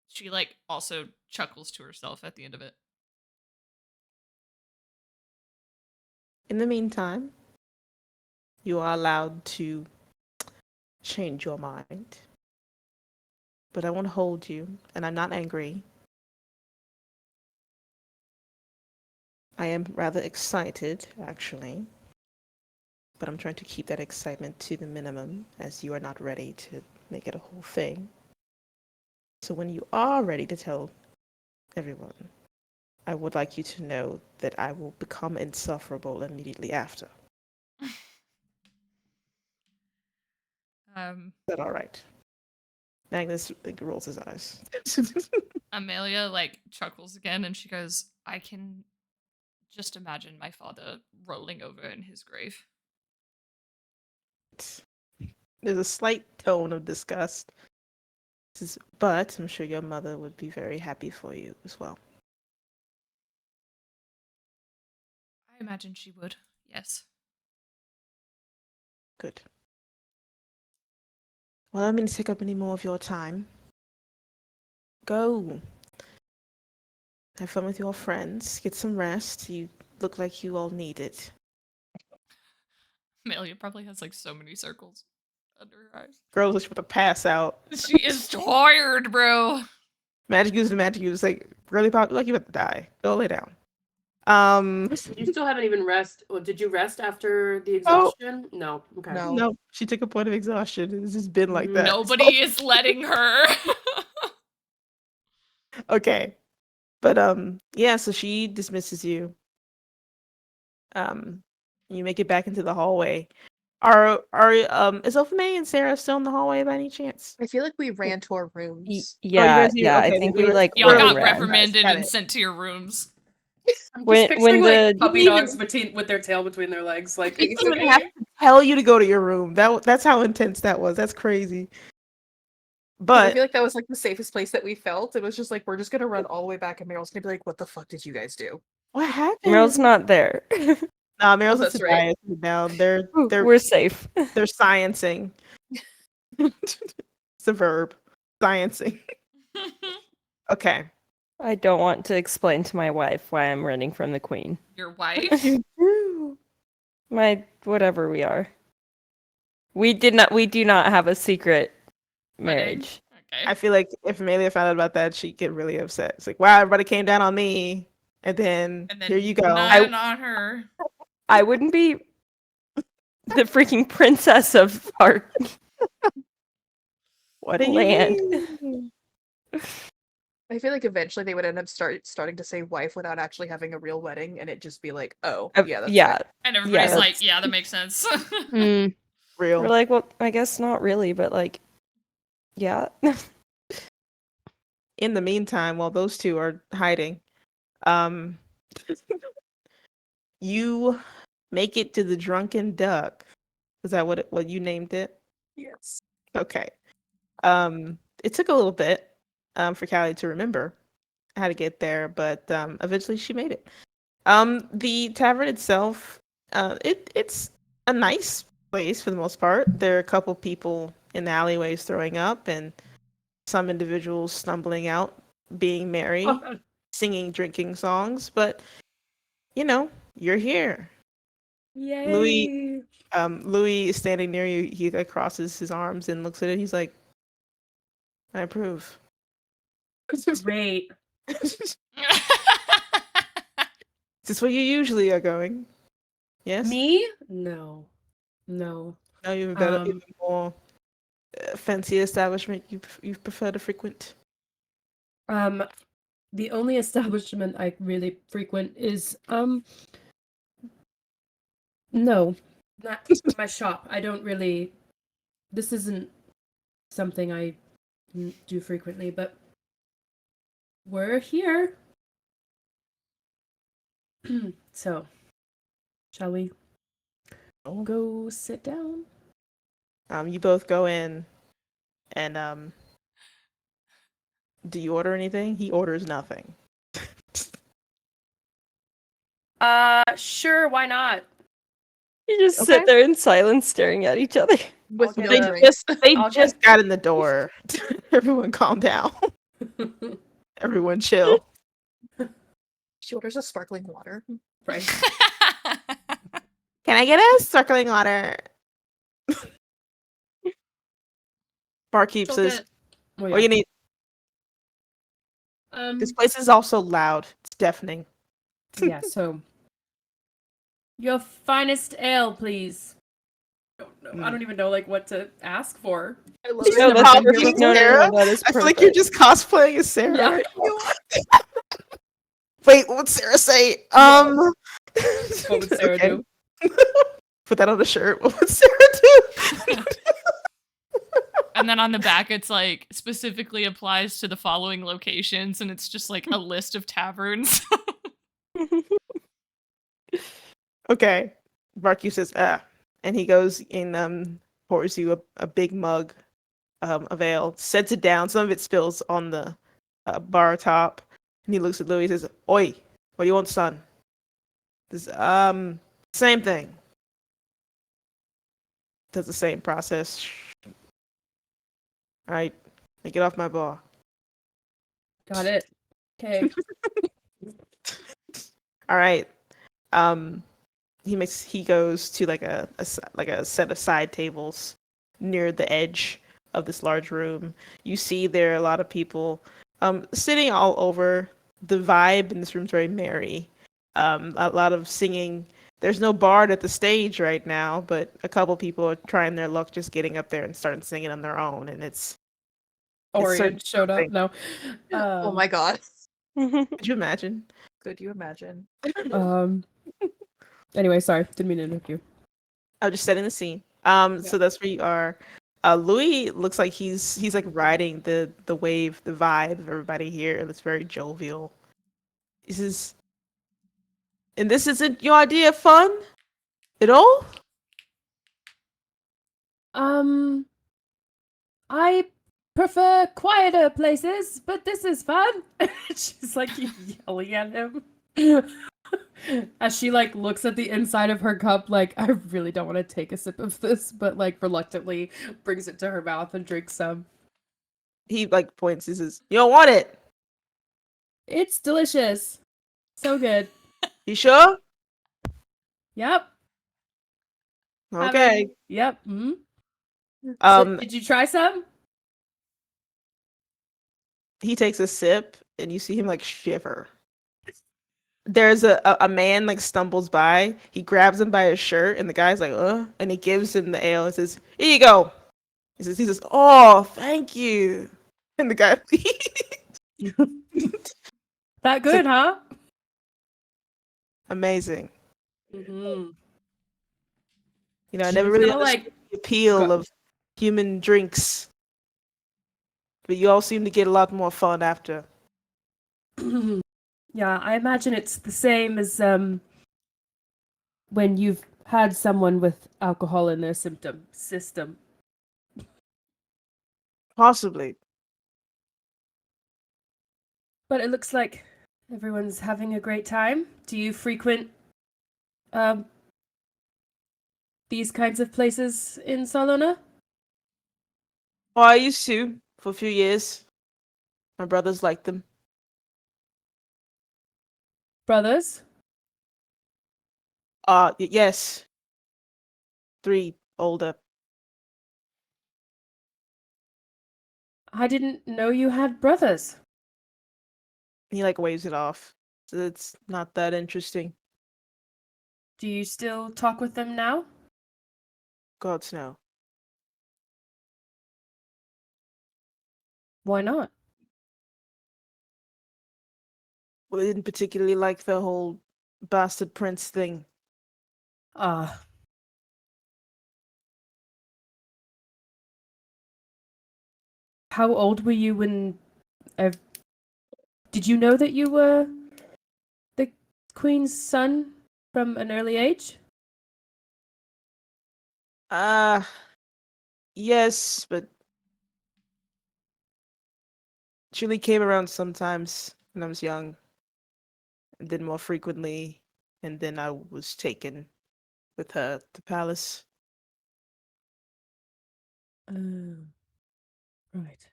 [SPEAKER 6] She like also chuckles to herself at the end of it.
[SPEAKER 3] In the meantime, you are allowed to change your mind. But I won't hold you, and I'm not angry. I am rather excited, actually. But I'm trying to keep that excitement to the minimum, as you are not ready to make it a whole thing. So when you are ready to tell everyone, I would like you to know that I will become insufferable immediately after. Is that all right? Magnus rolls his eyes.
[SPEAKER 6] Amelia like chuckles again and she goes, I can just imagine my father rolling over in his grave.
[SPEAKER 3] There's a slight tone of disgust. But I'm sure your mother would be very happy for you as well.
[SPEAKER 6] I imagine she would, yes.
[SPEAKER 3] Good. Well, I don't mean to take up any more of your time. Go. Have fun with your friends. Get some rest. You look like you all need it.
[SPEAKER 6] Amelia probably has like so many circles under her eyes.
[SPEAKER 3] Girl looks about to pass out.
[SPEAKER 6] She is tired, bro.
[SPEAKER 3] Magic use the magic use. Like, really pop, like you about to die. Go lay down.
[SPEAKER 7] You still haven't even rest. Well, did you rest after the exhaustion? No. Okay.
[SPEAKER 4] No.
[SPEAKER 3] No, she took a point of exhaustion. It's just been like that.
[SPEAKER 6] Nobody is letting her.
[SPEAKER 3] Okay. But yeah, so she dismisses you. You make it back into the hallway. Are is Ophime and Sarah still in the hallway by any chance?
[SPEAKER 4] I feel like we ran to our rooms.
[SPEAKER 5] Yeah,
[SPEAKER 3] guys,
[SPEAKER 5] yeah.
[SPEAKER 3] okay,
[SPEAKER 5] I think
[SPEAKER 3] we
[SPEAKER 5] we
[SPEAKER 3] were-
[SPEAKER 5] like
[SPEAKER 6] Y'all
[SPEAKER 3] We're
[SPEAKER 6] got
[SPEAKER 3] around,
[SPEAKER 6] reprimanded
[SPEAKER 3] got
[SPEAKER 6] and
[SPEAKER 3] it.
[SPEAKER 6] sent to your rooms.
[SPEAKER 7] I'm just
[SPEAKER 5] When
[SPEAKER 7] picturing
[SPEAKER 5] the
[SPEAKER 7] like puppy
[SPEAKER 3] didn't
[SPEAKER 7] dogs with their tail between their legs. Like,
[SPEAKER 3] I
[SPEAKER 7] it's
[SPEAKER 3] didn't even
[SPEAKER 7] okay.
[SPEAKER 3] have to tell you to go to your room. That's how intense that was. That's crazy.
[SPEAKER 4] 'Cause I
[SPEAKER 3] But
[SPEAKER 4] feel like that was like the safest place that we felt. It was just like we're just gonna run all the way back, and Meryl's gonna be like, "What the fuck did you guys do?"
[SPEAKER 3] what happened?
[SPEAKER 5] Meryl's not there.
[SPEAKER 3] Nah, Meryl's
[SPEAKER 4] Oh,
[SPEAKER 3] and
[SPEAKER 4] that's right.
[SPEAKER 3] Tobias now. They're
[SPEAKER 5] We're safe.
[SPEAKER 3] they're sciencing. It's a verb. Sciencing. Okay.
[SPEAKER 5] I don't want to explain to my wife why I'm running from the queen.
[SPEAKER 6] Your wife?
[SPEAKER 5] My whatever we are. We do not have a secret marriage.
[SPEAKER 6] Okay.
[SPEAKER 3] I feel like if Amelia found out about that, she'd get really upset. It's like, wow, everybody came down on me. And then here you go.
[SPEAKER 6] None on her.
[SPEAKER 5] I wouldn't be the freaking princess of our
[SPEAKER 3] What do you
[SPEAKER 5] land.
[SPEAKER 3] mean?
[SPEAKER 4] I feel like eventually they would end up starting to say wife without actually having a real wedding, and it'd just be like, "Oh, yeah, that's
[SPEAKER 5] yeah.
[SPEAKER 4] right."
[SPEAKER 6] And everybody's
[SPEAKER 5] Yeah,
[SPEAKER 6] like, yeah, that makes sense.
[SPEAKER 5] Mm.
[SPEAKER 3] Real.
[SPEAKER 5] We're like, well, I guess not really, but like, yeah.
[SPEAKER 3] In the meantime, while those two are hiding, um, you make it to the Drunken Duck. Is that what you named it?
[SPEAKER 4] Yes.
[SPEAKER 3] Okay. It took a little bit for Callie to remember how to get there, but eventually she made it. The tavern itself, it's a nice place for the most part. There are a couple people in the alleyways throwing up, and some individuals stumbling out, being merry, singing, drinking songs. But you know, you're here.
[SPEAKER 7] Yay.
[SPEAKER 3] Louis is standing near you. He like, crosses his arms and looks at it. He's like, "I approve."
[SPEAKER 7] Great.
[SPEAKER 3] Is this where you usually are going? Yes.
[SPEAKER 7] Me? No. No.
[SPEAKER 3] No, you have a better,
[SPEAKER 7] Um,
[SPEAKER 3] even more fancy establishment you prefer to frequent.
[SPEAKER 7] the only establishment I really frequent is no, not my shop. I don't really. This isn't something I do frequently, but we're here. So, shall we go sit down?
[SPEAKER 3] You both go in, and do you order anything? He orders nothing.
[SPEAKER 7] Sure, why not?
[SPEAKER 5] You just
[SPEAKER 3] Okay.
[SPEAKER 5] sit there in silence, staring at each other.
[SPEAKER 4] With
[SPEAKER 7] get
[SPEAKER 4] no
[SPEAKER 7] a-
[SPEAKER 4] drink.
[SPEAKER 3] They
[SPEAKER 7] I'll
[SPEAKER 3] just got in the door. Everyone calm down. Everyone chill.
[SPEAKER 4] She orders a sparkling water.
[SPEAKER 7] Right.
[SPEAKER 3] Can I get a sparkling water? Barkeep
[SPEAKER 7] She'll
[SPEAKER 3] says,
[SPEAKER 7] get- Oh,
[SPEAKER 3] "What do you
[SPEAKER 7] yeah.
[SPEAKER 3] need?" This place is also loud. It's deafening.
[SPEAKER 7] Yeah, so your finest ale, please. I don't even know like what to ask for.
[SPEAKER 4] I love
[SPEAKER 3] You
[SPEAKER 4] it.
[SPEAKER 5] No,
[SPEAKER 7] never
[SPEAKER 5] that's
[SPEAKER 7] been here
[SPEAKER 3] cospllaying
[SPEAKER 7] before.
[SPEAKER 3] Sarah?
[SPEAKER 5] that is
[SPEAKER 3] I feel
[SPEAKER 5] perfect.
[SPEAKER 3] like you're just cosplaying as Sarah.
[SPEAKER 7] Yeah.
[SPEAKER 3] right now. Wait, what would Sarah say?
[SPEAKER 7] What would Sarah
[SPEAKER 3] okay.
[SPEAKER 7] do?
[SPEAKER 3] Put that on a shirt. What would Sarah do?
[SPEAKER 6] And then on the back, it's like specifically applies to the following locations, and it's just like a list of taverns.
[SPEAKER 3] Okay. Barkeep says, and he goes and pours you a big mug of ale, sets it down. Some of it spills on the bar top. And he looks at Louis and says, Oi, what do you want, son? This, same thing. Does the same process. All right, now get off my bar.
[SPEAKER 7] Got it. Okay.
[SPEAKER 3] All right. Um, he goes to like a set of side tables near the edge of this large room. You see there are a lot of people sitting all over. The vibe in this room's very merry. A lot of singing. There's no bard at the stage right now, but a couple people are trying their luck just getting up there and starting singing on their own, and it's
[SPEAKER 7] Orient showed up.
[SPEAKER 3] something.
[SPEAKER 7] No.
[SPEAKER 4] Oh my god.
[SPEAKER 3] Could you imagine?
[SPEAKER 4] Could you imagine?
[SPEAKER 7] Anyway, sorry, didn't mean to interrupt you.
[SPEAKER 3] I'm just setting the scene. So that's where you are. Louis looks like he's like riding the wave, the vibe of everybody here. It's very jovial. He says, and this isn't your idea of fun at all?
[SPEAKER 7] I prefer quieter places, but this is fun. She's like yelling at him. As she like looks at the inside of her cup, like, I really don't want to take a sip of this, but like reluctantly brings it to her mouth and drinks some.
[SPEAKER 3] He like points. He says, "You don't want it.
[SPEAKER 7] It's delicious. So good.
[SPEAKER 3] You sure?"
[SPEAKER 7] Yep.
[SPEAKER 3] Okay.
[SPEAKER 7] Yep. Mm-hmm.
[SPEAKER 3] Um,
[SPEAKER 7] Did you try some?
[SPEAKER 3] he takes a sip, and you see him like shiver. There's a man like stumbles by. He grabs him by his shirt, and the guy's like, and he gives him the ale and says, "Here you go." He says, "Oh, thank you." And the guy
[SPEAKER 7] That good, huh?
[SPEAKER 3] amazing.
[SPEAKER 7] Mm-hmm.
[SPEAKER 3] You know, I never really
[SPEAKER 7] Smell
[SPEAKER 3] understood
[SPEAKER 7] like
[SPEAKER 3] the appeal
[SPEAKER 7] Go-
[SPEAKER 3] of human drinks, but you all seem to get a lot more fun after.
[SPEAKER 7] Yeah, I imagine it's the same as when you've had someone with alcohol in their symptom system.
[SPEAKER 3] Possibly.
[SPEAKER 7] But it looks like everyone's having a great time. Do you frequent um these kinds of places in Salona?
[SPEAKER 3] Oh, I used to for a few years. My brothers liked them.
[SPEAKER 7] Brothers?
[SPEAKER 3] Yes, 3 older.
[SPEAKER 7] I didn't know you had brothers.
[SPEAKER 3] He like waves it off. So it's not that interesting.
[SPEAKER 7] Do you still talk with them now?
[SPEAKER 3] gods no.
[SPEAKER 7] Why not?
[SPEAKER 3] We didn't particularly like the whole bastard prince thing.
[SPEAKER 7] Ah. How old were you when... Did you know that you were the queen's son from an early age?
[SPEAKER 3] Yes, but she only came around sometimes when I was young, and then more frequently, and then I was taken with her to the palace.
[SPEAKER 7] Right.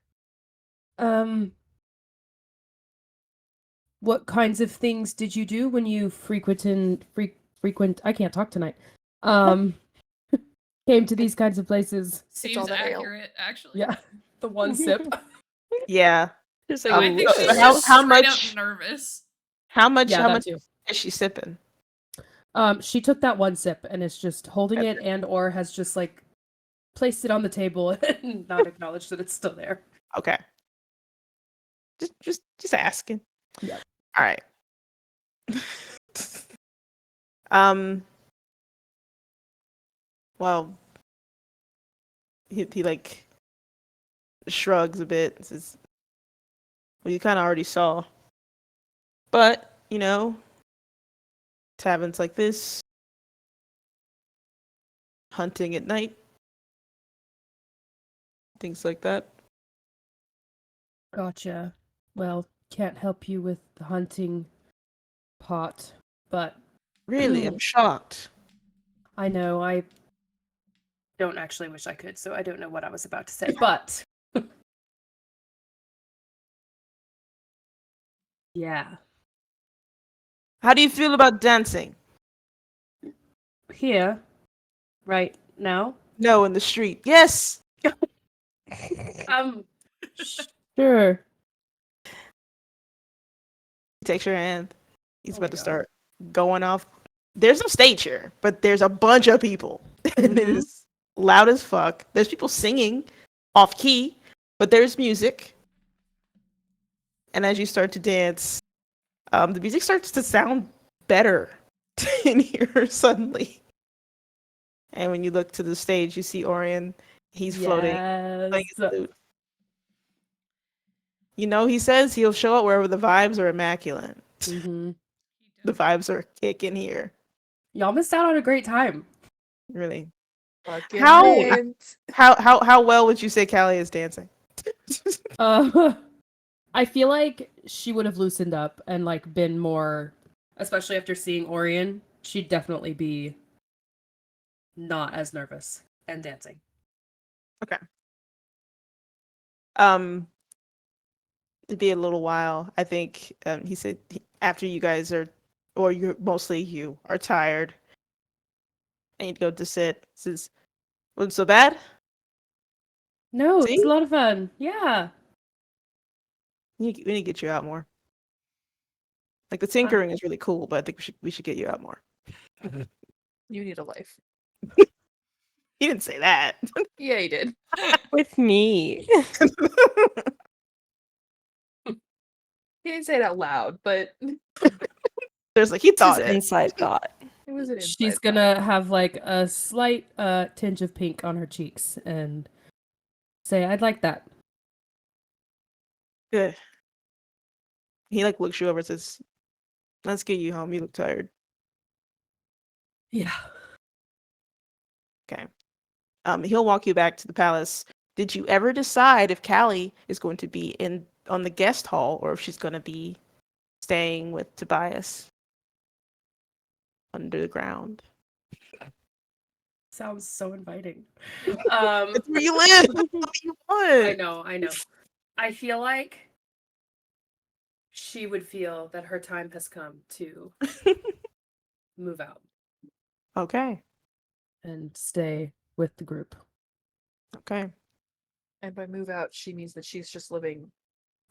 [SPEAKER 7] What kinds of things did you do when you frequent I can't talk tonight. Um came to these kinds of places?
[SPEAKER 6] Seems
[SPEAKER 4] all that ale.
[SPEAKER 6] accurate, actually.
[SPEAKER 7] Yeah. The one sip.
[SPEAKER 3] Yeah.
[SPEAKER 5] Just like,
[SPEAKER 6] I think
[SPEAKER 3] so
[SPEAKER 6] she's
[SPEAKER 3] how-
[SPEAKER 6] just
[SPEAKER 3] how
[SPEAKER 6] straight
[SPEAKER 3] much-
[SPEAKER 6] up nervous.
[SPEAKER 3] How much?
[SPEAKER 7] Yeah,
[SPEAKER 3] how
[SPEAKER 7] that
[SPEAKER 3] much
[SPEAKER 7] too.
[SPEAKER 3] is she sipping?
[SPEAKER 7] She took that one sip and is just holding it and or has just like placed it on the table and not acknowledged that it's still there.
[SPEAKER 3] Okay. Just asking.
[SPEAKER 7] Yep.
[SPEAKER 3] All right. um. Well, he like shrugs a bit and says, "Well, you kind of already saw, but you know, taverns like this, hunting at night, things like that."
[SPEAKER 7] Gotcha. Well, can't help you with the hunting pot, but
[SPEAKER 3] Really, I'm shocked.
[SPEAKER 7] I know I don't actually wish I could, so I don't know what I was about to say. But yeah.
[SPEAKER 3] How do you feel about dancing?
[SPEAKER 7] Here, right now.
[SPEAKER 3] No, in the street. Yes.
[SPEAKER 7] Um sure.
[SPEAKER 3] He takes your hand. He's
[SPEAKER 7] Oh
[SPEAKER 3] about
[SPEAKER 7] my
[SPEAKER 3] to
[SPEAKER 7] God.
[SPEAKER 3] start going off. There's no stage here, but there's a bunch of people. And it
[SPEAKER 7] Mhm.
[SPEAKER 3] is loud as fuck. There's people singing off key, but there's music. And as you start to dance, the music starts to sound better in here suddenly. And when you look to the stage, you see Orion. He's floating, playing his
[SPEAKER 7] Yes.
[SPEAKER 3] flute. You know, he says he'll show up wherever the vibes are immaculate.
[SPEAKER 7] Mhm.
[SPEAKER 3] The vibes are kicking here.
[SPEAKER 7] Y'all missed out on a great time.
[SPEAKER 3] Really.
[SPEAKER 4] Fucking
[SPEAKER 3] How-
[SPEAKER 4] hint.
[SPEAKER 3] How well would you say Callie is dancing?
[SPEAKER 7] I feel like she would have loosened up and like been more, especially after seeing Orion, she'd definitely be not as nervous and dancing.
[SPEAKER 3] It'd be a little while. I think he said after you guys are, or you're mostly you are tired, and you'd go to sit. Says, wasn't so bad.
[SPEAKER 7] No, it's
[SPEAKER 3] See?
[SPEAKER 7] a lot of fun. Yeah.
[SPEAKER 3] We need to get you out more. Like the tinkering is really cool, but I think we should get you out more.
[SPEAKER 4] You need a life.
[SPEAKER 3] He didn't say that.
[SPEAKER 4] Yeah, he did.
[SPEAKER 5] with me.
[SPEAKER 4] He didn't say it out loud, but
[SPEAKER 3] There's like he
[SPEAKER 5] It's his
[SPEAKER 3] thought it.
[SPEAKER 5] inside thought.
[SPEAKER 4] it was an
[SPEAKER 7] She's
[SPEAKER 4] inside
[SPEAKER 7] gonna have like a slight tinge of pink on her cheeks and say, I'd like that.
[SPEAKER 3] Good. He like looks you over and says, "Let's get you home. You look tired."
[SPEAKER 7] Yeah.
[SPEAKER 3] Okay. He'll walk you back to the palace. Did you ever decide if Callie is going to be in on the guest hall or if she's going to be staying with Tobias under the ground?
[SPEAKER 7] Sounds so inviting.
[SPEAKER 3] It's where you live. That's what you
[SPEAKER 7] I
[SPEAKER 3] want.
[SPEAKER 7] know. I feel like she would feel that her time has come to move out
[SPEAKER 3] Okay.
[SPEAKER 7] and stay with the group.
[SPEAKER 3] Okay.
[SPEAKER 4] And by move out, she means that she's just living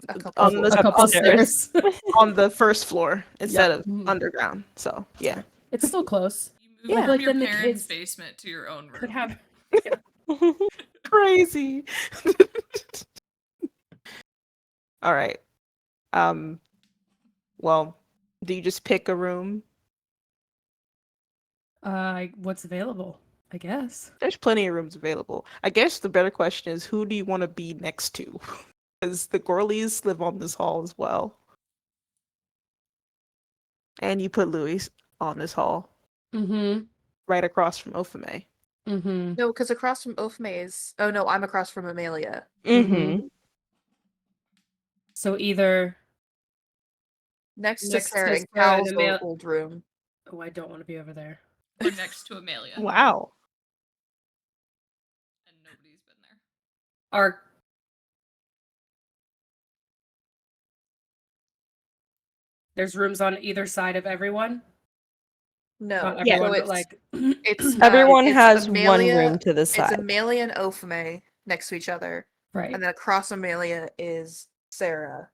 [SPEAKER 4] a couple
[SPEAKER 3] On
[SPEAKER 4] floors
[SPEAKER 3] the
[SPEAKER 7] A couple
[SPEAKER 5] upstairs.
[SPEAKER 7] stairs.
[SPEAKER 3] on the first floor instead
[SPEAKER 7] Yep.
[SPEAKER 3] of underground. So yeah.
[SPEAKER 7] It's still close.
[SPEAKER 6] You move
[SPEAKER 3] Yeah.
[SPEAKER 6] from
[SPEAKER 7] Like,
[SPEAKER 6] your
[SPEAKER 7] then the
[SPEAKER 6] parents'
[SPEAKER 7] kids
[SPEAKER 6] basement to your own room.
[SPEAKER 7] Could have
[SPEAKER 3] Crazy. All right. Well, do you just pick a room?
[SPEAKER 7] What's available? I guess.
[SPEAKER 3] There's plenty of rooms available. I guess the better question is, who do you want to be next to? Because the Gorleys live on this hall as well. And you put Louis on this hall,
[SPEAKER 7] Mm-hmm.
[SPEAKER 3] right across from Ophime.
[SPEAKER 7] Mm-hmm.
[SPEAKER 4] No, because across from Ophme is. Oh no, I'm across from Amelia.
[SPEAKER 5] Mm-hmm.
[SPEAKER 7] So either
[SPEAKER 4] Next to
[SPEAKER 7] next
[SPEAKER 4] Sarah
[SPEAKER 7] to
[SPEAKER 4] and
[SPEAKER 7] Sarah and
[SPEAKER 4] Cal's
[SPEAKER 7] Amelia.
[SPEAKER 4] old room.
[SPEAKER 7] Oh, I don't want to be over there.
[SPEAKER 6] Or next to Amelia.
[SPEAKER 3] Wow.
[SPEAKER 6] And nobody's been there.
[SPEAKER 7] Are there's rooms on either side of everyone?
[SPEAKER 4] No,
[SPEAKER 7] Not
[SPEAKER 3] Yeah.
[SPEAKER 7] everyone,
[SPEAKER 4] so
[SPEAKER 7] but like
[SPEAKER 4] it's
[SPEAKER 5] Everyone
[SPEAKER 4] it's
[SPEAKER 5] has one
[SPEAKER 4] Amelia-
[SPEAKER 5] room to the
[SPEAKER 4] It's
[SPEAKER 5] side.
[SPEAKER 4] Amelia and Ophme next to each other,
[SPEAKER 7] right.
[SPEAKER 4] and then across Amelia is Sarah.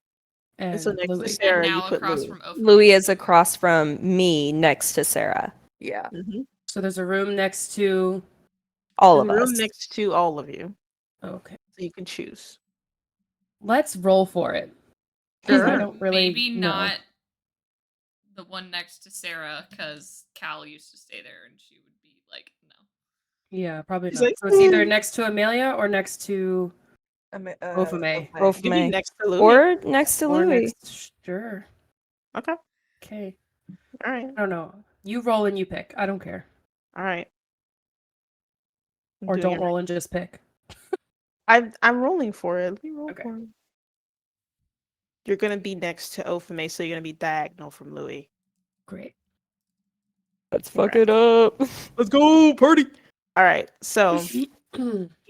[SPEAKER 3] And so
[SPEAKER 7] And
[SPEAKER 3] next to
[SPEAKER 7] Louis.
[SPEAKER 3] Sarah,
[SPEAKER 6] And
[SPEAKER 3] you
[SPEAKER 6] now
[SPEAKER 3] put
[SPEAKER 6] across
[SPEAKER 3] Louis.
[SPEAKER 6] from Ophime.
[SPEAKER 5] Louis is across from me next to Sarah.
[SPEAKER 4] Yeah.
[SPEAKER 3] Mm-hmm.
[SPEAKER 7] So there's a room next to.
[SPEAKER 5] All
[SPEAKER 3] There's
[SPEAKER 5] of
[SPEAKER 3] a room
[SPEAKER 5] us.
[SPEAKER 3] next to all of you,
[SPEAKER 7] Okay.
[SPEAKER 3] so you can choose.
[SPEAKER 7] Let's roll for it. 'Cause I
[SPEAKER 3] Sure.
[SPEAKER 7] don't really
[SPEAKER 6] Maybe
[SPEAKER 7] know.
[SPEAKER 6] not the one next to Sarah, because Cal used to stay there and she would be like, no.
[SPEAKER 7] Yeah, probably
[SPEAKER 3] He's
[SPEAKER 7] not.
[SPEAKER 3] like,
[SPEAKER 7] So it's either next to Amelia or next to
[SPEAKER 4] Ophme.
[SPEAKER 5] Both
[SPEAKER 3] You can be
[SPEAKER 5] May.
[SPEAKER 3] next to Louis.
[SPEAKER 5] Or next to
[SPEAKER 7] or
[SPEAKER 5] Louis.
[SPEAKER 7] next. Sure.
[SPEAKER 3] Okay.
[SPEAKER 7] Okay.
[SPEAKER 3] All right.
[SPEAKER 7] I don't know. You roll and you pick. I don't care.
[SPEAKER 3] All right. I'm
[SPEAKER 7] Or
[SPEAKER 3] doing
[SPEAKER 7] don't
[SPEAKER 3] it
[SPEAKER 7] roll and just pick.
[SPEAKER 3] I'm rolling for it. Let me roll
[SPEAKER 7] Okay.
[SPEAKER 3] for it. You're gonna be next to Ophime, so you're gonna be diagonal from Louis.
[SPEAKER 7] Great.
[SPEAKER 5] Let's fuck it up.
[SPEAKER 3] Let's go, party! All right, so he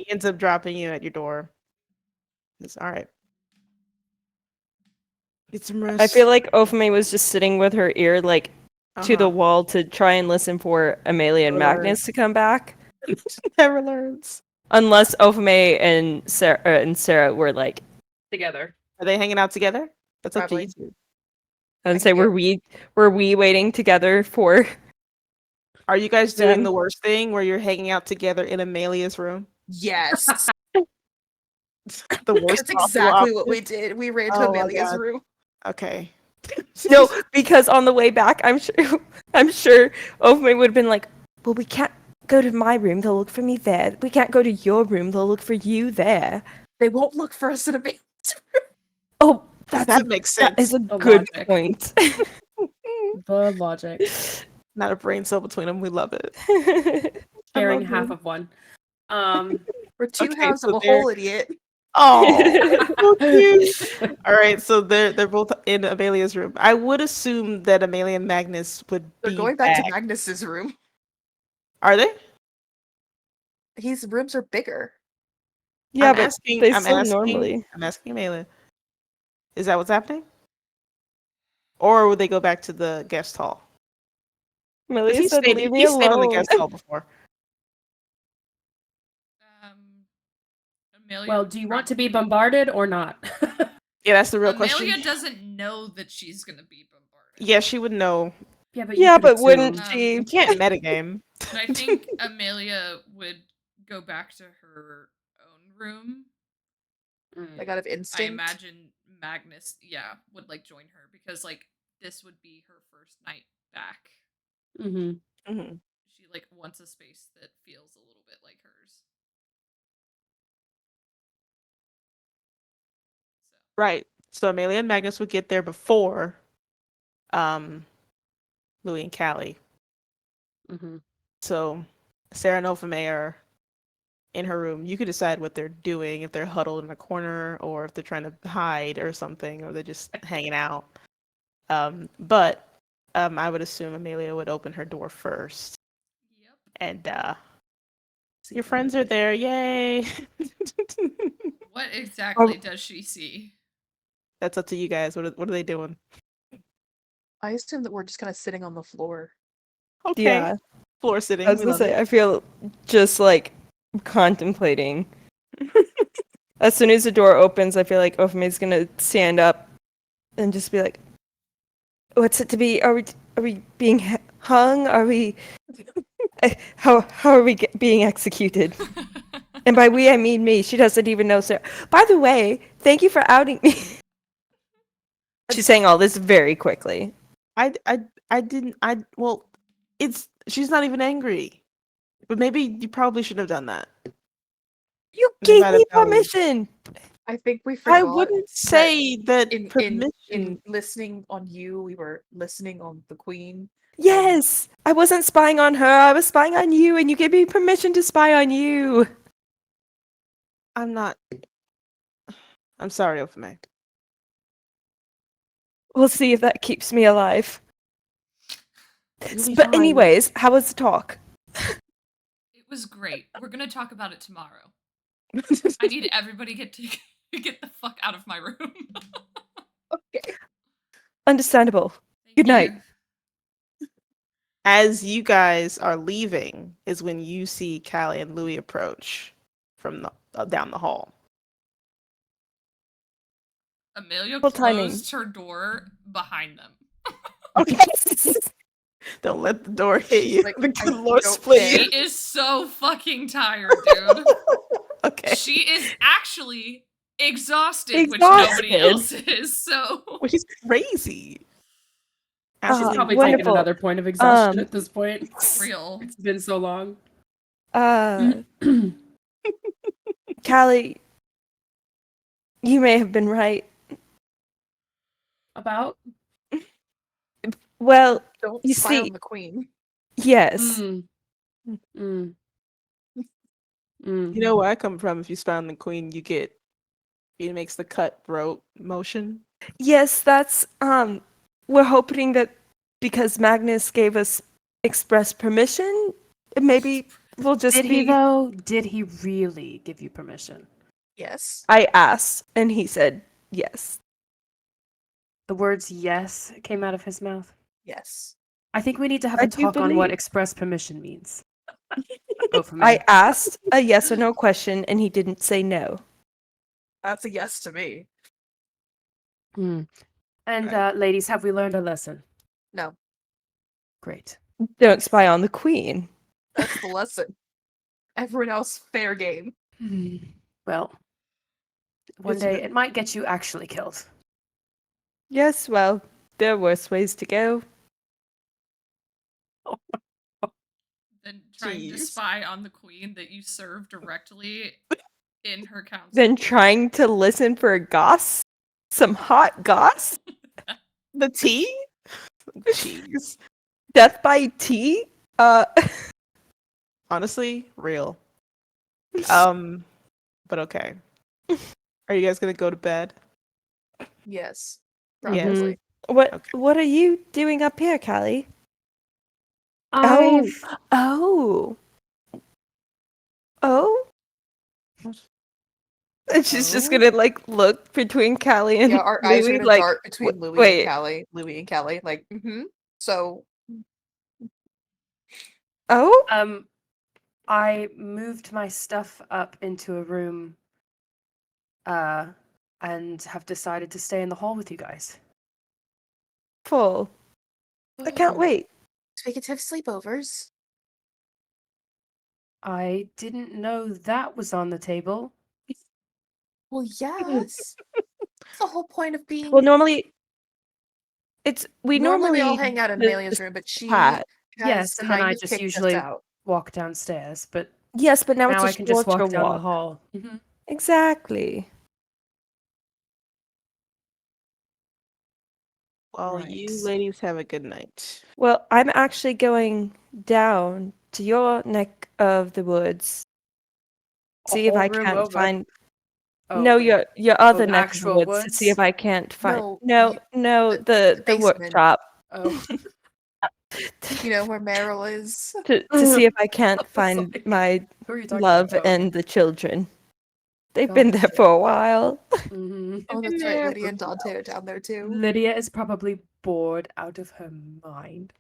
[SPEAKER 3] ends up dropping you at your door. It's all right. Get some rest.
[SPEAKER 5] I feel like Ophime was just sitting with her ear like to the wall to try and listen for Amelia and
[SPEAKER 3] Never
[SPEAKER 5] Magnus to come back.
[SPEAKER 3] never learns.
[SPEAKER 5] Unless Ophime and Sarah were like,
[SPEAKER 4] Together.
[SPEAKER 3] Are they hanging out together? That's up to
[SPEAKER 4] Probably.
[SPEAKER 3] you two.
[SPEAKER 5] and
[SPEAKER 4] I
[SPEAKER 5] say,
[SPEAKER 4] can
[SPEAKER 5] were we waiting together for?
[SPEAKER 3] Are you guys doing
[SPEAKER 5] Them?
[SPEAKER 3] the worst thing where you're hanging out together in Amelia's room?
[SPEAKER 4] Yes.
[SPEAKER 3] The worst
[SPEAKER 4] That's
[SPEAKER 3] possible
[SPEAKER 4] exactly what
[SPEAKER 3] option?
[SPEAKER 4] we did. We ran to
[SPEAKER 3] Oh my
[SPEAKER 4] Amelia's
[SPEAKER 3] God.
[SPEAKER 4] room.
[SPEAKER 3] Okay.
[SPEAKER 5] No, because on the way back, I'm sure Ophime would have been like, well, we can't go to my room. They'll look for me there. We can't go to your room. They'll look for you there.
[SPEAKER 4] They won't look for us in Amelia's room.
[SPEAKER 5] Oh,
[SPEAKER 3] that makes sense.
[SPEAKER 5] that is a
[SPEAKER 7] The
[SPEAKER 5] good
[SPEAKER 7] logic.
[SPEAKER 5] point.
[SPEAKER 7] The logic.
[SPEAKER 3] Not a brain cell between them. We love it.
[SPEAKER 7] Sharing
[SPEAKER 3] love
[SPEAKER 7] half
[SPEAKER 3] them.
[SPEAKER 7] of one.
[SPEAKER 4] We're two
[SPEAKER 3] Okay,
[SPEAKER 4] halves
[SPEAKER 3] so
[SPEAKER 4] of a
[SPEAKER 3] they're-
[SPEAKER 4] whole idiot.
[SPEAKER 3] Oh, so cute. All right, so they're both in Amelia's room. I would assume that Amelia and Magnus would
[SPEAKER 4] They're
[SPEAKER 3] be
[SPEAKER 4] going back to Magnus's room.
[SPEAKER 3] Are they?
[SPEAKER 4] His rooms are bigger.
[SPEAKER 5] Yeah,
[SPEAKER 3] I'm
[SPEAKER 5] but
[SPEAKER 3] asking.
[SPEAKER 5] they
[SPEAKER 3] I'm
[SPEAKER 5] sleep
[SPEAKER 3] asking.
[SPEAKER 5] normally.
[SPEAKER 3] I'm asking Amelia. Is that what's happening? Or would they go back to the guest hall? Because
[SPEAKER 5] Amelia said, leave me
[SPEAKER 3] he stayed in the
[SPEAKER 5] alone.
[SPEAKER 3] guest hall before.
[SPEAKER 6] Amelia
[SPEAKER 2] Well, do you want to be
[SPEAKER 6] probably-
[SPEAKER 2] bombarded or not?
[SPEAKER 3] Yeah, that's the real
[SPEAKER 6] Amelia
[SPEAKER 3] question.
[SPEAKER 6] doesn't know that she's gonna be bombarded.
[SPEAKER 3] Yeah, she would know.
[SPEAKER 2] Yeah, but
[SPEAKER 5] Yeah,
[SPEAKER 2] you could
[SPEAKER 5] but wouldn't
[SPEAKER 2] assume.
[SPEAKER 5] she?
[SPEAKER 3] You can't metagame.
[SPEAKER 6] And I think Amelia would go back to her own room.
[SPEAKER 4] Like out of
[SPEAKER 6] I
[SPEAKER 4] instinct.
[SPEAKER 6] imagine Magnus, yeah, would like join her because like this would be her first night back.
[SPEAKER 2] Mm-hmm.
[SPEAKER 3] Mhm.
[SPEAKER 6] She like wants a space that feels a little bit like hers. So
[SPEAKER 3] Right. So Amelia and Magnus would get there before Louis and Callie.
[SPEAKER 2] Mm-hmm.
[SPEAKER 3] So Sarah and Ophime are in her room. You could decide what they're doing, if they're huddled in a corner or if they're trying to hide or something, or they're just hanging out. But I would assume Amelia would open her door first.
[SPEAKER 6] yep.
[SPEAKER 3] And your friends are there, yay!
[SPEAKER 6] What exactly does she see?
[SPEAKER 3] That's up to you guys. What are they doing?
[SPEAKER 4] I assume that we're just kind of sitting on the floor.
[SPEAKER 3] Okay,
[SPEAKER 5] Yeah,
[SPEAKER 3] floor sitting.
[SPEAKER 5] I was
[SPEAKER 3] We
[SPEAKER 5] gonna
[SPEAKER 3] love
[SPEAKER 5] say,
[SPEAKER 3] it.
[SPEAKER 5] I feel just like contemplating. As soon as the door opens, I feel like Ophime's gonna stand up and just be like, "What's it to be? Are we being hung? Are we?" How are we being executed? And by we, I mean me. She doesn't even know Sarah. By the way, thank you for outing me. She's saying all this very quickly.
[SPEAKER 3] I didn't. Well, she's not even angry. But maybe you probably shouldn't have done that.
[SPEAKER 5] You
[SPEAKER 3] You
[SPEAKER 5] gave
[SPEAKER 3] might have
[SPEAKER 5] me
[SPEAKER 3] done-
[SPEAKER 5] permission.
[SPEAKER 4] I think we forgot.
[SPEAKER 3] I wouldn't say that
[SPEAKER 4] in
[SPEAKER 3] permission.
[SPEAKER 4] listening on you, we were listening on the queen.
[SPEAKER 5] Yes, I wasn't spying on her. I was spying on you, and you gave me permission to spy on you.
[SPEAKER 3] I'm not. I'm sorry, Ofame.
[SPEAKER 5] We'll see if that keeps me alive.
[SPEAKER 3] You'll be
[SPEAKER 5] But
[SPEAKER 3] fine.
[SPEAKER 5] anyways, how was the talk?
[SPEAKER 6] It was great. We're gonna talk about it tomorrow. I need everybody to get the fuck out of my room.
[SPEAKER 4] Okay.
[SPEAKER 5] Understandable.
[SPEAKER 6] Thank
[SPEAKER 5] Good night.
[SPEAKER 6] you.
[SPEAKER 3] As you guys are leaving, is when you see Callie and Louis approach from the down the hall.
[SPEAKER 6] Amelia
[SPEAKER 5] Full timing.
[SPEAKER 6] closed her door behind them.
[SPEAKER 3] Okay. Don't let the door hit you.
[SPEAKER 4] Like,
[SPEAKER 3] the
[SPEAKER 4] I
[SPEAKER 3] good Lord
[SPEAKER 4] don't
[SPEAKER 3] split
[SPEAKER 6] She
[SPEAKER 3] you.
[SPEAKER 6] is so fucking tired, dude.
[SPEAKER 3] Okay.
[SPEAKER 6] She is actually exhausted, which nobody else is. So
[SPEAKER 3] Well, she's crazy.
[SPEAKER 7] She's
[SPEAKER 3] Absolutely
[SPEAKER 7] probably
[SPEAKER 5] wonderful.
[SPEAKER 7] taking another point of exhaustion
[SPEAKER 5] Um,
[SPEAKER 7] at this point.
[SPEAKER 6] real.
[SPEAKER 7] It's been so long.
[SPEAKER 5] Callie, you may have been right.
[SPEAKER 7] About?
[SPEAKER 5] Well,
[SPEAKER 4] Don't
[SPEAKER 5] you
[SPEAKER 4] spy
[SPEAKER 5] see,
[SPEAKER 4] on the queen.
[SPEAKER 5] yes.
[SPEAKER 7] Mm. Mm. Mm.
[SPEAKER 3] You know where I come from. If you spy on the queen, it makes the cutthroat motion.
[SPEAKER 5] Yes, that's we're hoping that because Magnus gave us express permission, maybe we'll just
[SPEAKER 7] Did
[SPEAKER 5] be
[SPEAKER 7] he though? Did he really give you permission?
[SPEAKER 4] Yes.
[SPEAKER 5] I asked and he said yes.
[SPEAKER 7] The words yes came out of his mouth.
[SPEAKER 4] Yes.
[SPEAKER 7] I think we need to have
[SPEAKER 5] I
[SPEAKER 7] a
[SPEAKER 5] do
[SPEAKER 7] talk on what
[SPEAKER 5] believe.
[SPEAKER 7] express permission means. Oh, for me.
[SPEAKER 5] I asked a yes or no question and he didn't say no.
[SPEAKER 4] That's a yes to me.
[SPEAKER 7] Mm. And
[SPEAKER 3] Right.
[SPEAKER 7] ladies, have we learned a lesson?
[SPEAKER 4] No,
[SPEAKER 7] Great.
[SPEAKER 5] Don't spy on the queen.
[SPEAKER 4] that's the lesson. Everyone else, fair game.
[SPEAKER 7] Well, one
[SPEAKER 3] Isn't
[SPEAKER 7] day
[SPEAKER 3] it?
[SPEAKER 7] it might get you actually killed.
[SPEAKER 5] Yes, well, there are worse ways to go.
[SPEAKER 6] Then trying to
[SPEAKER 3] Jeez.
[SPEAKER 6] spy on the queen that you serve directly in her council.
[SPEAKER 5] Then trying to listen for goss? Some hot goss?
[SPEAKER 3] The tea? Jeez.
[SPEAKER 5] Death by tea?
[SPEAKER 3] Honestly, real. But okay. Are you guys gonna go to bed?
[SPEAKER 4] Yes.
[SPEAKER 5] Yes.
[SPEAKER 4] Probably.
[SPEAKER 5] What
[SPEAKER 3] Okay.
[SPEAKER 5] what are you doing up here, Callie?
[SPEAKER 7] I've
[SPEAKER 5] Oh. Oh? And she's just
[SPEAKER 7] Oh?
[SPEAKER 5] gonna like look between Callie and
[SPEAKER 4] Yeah, our eyes are
[SPEAKER 5] Louis
[SPEAKER 4] gonna
[SPEAKER 5] like
[SPEAKER 4] dart between Louis
[SPEAKER 5] wait.
[SPEAKER 4] and Callie. Louis and Callie. Like, So
[SPEAKER 5] Oh?
[SPEAKER 7] I moved my stuff up into a room and have decided to stay in the hall with you guys.
[SPEAKER 5] Full. I can't wait.
[SPEAKER 4] so we get to have sleepovers.
[SPEAKER 7] I didn't know that was on the table.
[SPEAKER 4] Well, yes. That's the whole point of being.
[SPEAKER 5] Well normally we
[SPEAKER 4] normally we all hang out in
[SPEAKER 5] the-
[SPEAKER 4] Amelia's room, but she
[SPEAKER 5] chat.
[SPEAKER 4] has
[SPEAKER 7] Yes, and then
[SPEAKER 4] kind
[SPEAKER 7] I
[SPEAKER 4] of
[SPEAKER 7] just
[SPEAKER 4] kicked us
[SPEAKER 7] usually
[SPEAKER 4] out.
[SPEAKER 7] walk downstairs, but
[SPEAKER 5] Yes, but now
[SPEAKER 7] now I
[SPEAKER 5] it's a
[SPEAKER 7] can just
[SPEAKER 5] shorter
[SPEAKER 7] walk down the
[SPEAKER 5] walk.
[SPEAKER 7] hall.
[SPEAKER 5] Exactly.
[SPEAKER 3] Well, you
[SPEAKER 7] Right.
[SPEAKER 3] ladies have a good night.
[SPEAKER 5] Well, I'm actually going down to your neck of the woods.
[SPEAKER 7] A
[SPEAKER 5] See if
[SPEAKER 7] whole
[SPEAKER 5] I
[SPEAKER 7] room
[SPEAKER 5] can't
[SPEAKER 7] over.
[SPEAKER 5] find
[SPEAKER 7] Oh,
[SPEAKER 5] no,
[SPEAKER 7] wait.
[SPEAKER 5] your other
[SPEAKER 7] the
[SPEAKER 5] neck of the
[SPEAKER 7] actual
[SPEAKER 5] woods to see if
[SPEAKER 7] woods?
[SPEAKER 5] I can't find
[SPEAKER 4] No,
[SPEAKER 5] no,
[SPEAKER 4] the
[SPEAKER 5] the
[SPEAKER 4] basement.
[SPEAKER 5] workshop
[SPEAKER 7] Oh.
[SPEAKER 4] You know where Meryl is.
[SPEAKER 5] to see if I can't
[SPEAKER 7] I was
[SPEAKER 5] find
[SPEAKER 7] like,
[SPEAKER 5] my
[SPEAKER 7] Who are you talking
[SPEAKER 5] love
[SPEAKER 7] about?
[SPEAKER 5] and the children. They've been there
[SPEAKER 7] Gotcha.
[SPEAKER 5] for a while.
[SPEAKER 7] Mhm.
[SPEAKER 4] Oh, that's
[SPEAKER 3] Yeah,
[SPEAKER 4] right. Lydia and Dante are down there too.
[SPEAKER 7] Lydia is probably bored out of her mind.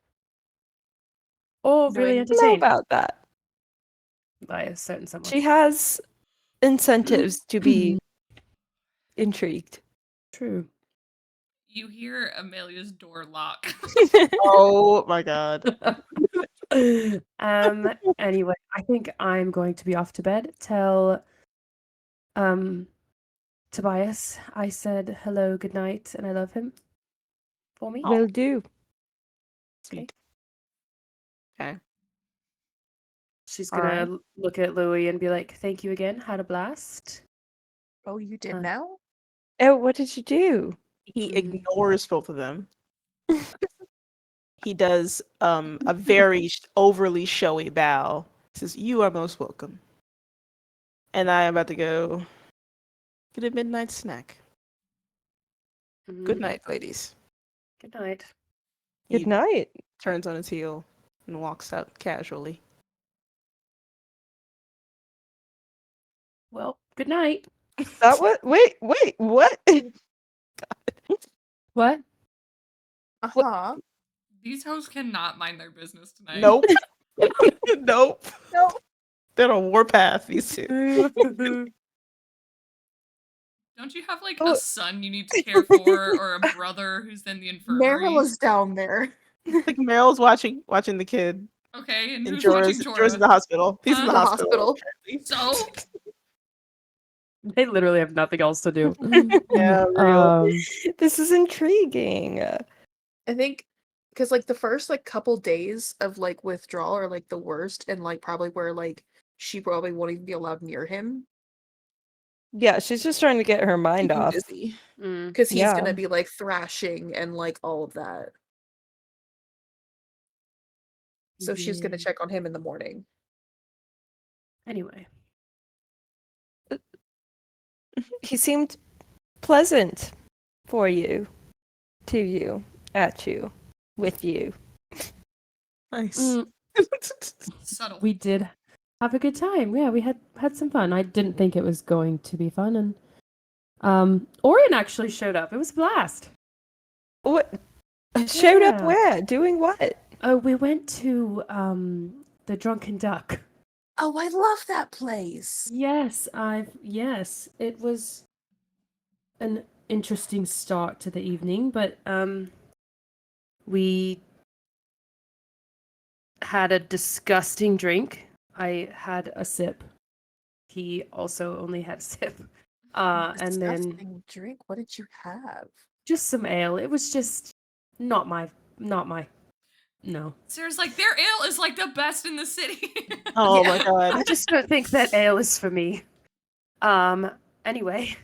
[SPEAKER 7] Or really
[SPEAKER 4] Knowing-
[SPEAKER 5] Know
[SPEAKER 7] entertained
[SPEAKER 5] about that.
[SPEAKER 7] by a certain someone.
[SPEAKER 5] She has incentives to be intrigued.
[SPEAKER 7] True.
[SPEAKER 6] You hear Amelia's door lock.
[SPEAKER 3] Oh my god.
[SPEAKER 7] Anyway, I think I'm going to be off to bed. Tell Tobias I said hello, good night, and I love him for me.
[SPEAKER 5] Will do.
[SPEAKER 3] Sweet. Okay.
[SPEAKER 7] She's
[SPEAKER 3] All
[SPEAKER 7] gonna
[SPEAKER 3] right.
[SPEAKER 7] look at Louis and be like, "Thank you again. Had a blast."
[SPEAKER 4] Oh, you did
[SPEAKER 7] Uh,
[SPEAKER 4] now?
[SPEAKER 5] Oh, what did you do?
[SPEAKER 3] He
[SPEAKER 7] Mm.
[SPEAKER 3] ignores both of them. He does a very overly showy bow. Says, "You are most welcome." And I am about to go get a midnight snack. Good night, ladies.
[SPEAKER 7] Good night.
[SPEAKER 5] Good
[SPEAKER 3] He
[SPEAKER 5] night.
[SPEAKER 3] turns on his heel and walks out casually.
[SPEAKER 7] Well, good night.
[SPEAKER 5] That what? Wait, what?
[SPEAKER 7] What?
[SPEAKER 4] Uh-huh.
[SPEAKER 6] These hoes cannot mind their business tonight.
[SPEAKER 3] Nope. Nope.
[SPEAKER 4] No.
[SPEAKER 3] They're on a warpath, these two.
[SPEAKER 6] Don't you have like
[SPEAKER 5] Oh.
[SPEAKER 6] a son you need to care for, or a brother who's in the infirmary?
[SPEAKER 4] Meryl is down there.
[SPEAKER 3] Like Meryl's watching the kid.
[SPEAKER 6] Okay, and
[SPEAKER 3] And
[SPEAKER 6] who's watching
[SPEAKER 3] Jorah's in
[SPEAKER 6] Jorah?
[SPEAKER 3] the hospital. He's in
[SPEAKER 6] Huh?
[SPEAKER 3] the
[SPEAKER 4] The
[SPEAKER 3] hospital.
[SPEAKER 4] hospital.
[SPEAKER 6] So
[SPEAKER 7] They literally have nothing else to do.
[SPEAKER 3] Yeah, real.
[SPEAKER 5] This is intriguing.
[SPEAKER 4] I think because like the first like couple days of like withdrawal are like the worst, and like probably where like she probably won't even be allowed near him
[SPEAKER 5] Yeah, she's just trying to get her mind
[SPEAKER 3] Keep him
[SPEAKER 5] off.
[SPEAKER 3] busy.
[SPEAKER 4] because he's
[SPEAKER 5] Yeah.
[SPEAKER 4] gonna be like thrashing and like all of that. So she's gonna
[SPEAKER 7] Yeah.
[SPEAKER 4] check on him in the morning.
[SPEAKER 7] Anyway,
[SPEAKER 5] He seemed pleasant for you, to you, at you, with you.
[SPEAKER 3] Nice.
[SPEAKER 7] Mm,
[SPEAKER 6] subtle.
[SPEAKER 7] we did have a good time. Yeah, we had some fun. I didn't think it was going to be fun, and Orion actually showed up. It was a blast.
[SPEAKER 5] What? Showed up
[SPEAKER 7] Yeah.
[SPEAKER 5] where? Doing what?
[SPEAKER 7] Oh, we went to the Drunken Duck.
[SPEAKER 4] Oh, I love that place.
[SPEAKER 7] Yes, it was an interesting start to the evening, but we had a disgusting drink. I had a sip. He also only had a sip. And then
[SPEAKER 4] Disgusting drink. What did you have?
[SPEAKER 7] just some ale. It was just not my no.
[SPEAKER 6] Sarah's like, their ale is like the best in the city.
[SPEAKER 3] Oh
[SPEAKER 4] Yeah.
[SPEAKER 3] my god.
[SPEAKER 7] I just don't think that ale is for me. Anyway.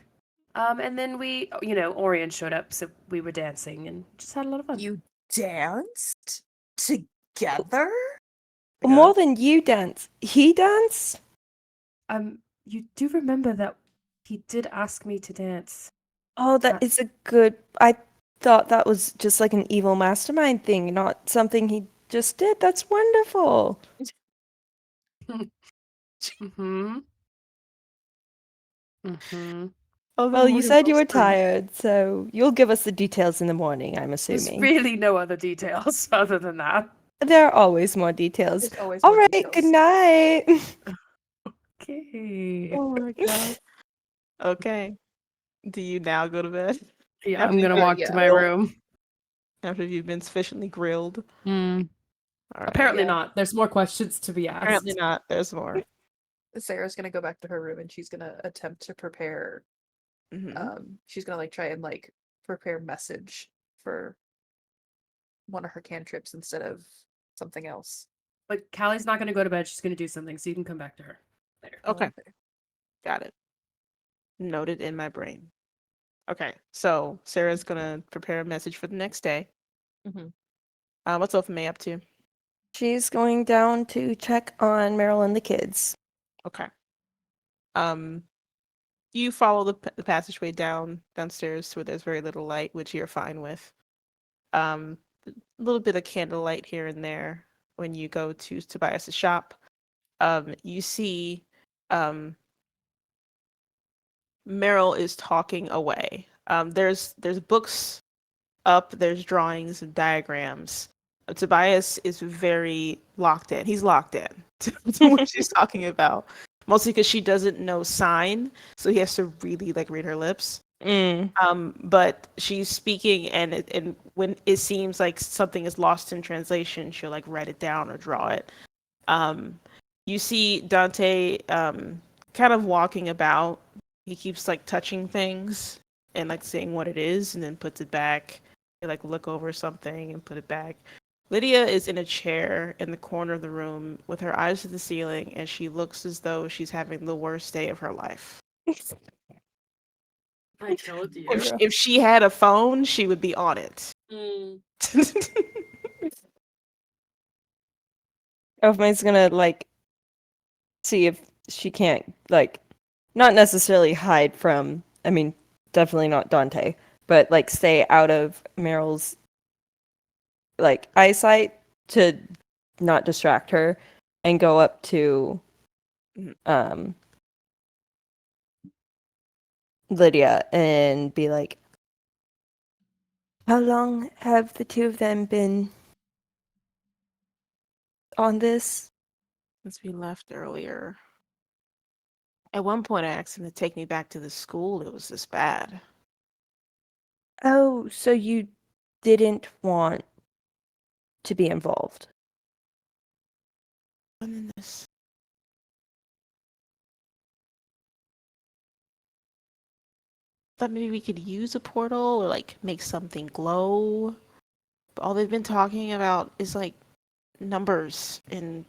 [SPEAKER 7] And then we, Orion showed up, so we were dancing and just had a lot of fun.
[SPEAKER 4] You danced together?
[SPEAKER 5] More than you dance. He dance?
[SPEAKER 7] You do remember that he did ask me to dance.
[SPEAKER 5] Oh, that
[SPEAKER 7] Uh,
[SPEAKER 5] is a good. I thought that was just like an evil mastermind thing, not something he just did. That's wonderful.
[SPEAKER 7] Mm-hmm. Mm-hmm.
[SPEAKER 3] Oh,
[SPEAKER 5] Well, you said you were
[SPEAKER 3] tired.
[SPEAKER 5] tired, so you'll give us the details in the morning, I'm
[SPEAKER 7] There's
[SPEAKER 5] assuming.
[SPEAKER 7] really no other details other than that.
[SPEAKER 5] There are always more details.
[SPEAKER 4] There's always
[SPEAKER 5] All
[SPEAKER 4] more
[SPEAKER 5] right,
[SPEAKER 4] details.
[SPEAKER 5] good night.
[SPEAKER 7] Okay.
[SPEAKER 3] Oh my god. Okay. Do you now go to bed?
[SPEAKER 7] Yeah,
[SPEAKER 3] After
[SPEAKER 7] I'm gonna
[SPEAKER 3] you've
[SPEAKER 7] walk
[SPEAKER 3] been
[SPEAKER 7] to my
[SPEAKER 3] grilled?
[SPEAKER 7] room.
[SPEAKER 3] After you've been sufficiently grilled.
[SPEAKER 7] Mm.
[SPEAKER 3] All right.
[SPEAKER 7] Apparently
[SPEAKER 4] Yeah.
[SPEAKER 7] not. There's more questions to be asked.
[SPEAKER 3] Apparently not. There's more.
[SPEAKER 4] Sarah's gonna go back to her room and she's gonna attempt to prepare. She's gonna like try and like prepare message for one of her cantrips instead of something else.
[SPEAKER 7] But Callie's not gonna go to bed. She's gonna do something, so you can come back to her later.
[SPEAKER 3] Okay. Got it. Noted in my brain. Okay. So Sarah's gonna prepare a message for the next day.
[SPEAKER 4] Mhm.
[SPEAKER 3] What's May up to?
[SPEAKER 5] She's going down to check on Meryl and the kids.
[SPEAKER 3] Okay. You follow the passageway downstairs where there's very little light, which you're fine with. A little bit of candlelight here and there when you go to Tobias's shop. You see Meryl is talking away. There's books up, there's drawings and diagrams. Tobias is very locked in. He's locked in to what she's talking about. Mostly because she doesn't know sign, so he has to really like read her lips. But she's speaking, and when it seems like something is lost in translation, she'll like write it down or draw it. You see Dante kind of walking about. He keeps like touching things and like saying what it is, and then puts it back. He like look over something and put it back. Lydia is in a chair in the corner of the room with her eyes to the ceiling, and she looks as though she's having the worst day of her life.
[SPEAKER 2] I told you.
[SPEAKER 3] If she had a phone, she would be on it.
[SPEAKER 5] Elfmaid's gonna like see if she can't like not necessarily hide from, I mean, definitely not Dante, but like stay out of Meryl's like eyesight to not distract her and go up to um Lydia and be like, how long have the two of them been on this?
[SPEAKER 3] Since we left earlier. At one point, I asked him to take me back to the school. It was this bad.
[SPEAKER 5] Oh, so you didn't want to be involved.
[SPEAKER 3] And then this. Thought maybe we could use a portal or like make something glow. But all they've been talking about is like numbers, and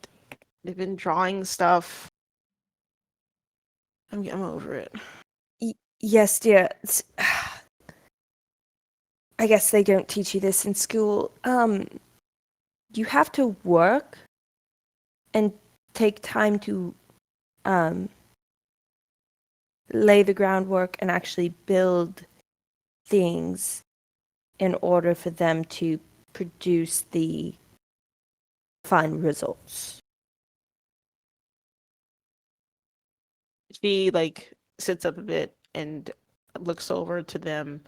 [SPEAKER 3] they've been drawing stuff. I'm over it.
[SPEAKER 5] Yes, dear. I guess they don't teach you this in school. You have to work and take time to lay the groundwork and actually build things in order for them to produce the fine results.
[SPEAKER 3] She like sits up a bit and looks over to them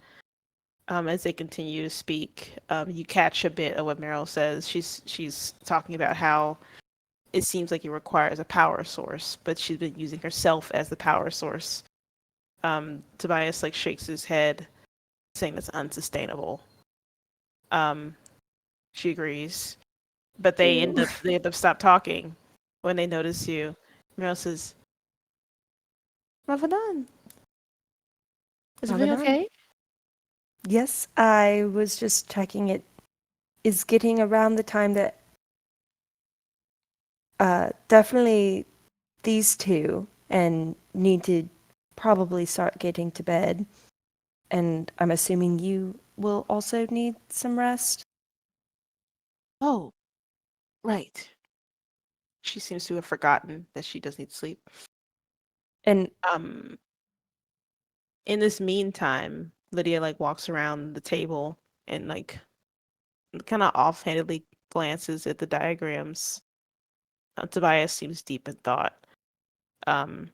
[SPEAKER 3] as they continue to speak. You catch a bit of what Meryl says. She's talking about how it seems like it requires a power source, but she's been using herself as the power source. Tobias like shakes his head, saying that's unsustainable. She agrees, but they end up stop talking when they notice you. Meryl says, "Ravadan, is everything
[SPEAKER 5] Ravadan?
[SPEAKER 3] okay?"
[SPEAKER 5] Yes, I was just checking it is getting around the time that definitely these two and need to probably start getting to bed. And I'm assuming you will also need some rest.
[SPEAKER 3] Oh, right. She seems to have forgotten that she does need sleep.
[SPEAKER 5] And
[SPEAKER 3] In this meantime, Lydia like walks around the table and like kind of offhandedly glances at the diagrams. Tobias seems deep in thought. Um,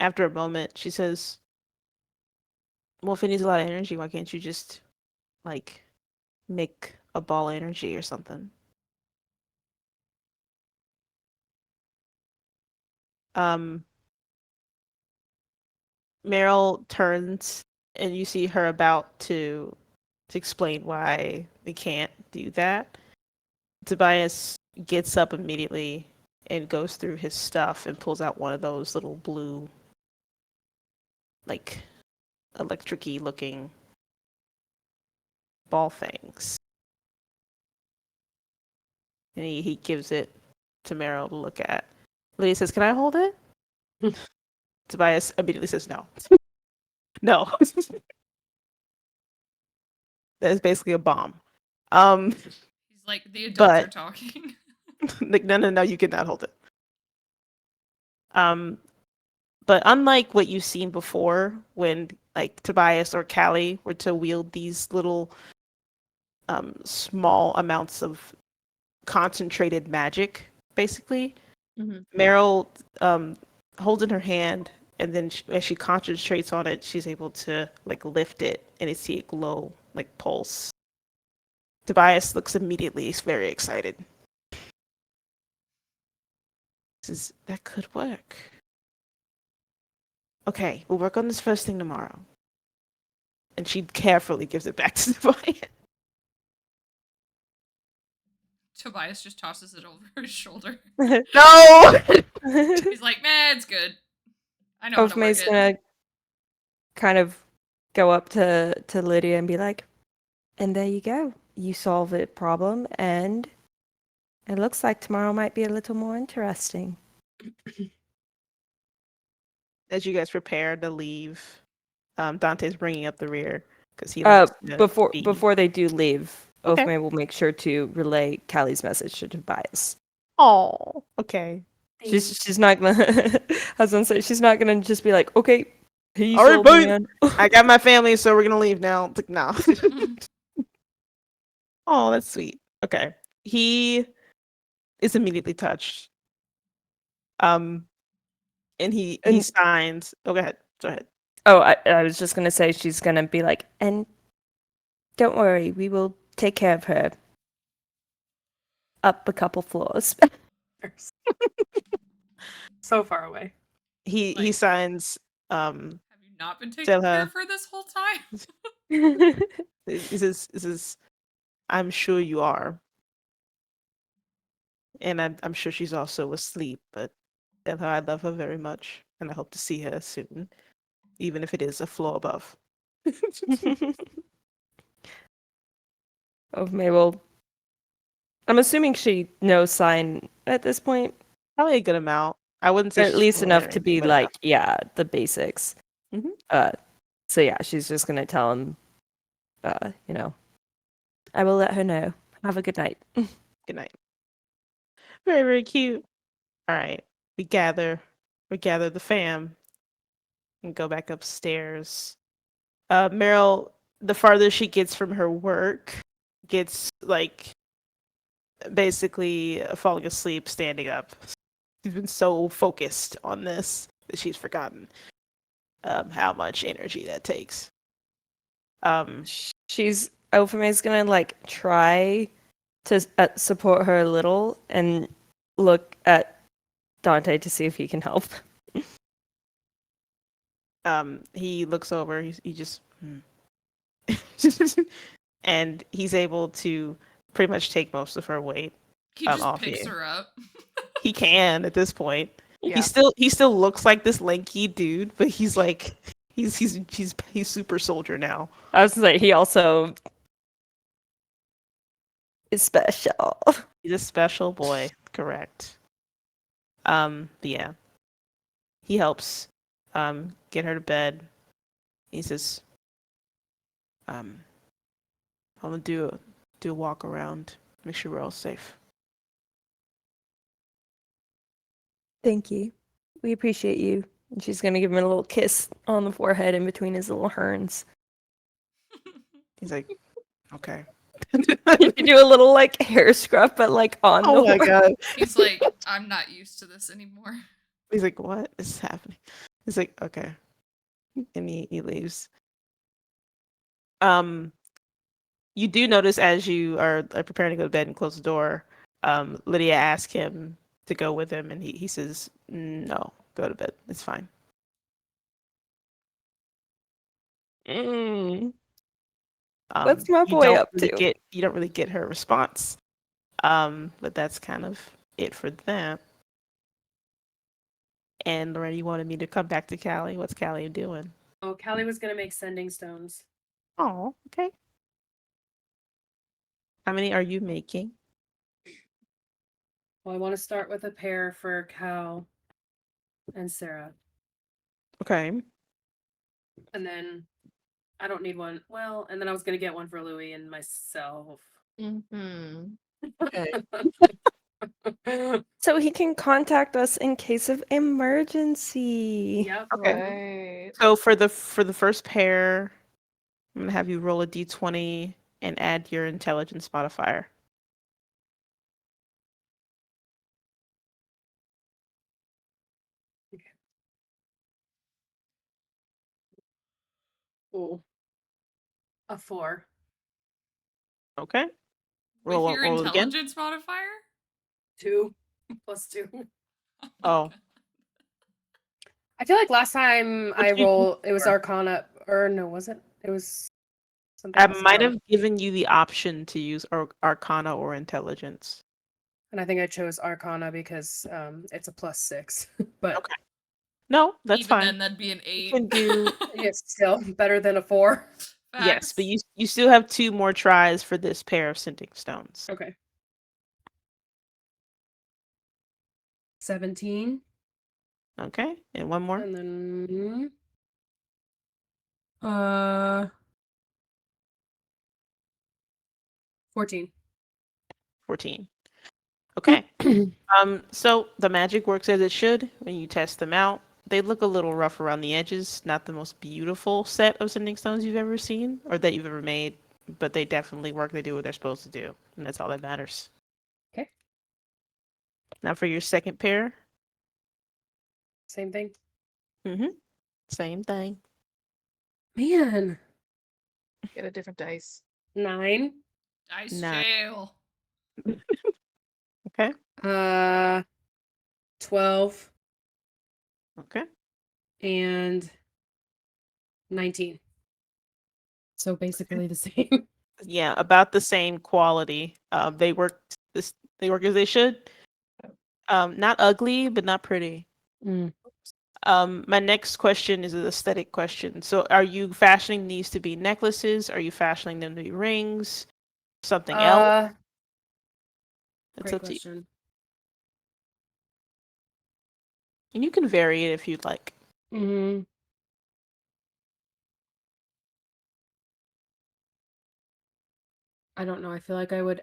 [SPEAKER 3] After a moment, she says, "Well, if it needs a lot of energy, why can't you just like make a ball of energy or something?" Um, Meryl turns and you see her about to explain why they can't do that. Tobias gets up immediately and goes through his stuff and pulls out one of those little blue, like electric-y looking ball things. And he gives it to Meryl to look at. Lydia says, "Can I hold it?" Tobias immediately says, "No." No. That is basically a bomb.
[SPEAKER 6] He's like, the adults are
[SPEAKER 3] But
[SPEAKER 6] talking.
[SPEAKER 3] like, no, you cannot hold it. But unlike what you've seen before, when like Tobias or Callie were to wield these little small amounts of concentrated magic, basically, Meryl holds in her hand, and then as she concentrates on it, she's able to like lift it, and you see it glow, like pulse. Tobias looks immediately very excited. That could work. Okay, we'll work on this first thing tomorrow. And she carefully gives it back to Tobias.
[SPEAKER 6] Tobias just tosses it over his shoulder.
[SPEAKER 3] No!
[SPEAKER 6] He's like, man, it's good. I know how to work
[SPEAKER 5] Ophme's
[SPEAKER 6] it.
[SPEAKER 5] gonna kind of go up to Lydia and be like, and there you go. You solve a problem, and it looks like tomorrow might be a little more interesting.
[SPEAKER 3] As you guys prepare to leave, Dante's bringing up the rear because he likes to be...
[SPEAKER 5] Before they do leave,
[SPEAKER 3] Okay.
[SPEAKER 5] Ophme will make sure to relay Callie's message to Tobias.
[SPEAKER 3] Oh, okay.
[SPEAKER 5] She's not gonna. I was gonna say she's not gonna just be like, okay, peace,
[SPEAKER 3] All right,
[SPEAKER 5] old
[SPEAKER 3] bye.
[SPEAKER 5] man.
[SPEAKER 3] I got my family, so we're gonna leave now. It's like, no. Oh, that's sweet. Okay. He is immediately touched. And he
[SPEAKER 5] And-
[SPEAKER 3] signs. Oh, go ahead. Go ahead.
[SPEAKER 5] Oh, I was just gonna say she's gonna be like, and don't worry, we will take care of her. Up a couple floors.
[SPEAKER 2] So far away.
[SPEAKER 3] He
[SPEAKER 6] Like-
[SPEAKER 3] signs.
[SPEAKER 6] Have you not been taking
[SPEAKER 3] Tell
[SPEAKER 6] care
[SPEAKER 3] her.
[SPEAKER 6] of her this whole time?
[SPEAKER 3] This is. I'm sure you are. And I'm sure she's also asleep, but tell her I love her very much, and I hope to see her soon, even if it is a floor above.
[SPEAKER 5] Of Mabel. I'm assuming she knows sign at this point.
[SPEAKER 3] Probably a good amount. I wouldn't say
[SPEAKER 5] Or at
[SPEAKER 3] she's
[SPEAKER 5] least
[SPEAKER 3] fluent or
[SPEAKER 5] enough to
[SPEAKER 3] anything,
[SPEAKER 5] be
[SPEAKER 3] but
[SPEAKER 5] like, yeah, the basics.
[SPEAKER 3] Mhm.
[SPEAKER 5] So yeah, she's just gonna tell him, I will let her know. Have a good night.
[SPEAKER 3] good night. Very, very cute. All right, we gather the fam, and go back upstairs. Meryl, the farther she gets from her work, gets like basically falling asleep, standing up. She's been so focused on this that she's forgotten how much energy that takes.
[SPEAKER 5] She's Ophme's gonna like try to support her a little and look at Dante to see if he can help.
[SPEAKER 3] He looks over. He just and he's able to pretty much take most of her weight.
[SPEAKER 6] He just
[SPEAKER 3] off
[SPEAKER 6] picks
[SPEAKER 3] you.
[SPEAKER 6] her up.
[SPEAKER 3] He can at this point.
[SPEAKER 2] Yeah.
[SPEAKER 3] He still looks like this lanky dude, but he's like he's super soldier now.
[SPEAKER 5] I was like, he also is special.
[SPEAKER 3] He's a special boy, correct. But yeah. He helps get her to bed. He says, I'm gonna do a walk around, make sure we're all safe.
[SPEAKER 5] Thank you. We appreciate you. And she's gonna give him a little kiss on the forehead in between his little herns.
[SPEAKER 3] He's like, okay.
[SPEAKER 5] You do a little like hair scrub, but like on
[SPEAKER 3] Oh
[SPEAKER 5] the
[SPEAKER 3] my
[SPEAKER 5] horn.
[SPEAKER 3] god.
[SPEAKER 6] He's like, I'm not used to this anymore.
[SPEAKER 3] He's like, what is happening? He's like, okay. And he leaves. You do notice as you are preparing to go to bed and close the door, Lydia asks him to go with him, and he says, no, go to bed. It's fine.
[SPEAKER 5] What's my boy up to?
[SPEAKER 3] You don't really get her response. But that's kind of it for that. And Lorraine, you wanted me to come back to Callie. What's Callie doing?
[SPEAKER 2] Oh, Callie was gonna make sending stones.
[SPEAKER 3] Oh, okay. How many are you making?
[SPEAKER 2] Well, I want to start with a pair for Cal and Sarah.
[SPEAKER 3] Okay.
[SPEAKER 2] And then I don't need one. Well, and then I was gonna get one for Louie and myself.
[SPEAKER 1] Mm-hmm.
[SPEAKER 5] So he can contact us in case of emergency.
[SPEAKER 2] Yep.
[SPEAKER 3] Okay.
[SPEAKER 1] Right.
[SPEAKER 3] So for the first pair, I'm gonna have you roll a d20 and add your intelligence modifier.
[SPEAKER 2] Ooh. A 4.
[SPEAKER 3] Okay.
[SPEAKER 6] With
[SPEAKER 3] Roll
[SPEAKER 6] your
[SPEAKER 3] roll it again.
[SPEAKER 6] intelligence modifier?
[SPEAKER 2] 2 plus 2.
[SPEAKER 3] Oh.
[SPEAKER 2] I feel like last time
[SPEAKER 3] What
[SPEAKER 2] I
[SPEAKER 3] did you
[SPEAKER 2] roll, it
[SPEAKER 3] go
[SPEAKER 2] was
[SPEAKER 3] for?
[SPEAKER 2] Arcana, or no, was it? It was something
[SPEAKER 3] I
[SPEAKER 2] else.
[SPEAKER 3] might have given you the option to use Arcana or Intelligence.
[SPEAKER 2] And I think I chose Arcana because it's a +6. But
[SPEAKER 3] Okay. No, that's
[SPEAKER 6] Even
[SPEAKER 3] fine.
[SPEAKER 6] then, that'd be an
[SPEAKER 3] You
[SPEAKER 6] 8.
[SPEAKER 3] can do
[SPEAKER 2] it's still better than a 4.
[SPEAKER 3] yes, but
[SPEAKER 6] Facts.
[SPEAKER 3] you still have 2 more tries for this pair of sending stones.
[SPEAKER 2] Okay. 17.
[SPEAKER 3] Okay, and one more.
[SPEAKER 2] And then 14.
[SPEAKER 3] 14. Okay. So the magic works as it should when you test them out. They look a little rough around the edges, not the most beautiful set of sending stones you've ever seen or that you've ever made, but they definitely work. They do what they're supposed to do, and that's all that matters.
[SPEAKER 2] Okay.
[SPEAKER 3] Now for your second pair.
[SPEAKER 2] Same thing.
[SPEAKER 3] Same thing.
[SPEAKER 2] Man.
[SPEAKER 4] Get a different dice.
[SPEAKER 2] 9.
[SPEAKER 6] Dice
[SPEAKER 3] 9.
[SPEAKER 6] jail.
[SPEAKER 3] Okay.
[SPEAKER 2] 12.
[SPEAKER 3] Okay.
[SPEAKER 2] And 19. So basically the same.
[SPEAKER 3] Yeah, about the same quality. They work as they should. Not ugly, but not pretty.
[SPEAKER 2] Mm.
[SPEAKER 3] My next question is an aesthetic question. So, are you fashioning these to be necklaces? Are you fashioning them to be rings? Something else? It's
[SPEAKER 2] Great
[SPEAKER 3] up to you.
[SPEAKER 2] question.
[SPEAKER 3] And you can vary it if you'd like.
[SPEAKER 2] Mm-hmm. I don't know. I feel like I would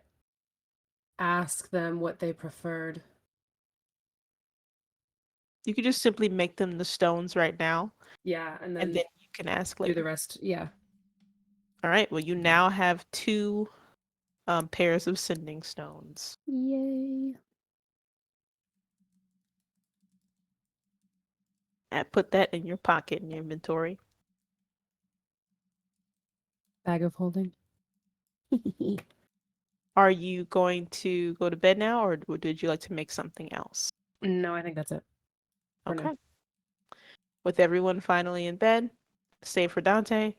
[SPEAKER 2] ask them what they preferred.
[SPEAKER 3] You could just simply make them the stones right now,
[SPEAKER 2] Yeah, and
[SPEAKER 3] and
[SPEAKER 2] then
[SPEAKER 3] then you can ask
[SPEAKER 2] do
[SPEAKER 3] later.
[SPEAKER 2] the rest. Yeah.
[SPEAKER 3] All right. Well, you now have 2 pairs of sending stones.
[SPEAKER 2] Yay.
[SPEAKER 3] And put that in your pocket in your inventory.
[SPEAKER 2] Bag of holding.
[SPEAKER 3] Are you going to go to bed now, or did you like to make something else?
[SPEAKER 2] No, I think that's it. For now.
[SPEAKER 3] Okay. With everyone finally in bed, save for Dante.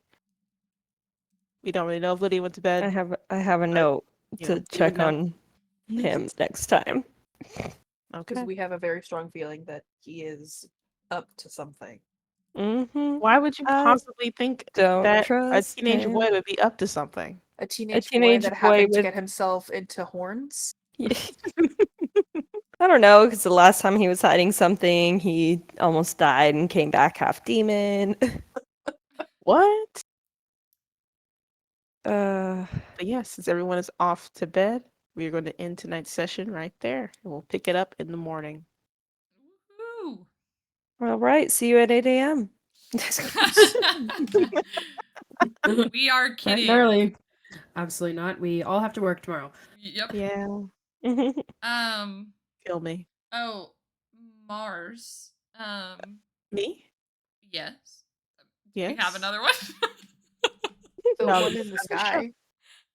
[SPEAKER 3] We don't really know if Lydia went to bed.
[SPEAKER 5] I have a note
[SPEAKER 3] you
[SPEAKER 5] to
[SPEAKER 3] know, you
[SPEAKER 5] check
[SPEAKER 3] would know.
[SPEAKER 5] on him next time.
[SPEAKER 4] Because
[SPEAKER 3] Okay.
[SPEAKER 4] we have a very strong feeling that he is up to something.
[SPEAKER 5] Mm-hmm.
[SPEAKER 3] Why would you
[SPEAKER 5] I
[SPEAKER 3] possibly think
[SPEAKER 5] don't
[SPEAKER 3] that a
[SPEAKER 5] trust
[SPEAKER 3] teenage boy
[SPEAKER 5] him.
[SPEAKER 3] would be up to something?
[SPEAKER 4] A teenage boy
[SPEAKER 5] teenage
[SPEAKER 4] that
[SPEAKER 5] boy
[SPEAKER 4] having to
[SPEAKER 5] with-
[SPEAKER 4] get himself into horns.
[SPEAKER 5] I don't know, because the last time he was hiding something, he almost died and came back half demon.
[SPEAKER 3] What?
[SPEAKER 5] uh,
[SPEAKER 3] But yes, since everyone is off to bed, we are going to end tonight's session right there. And we'll pick it up in the morning.
[SPEAKER 6] Woohoo.
[SPEAKER 5] all right, see you at 8 a.m.
[SPEAKER 6] We are
[SPEAKER 2] Bright
[SPEAKER 6] kidding.
[SPEAKER 2] and early. Absolutely not. We all have to work tomorrow.
[SPEAKER 6] Yep.
[SPEAKER 3] Yeah. Kill me.
[SPEAKER 6] Oh, Mars.
[SPEAKER 3] Me?
[SPEAKER 6] Yes.
[SPEAKER 3] Yes.
[SPEAKER 6] We have another one.
[SPEAKER 4] The
[SPEAKER 3] No,
[SPEAKER 4] one in the
[SPEAKER 3] that's for sure.
[SPEAKER 4] sky.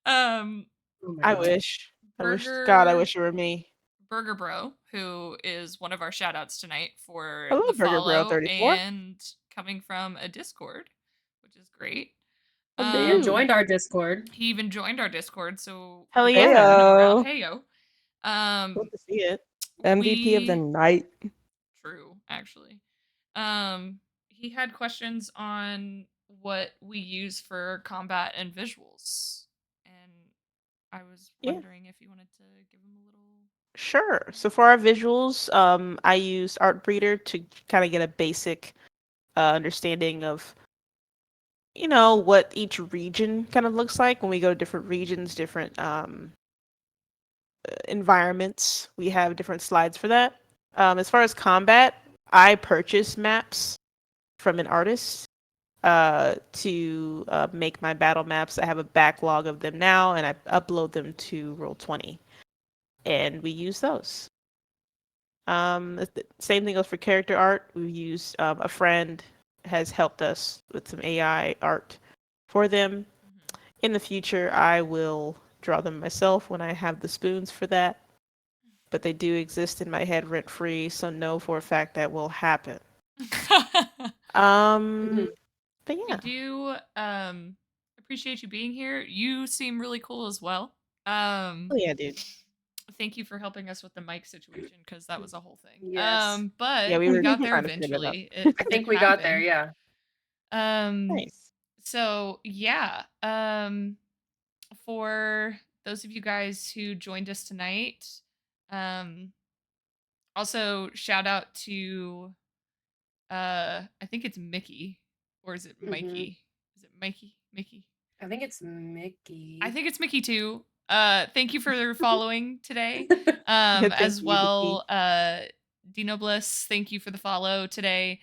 [SPEAKER 6] um,
[SPEAKER 2] Oh my
[SPEAKER 3] I
[SPEAKER 2] God.
[SPEAKER 3] wish. I wish.
[SPEAKER 6] Burger-
[SPEAKER 3] God, I wish it were me.
[SPEAKER 6] Burger Bro, who is one of our shout outs tonight for
[SPEAKER 3] Hello,
[SPEAKER 6] the
[SPEAKER 3] Burger Bro
[SPEAKER 6] follow
[SPEAKER 3] 34.
[SPEAKER 6] and coming from a Discord, which is great.
[SPEAKER 2] And joined our Discord.
[SPEAKER 6] He even joined our Discord, so
[SPEAKER 3] Hell
[SPEAKER 6] we're
[SPEAKER 3] yeah.
[SPEAKER 6] gonna him around.
[SPEAKER 5] Heyo.
[SPEAKER 6] Heyo.
[SPEAKER 3] Love to see it.
[SPEAKER 5] MVP of the night.
[SPEAKER 6] True, actually. He had questions on what we use for combat and visuals, and I was
[SPEAKER 3] Yeah.
[SPEAKER 6] wondering if you wanted to give him a little.
[SPEAKER 3] Sure. So for our visuals, I used Artbreeder to kind of get a basic understanding of, what each region kind of looks like when we go to different regions, different environments. We have different slides for that. As far as combat, I purchased maps from an artist to make my battle maps. I have a backlog of them now, and I upload them to Roll20, and we use those. The same thing goes for character art. We've used a friend has helped us with some AI art for them. In the future, I will draw them myself when I have the spoons for that. But they do exist in my head rent free, so know for a fact that will happen. But
[SPEAKER 6] We
[SPEAKER 3] yeah.
[SPEAKER 6] do appreciate you being here. You seem really cool as well.
[SPEAKER 3] Oh yeah, dude.
[SPEAKER 6] Thank you for helping us with the mic situation because that was a whole thing.
[SPEAKER 2] Yes.
[SPEAKER 6] But
[SPEAKER 3] Yeah, we
[SPEAKER 6] we
[SPEAKER 3] were
[SPEAKER 6] got there
[SPEAKER 3] trying to figure that out.
[SPEAKER 6] eventually. It
[SPEAKER 2] I think
[SPEAKER 6] it
[SPEAKER 2] we got there,
[SPEAKER 6] happened.
[SPEAKER 2] yeah.
[SPEAKER 3] Nice.
[SPEAKER 6] So yeah. For those of you guys who joined us tonight, um, also shout out to I think it's Mickey, or is it Mikey? Is it Mikey? Mickey?
[SPEAKER 2] I think it's Mickey.
[SPEAKER 6] I think it's Mickey too. Thank you for following today.
[SPEAKER 3] Thank
[SPEAKER 6] As
[SPEAKER 3] you, Mickey.
[SPEAKER 6] well, Dino Bliss, thank you for the follow today.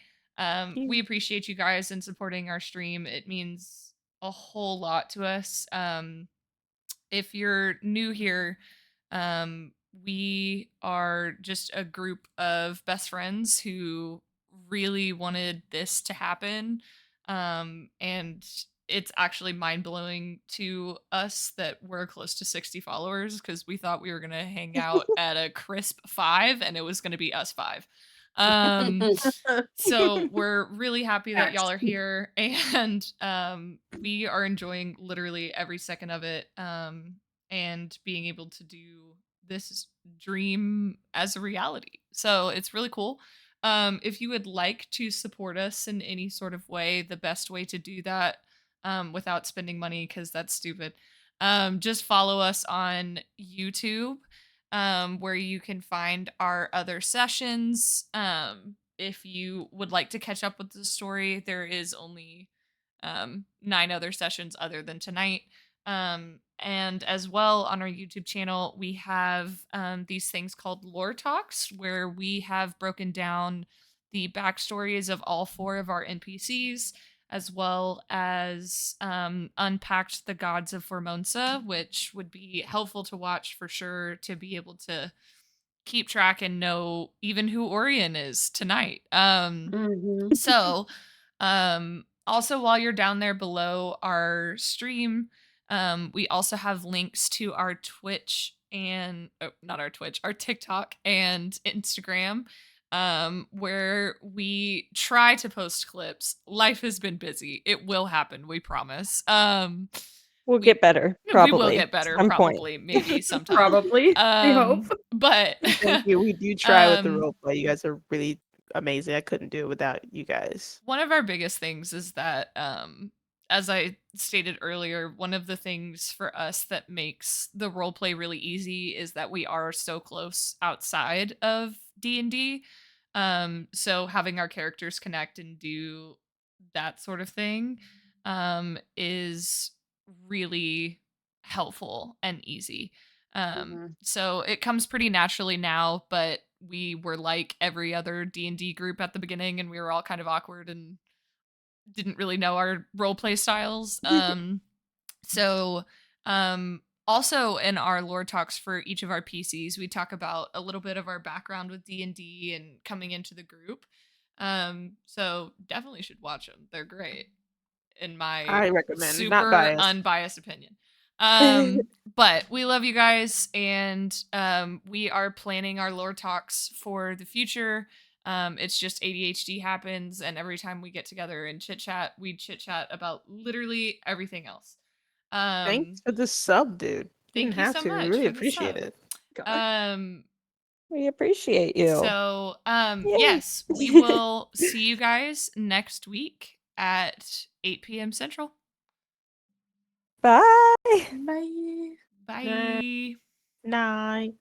[SPEAKER 6] We appreciate you guys and supporting our stream. It means a whole lot to us. If you're new here, we are just a group of best friends who really wanted this to happen. And it's actually mind blowing to us that we're close to 60 followers because we thought we were going to hang out at a crisp 5 and it was going to be us 5. So we're really happy that y'all are here and we are enjoying literally every second of it. And being able to do this dream as a reality. So it's really cool. If you would like to support us in any sort of way, the best way to do that without spending money, because that's stupid, just follow us on YouTube, where you can find our other sessions. If you would like to catch up with the story, there is only 9 other sessions other than tonight. And as well on our YouTube channel, we have these things called lore talks, where we have broken down the backstories of all 4 of our NPCs, as well as unpacked the gods of Formonsa, which would be helpful to watch for sure to be able to keep track and know even who Orion is tonight. So, also while you're down there below our stream, we also have links to our Twitch and not our Twitch, our TikTok and Instagram, where we try to post clips. Life has been busy. It will happen, we promise.
[SPEAKER 5] We'll get better.
[SPEAKER 6] We
[SPEAKER 5] Probably.
[SPEAKER 6] will get better,
[SPEAKER 5] Some point.
[SPEAKER 6] probably, maybe sometime.
[SPEAKER 7] Probably. I hope.
[SPEAKER 6] But
[SPEAKER 3] Thank you. We do try with the roleplay. You guys are really amazing. I couldn't do it without you guys.
[SPEAKER 6] One of our biggest things is that, as I stated earlier, one of the things for us that makes the roleplay really easy is that we are so close outside of D&D. So having our characters connect and do that sort of thing is really helpful and easy. So it comes pretty naturally now, but we were like every other D&D group at the beginning and we were all kind of awkward and didn't really know our role play styles. So also in our lore talks for each of our PCs, we talk about a little bit of our background with D&D and coming into the group. So definitely should watch them. They're great in my
[SPEAKER 3] I recommend,
[SPEAKER 6] super
[SPEAKER 3] not biased.
[SPEAKER 6] unbiased opinion. But we love you guys, and we are planning our lore talks for the future. It's just ADHD happens, and every time we get together and chit chat, we chit chat about literally everything else.
[SPEAKER 3] Thanks for the sub, dude. You
[SPEAKER 6] Thank
[SPEAKER 3] didn't
[SPEAKER 6] you
[SPEAKER 3] have
[SPEAKER 6] so
[SPEAKER 3] to. We
[SPEAKER 6] much
[SPEAKER 3] really
[SPEAKER 6] for the
[SPEAKER 3] appreciate
[SPEAKER 6] sub.
[SPEAKER 3] it.
[SPEAKER 5] We appreciate you.
[SPEAKER 6] So,
[SPEAKER 5] Yay.
[SPEAKER 6] yes, we will see you guys next week at 8 p.m. Central.
[SPEAKER 5] Bye.
[SPEAKER 7] Bye.
[SPEAKER 6] Bye.
[SPEAKER 3] Night.